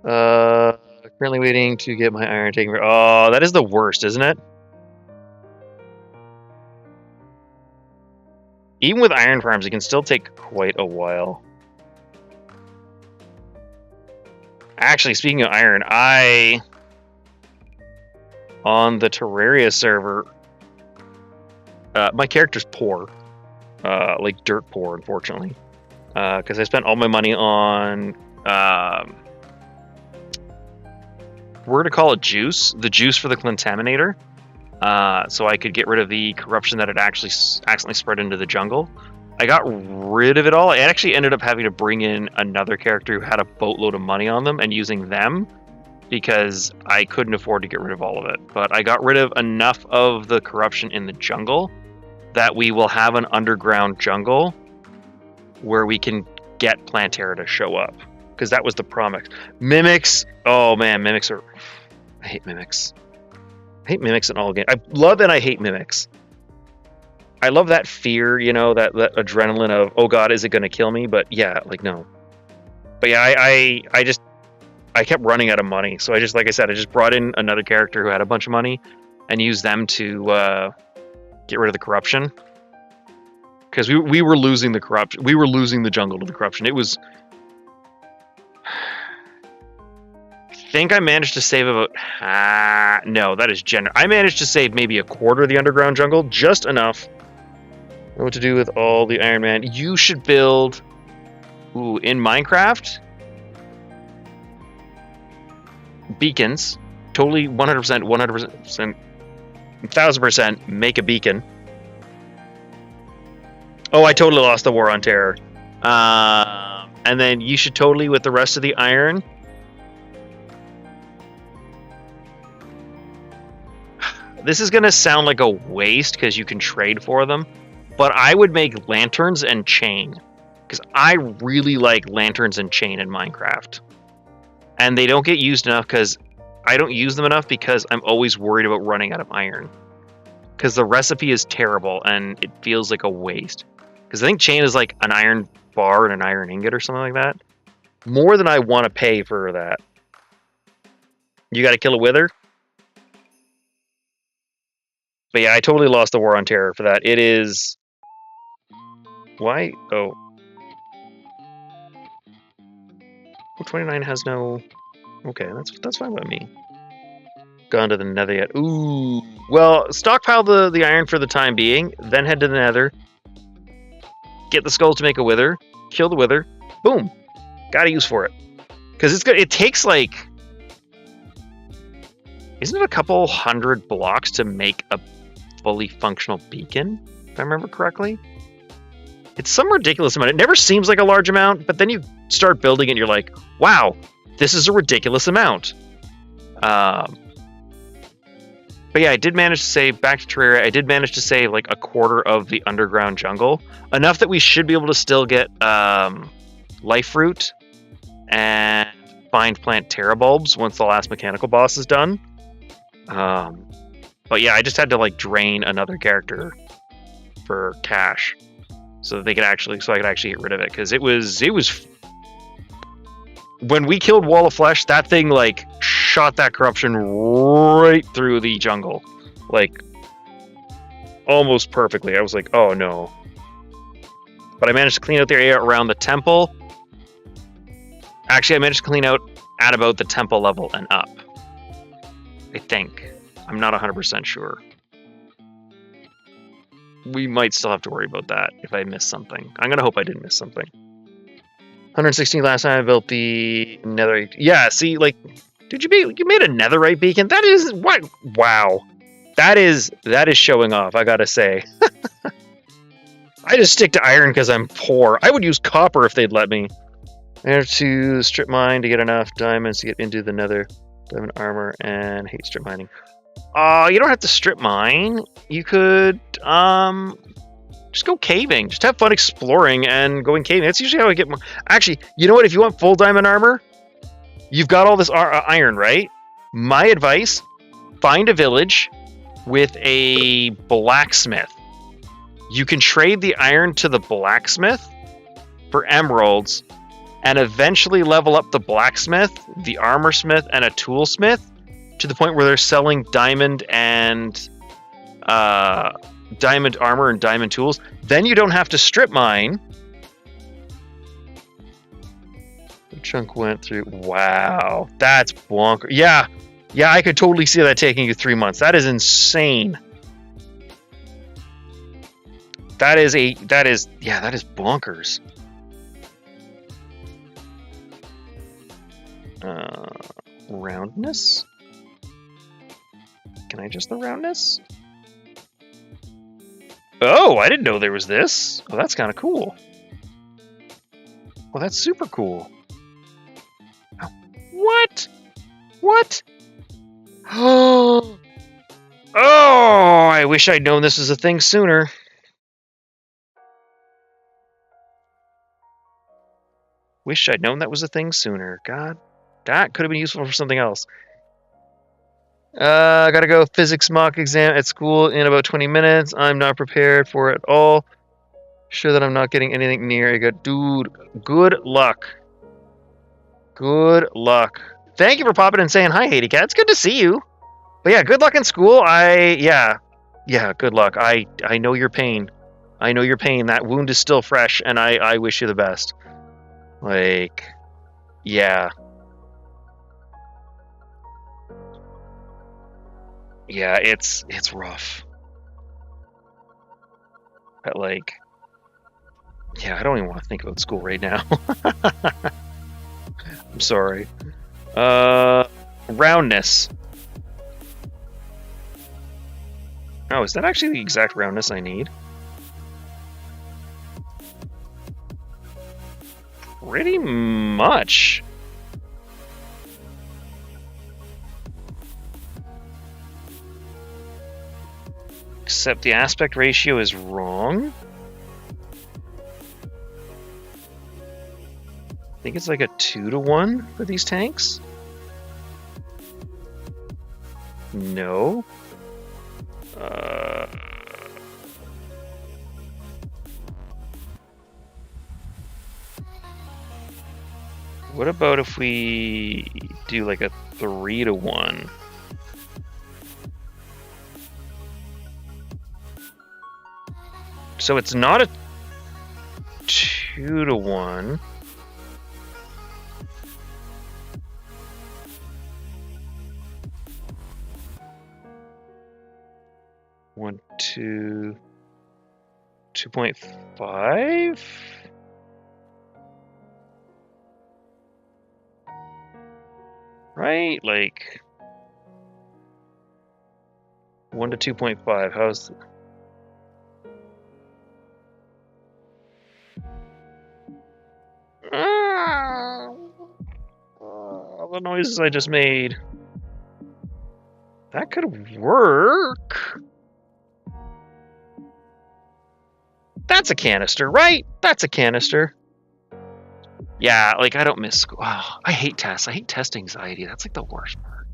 Currently waiting to get my iron taken. Oh, that is the worst, isn't it? Even with iron farms, it can still take quite a while. Actually, speaking of iron, on the Terraria server, my character's poor. Like dirt poor, unfortunately. Because I spent all my money on... we're going to call it juice. The juice for the Contaminator. So I could get rid of the corruption that had actually accidentally spread into the jungle. I got rid of it all. I actually ended up having to bring in another character who had a boatload of money on them and using them because I couldn't afford to get rid of all of it. But I got rid of enough of the corruption in the jungle that we will have an underground jungle where we can get Plantera to show up. Because that was the promise. Mimics, oh man, mimics are... I hate mimics. I hate mimics in all games. I love and I hate mimics. I love that fear, you know, that adrenaline of, oh god, is it going to kill me? But yeah, like, no. But yeah, I kept running out of money. So I just, like I said, I just brought in another character who had a bunch of money and used them to get rid of the corruption. Because we were losing the corruption. We were losing the jungle to the corruption. It was... I think I managed to save about... no, that is generous. I managed to save maybe a quarter of the underground jungle. Just enough. I know what to do with all the Iron Man. You should build... Ooh, in Minecraft... beacons. Totally 100%, 100%, 1000% make a beacon. Oh, I totally lost the War on Terror. And then you should totally, with the rest of the iron... This is going to sound like a waste because you can trade for them, but I would make lanterns and chain because I really like lanterns and chain in Minecraft. And they don't get used enough because I don't use them enough because I'm always worried about running out of iron. Because the recipe is terrible and it feels like a waste. Because I think chain is like an iron bar and an iron ingot or something like that. More than I want to pay for that. You got to kill a wither? But yeah, I totally lost the War on Terror for that. It is... Why? Oh. 29 has no... Okay, that's fine by me. Gone to the nether yet. Ooh. Well, stockpile the iron for the time being, then head to the nether. Get the skulls to make a wither. Kill the wither. Boom. Got a use for it. Because it's good. It takes like... Isn't it a couple hundred blocks to make a fully functional beacon? If I remember correctly? It's some ridiculous amount. It never seems like a large amount, but then you start building it and you're like, wow, this is a ridiculous amount. But yeah, I did manage to save, back to Terraria, I did manage to save like a quarter of the underground jungle. Enough that we should be able to still get life fruit and find plant terabulbs once the last mechanical boss is done. But yeah, I just had to like drain another character for cash so that they could actually, so I could actually get rid of it. Because it was when we killed Wall of Flesh, that thing like shot that corruption right through the jungle, like almost perfectly. I was like, oh no. But I managed to clean out the area around the temple. Actually, I managed to clean out at about the temple level and up. I think. I'm not 100% sure. We might still have to worry about that if I miss something. I'm going to hope I didn't miss something. 116 last time I built the netherite. Yeah, see, like, dude, you made a netherite beacon? That is, what? Wow. That is showing off, I gotta say. I just stick to iron because I'm poor. I would use copper if they'd let me. I have to strip mine to get enough diamonds to get into the nether. Diamond armor and hate strip mining. You don't have to strip mine. You could just go caving. Just have fun exploring and going caving. That's usually how I get more. Actually, you know what? If you want full diamond armor, you've got all this iron, right? My advice: find a village with a blacksmith. You can trade the iron to the blacksmith for emeralds, and eventually level up the blacksmith, the armor smith, and a toolsmith to the point where they're selling diamond and diamond armor and diamond tools. Then you don't have to strip mine. The chunk went through. Wow, that's bonkers. Yeah, I could totally see that taking you 3 months. That is insane. That is bonkers. Roundness? Can I adjust the roundness? Oh, I didn't know there was this. Oh, that's kind of cool. Well, that's super cool. Oh, what? What? Oh, I wish I'd known this was a thing sooner. Wish I'd known that was a thing sooner. God, that could have been useful for something else. I gotta go physics mock exam at school in about 20 minutes. I'm not prepared for it at all. Sure that I'm not getting anything near a good dude. Good luck. Good luck. Thank you for popping and saying hi, Haiti Cat. It's good to see you. But yeah, good luck in school. Yeah, good luck. I know your pain. I know your pain. That wound is still fresh, and I wish you the best. Like, yeah. Yeah, it's rough. But like, yeah, I don't even want to think about school right now. I'm sorry. Roundness. Oh, is that actually the exact roundness I need? Pretty much. Except the aspect ratio is wrong. I think it's like a 2-to-1 for these tanks. No. What about if we do like a 3-to-1? So it's not a 2-to-1. One, 2, 2.5? Right? Like 1 to 2.5. How's all the noises I just made? That could work. That's a canister, right? That's a canister. Yeah, like I don't miss school. Oh, I hate tests. I hate test anxiety. That's like the worst part.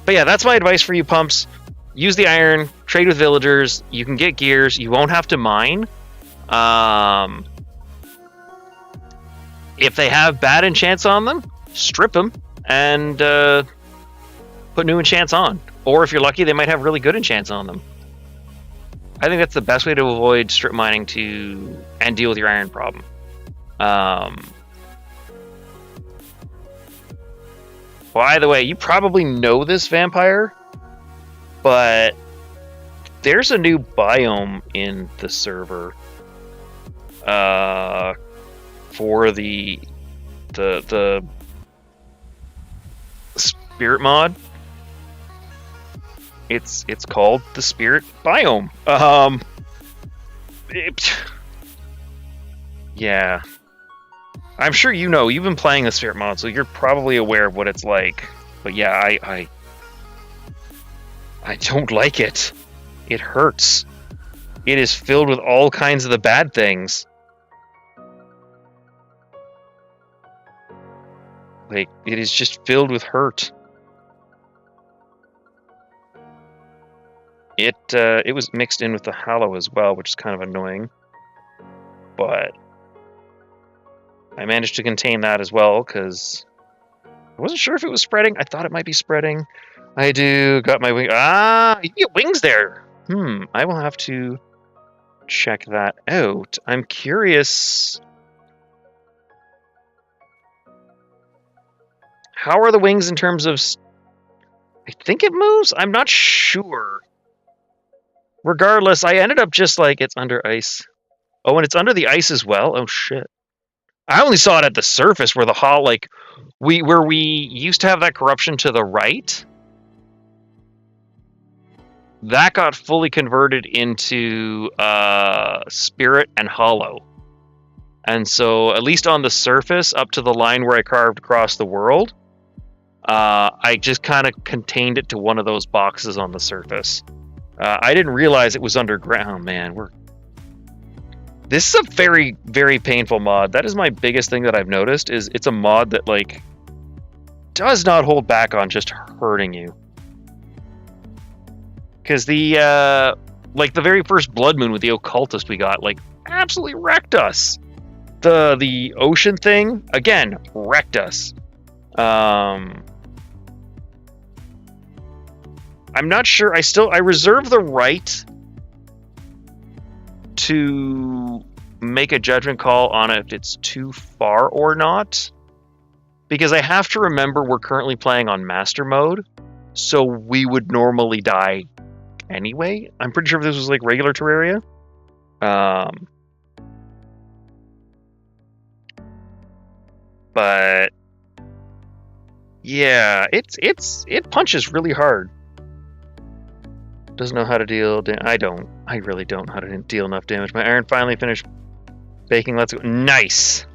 But yeah, that's my advice for you pumps. Use the iron, trade with villagers. You can get gears. You won't have to mine. If they have bad enchants on them, strip them and put new enchants on. Or if you're lucky, they might have really good enchants on them. I think that's the best way to avoid strip mining and deal with your iron problem. By the way, you probably know this, Vampire, but there's a new biome in the server for the spirit mod. It's called the spirit biome. Yeah. I'm sure you know, you've been playing the spirit mod, so you're probably aware of what it's like. But yeah, I don't like it. It hurts. It is filled with all kinds of the bad things. Like, it is just filled with hurt. It was mixed in with the Hallow as well, which is kind of annoying. But I managed to contain that as well, because I wasn't sure if it was spreading. I thought it might be spreading. I got my wing. You can get wings there. I will have to check that out. I'm curious. How are the wings in terms of... I think it moves? I'm not sure. Regardless, I ended up just like, it's under ice. Oh, and it's under the ice as well? Oh, shit. I only saw it at the surface where the hall, like, where we used to have that corruption to the right. that got fully converted into Spirit and Hollow. And so, at least on the surface, up to the line where I carved across the world, I just kind of contained it to one of those boxes on the surface. I didn't realize it was underground. Man, this is a very, very painful mod. That is my biggest thing that I've noticed, is it's a mod that, like, does not hold back on just hurting you. Because the very first Blood Moon with the Occultist we got, like, absolutely wrecked us. The ocean thing, again, wrecked us. I'm not sure. I reserve the right to make a judgment call on if it's too far or not, because I have to remember we're currently playing on Master Mode, so we would normally die anyway. I'm pretty sure if this was like regular Terraria. But yeah, it punches really hard. Doesn't know how to deal. I really don't know how to deal enough damage. My iron finally finished baking. Let's go. Nice.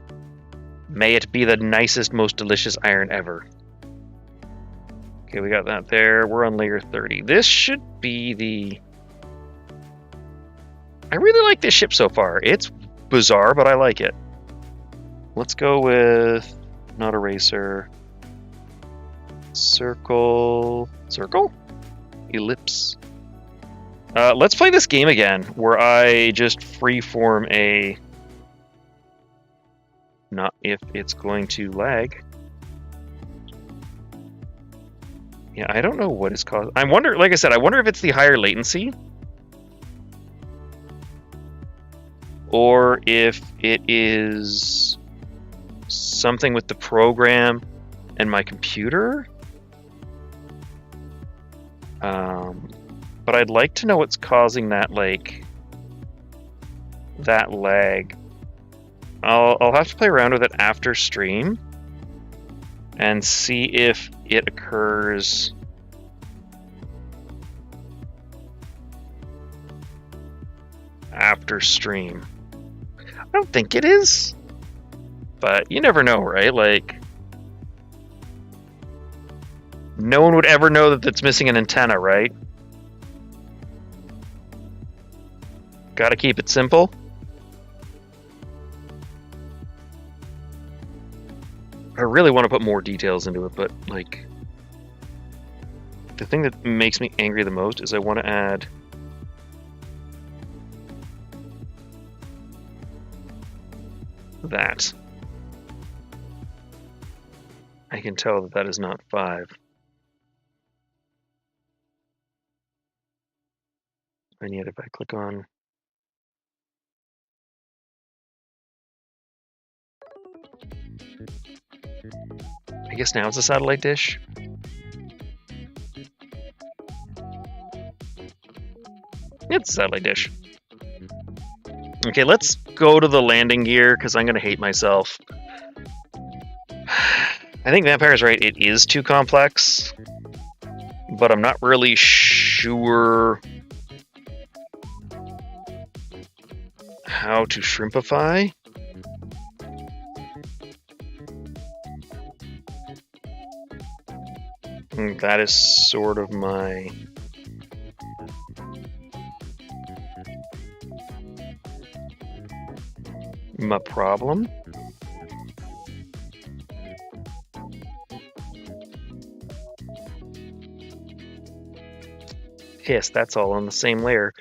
May it be the nicest, most delicious iron ever. Okay, we got that there. We're on layer 30. This should be the... I really like this ship so far. It's bizarre, but I like it. Let's go with... not a racer. Circle... Circle? Ellipse. Let's play this game again, where I just freeform a... Not if it's going to lag. Yeah, I don't know what is causing... I wonder, like I said, I wonder if it's the higher latency. Or if it is something with the program and my computer. But I'd like to know what's causing that, like, that lag. I'll have to play around with it after stream and see if it occurs after stream. I don't think it is, but you never know, right? Like, no one would ever know that it's missing an antenna, right? Gotta keep it simple. I really want to put more details into it, but, like, the thing that makes me angry the most is I want to add that. I can tell that that is not 5. And yet if I click on... I guess now it's a satellite dish. It's a satellite dish. Okay, let's go to the landing gear, because I'm going to hate myself. I think Vampire's right, it is too complex. But I'm not really sure how to shrimpify. That is sort of my problem. Yes, that's all on the same layer.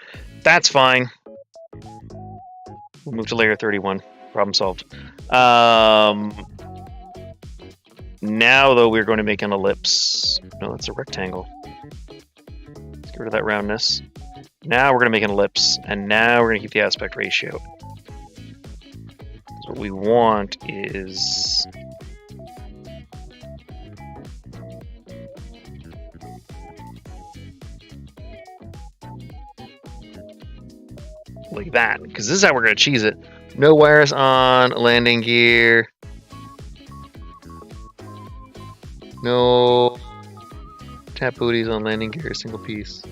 That's fine. We'll move to layer 31. Problem solved. Now, though, we're going to make an ellipse. No, that's a rectangle. Let's get rid of that roundness. Now we're going to make an ellipse, and now we're going to keep the aspect ratio. So what we want is... like that, because this is how we're going to cheese it. No wires on landing gear. No tap booties on landing gear, single piece.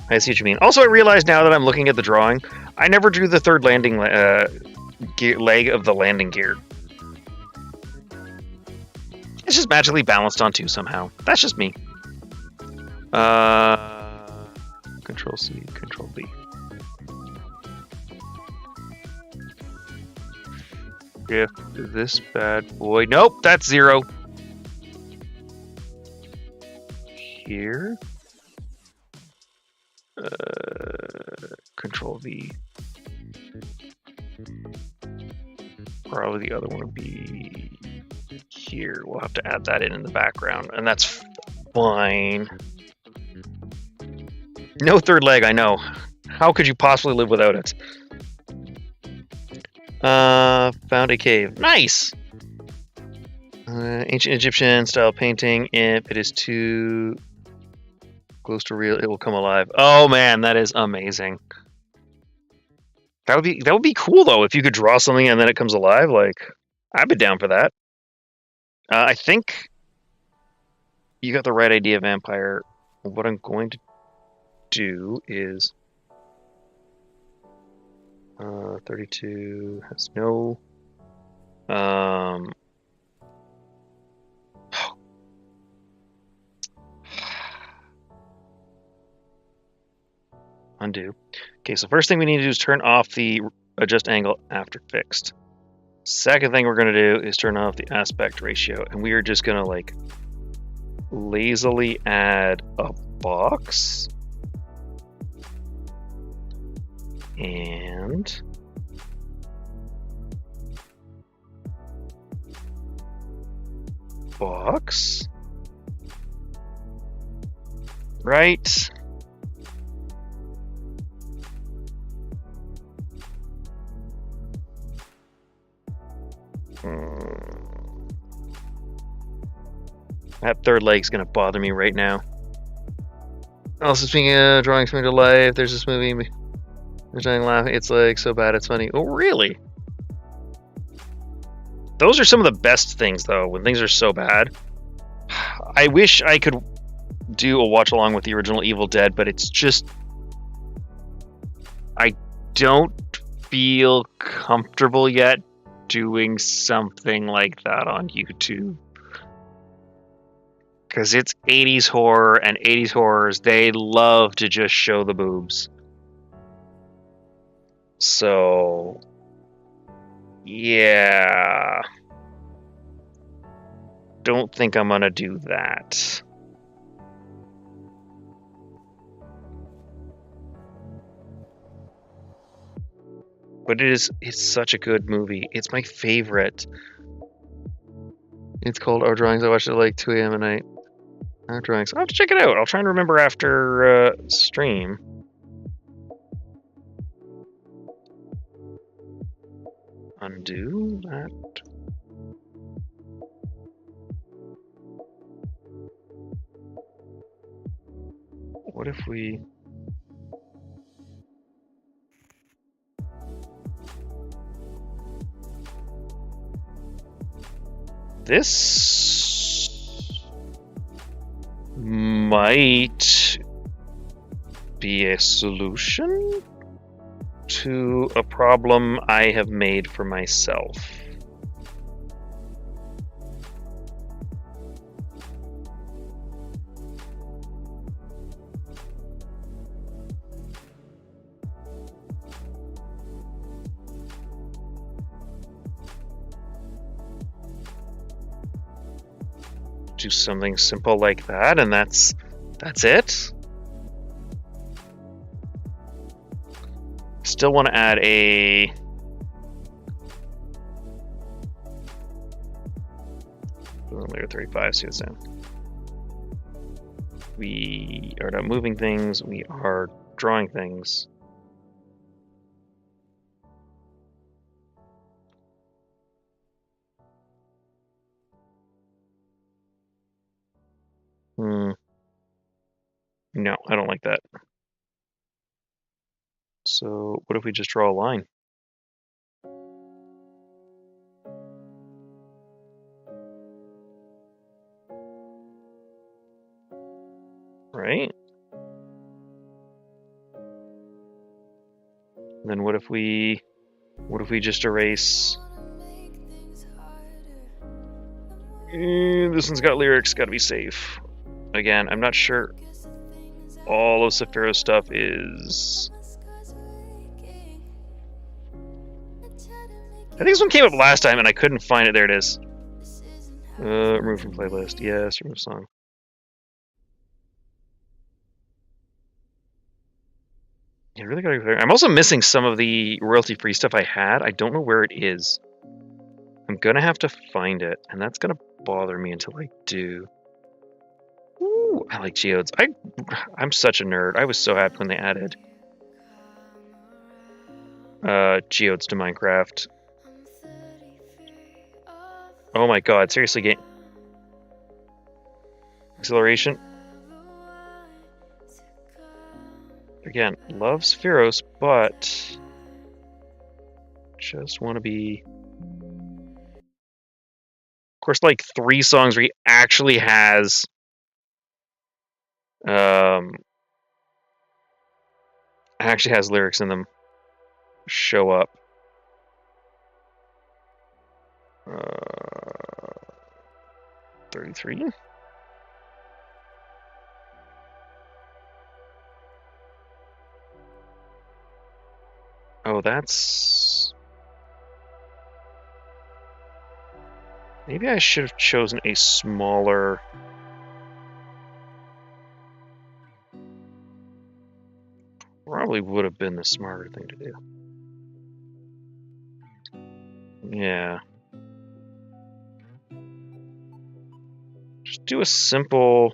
I see what you mean. Also, I realize now that I'm looking at the drawing, I never drew the third landing leg of the landing gear. It's just magically balanced on two somehow. That's just me. Control C, Control V. If this bad boy... Nope, that's 0. Here. Control V. Probably the other one would be here. We'll have to add that in the background, and that's fine. No third leg, I know. How could you possibly live without it? Found a cave. Nice! Ancient Egyptian style painting. If it is too close to real, it will come alive. Oh man, that is amazing. That would be cool though if you could draw something and then it comes alive. Like, I'd be down for that. I think you got the right idea, Vampire. What I'm going to do is 32 has no undo. Okay, so first thing we need to do is turn off the adjust angle after fixed. Second thing we're going to do is turn off the aspect ratio, and we are just going to like lazily add a box and box, right? That third leg's gonna bother me right now. Also, speaking of drawing something to life, there's this movie. There's nothing laughing. It's like so bad it's funny. Oh, really? Those are some of the best things, though. When things are so bad, I wish I could do a watch along with the original Evil Dead, but it's just I don't feel comfortable yet doing something like that on YouTube. Because it's 80s horror, and 80s horrors, they love to just show the boobs. So, yeah. Don't think I'm gonna do that. But it's such a good movie. It's my favorite. It's called Our Drawings. I watched it at like 2 a.m. at night. Our Drawings. I'll have to check it out. I'll try and remember after stream. Undo that. What if we... This might be a solution to a problem I have made for myself. Do something simple like that, and that's it. Still want to add a layer 35. See what's in. We are not moving things. We are drawing things. No, I don't like that. So what if we just draw a line? right? And then what if we just erase? This one's got lyrics, gotta be safe. Again, I'm not sure all of Sappheiros stuff is... I think this one came up last time and I couldn't find it. There it is. Remove from playlist. Yes, remove song. Yeah, really gotta go there. I'm also missing some of the royalty-free stuff I had. I don't know where it is. I'm gonna have to find it, and that's gonna bother me until I do. Ooh, I like geodes. I'm such a nerd. I was so happy when they added geodes to Minecraft. Oh my god, seriously, game. Acceleration. Again, love Sappheiros, but just want to be... Of course, like 3 songs where he actually has lyrics in them show up. 33. Oh, that's... Maybe I should have chosen a smaller... Probably would have been the smarter thing to do. Yeah. Just do a simple...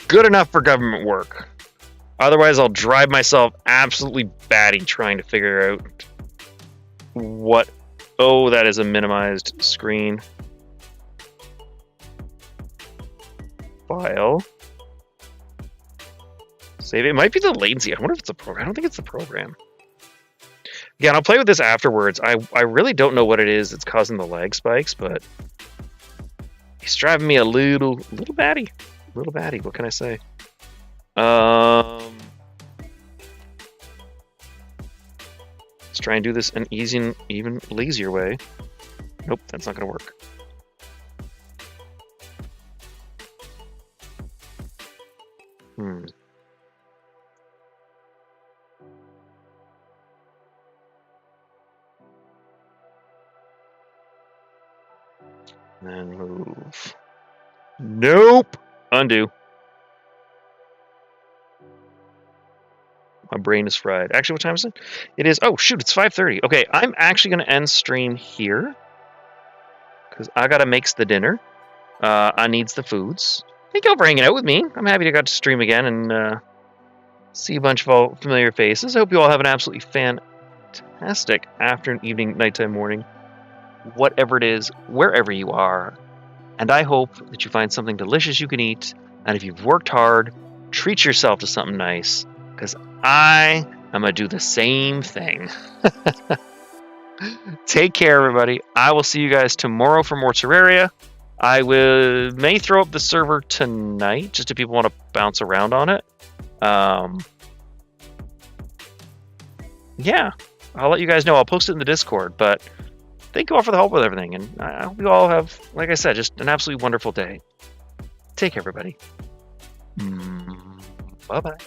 Good enough for government work. Otherwise, I'll drive myself absolutely batty trying to figure out what... Oh, that is a minimized screen. File. Save it. It might be the latency. I wonder if it's the program. I don't think it's the program. Again, I'll play with this afterwards. I really don't know what it is that's causing the lag spikes, but he's driving me a little batty. Little batty, what can I say? Let's try and do this an easy and even lazier way. Nope, that's not gonna work. Then move. Nope! Undo. My brain is fried. Actually, what time is it? It is... Oh, shoot, it's 5:30. Okay, I'm actually going to end stream here. Because I got to make the dinner. I needs the foods. Thank you all for hanging out with me. I'm happy to get to stream again and see a bunch of familiar faces. I hope you all have an absolutely fantastic afternoon, evening, nighttime, morning. Whatever it is, wherever you are. And I hope that you find something delicious you can eat. And if you've worked hard, treat yourself to something nice. Because I am going to do the same thing. Take care, everybody. I will see you guys tomorrow for more Terraria. I may throw up the server tonight, just if people want to bounce around on it. Yeah, I'll let you guys know. I'll post it in the Discord, but thank you all for the help with everything, and I hope you all have, like I said, just an absolutely wonderful day. Take care, everybody. Bye-bye.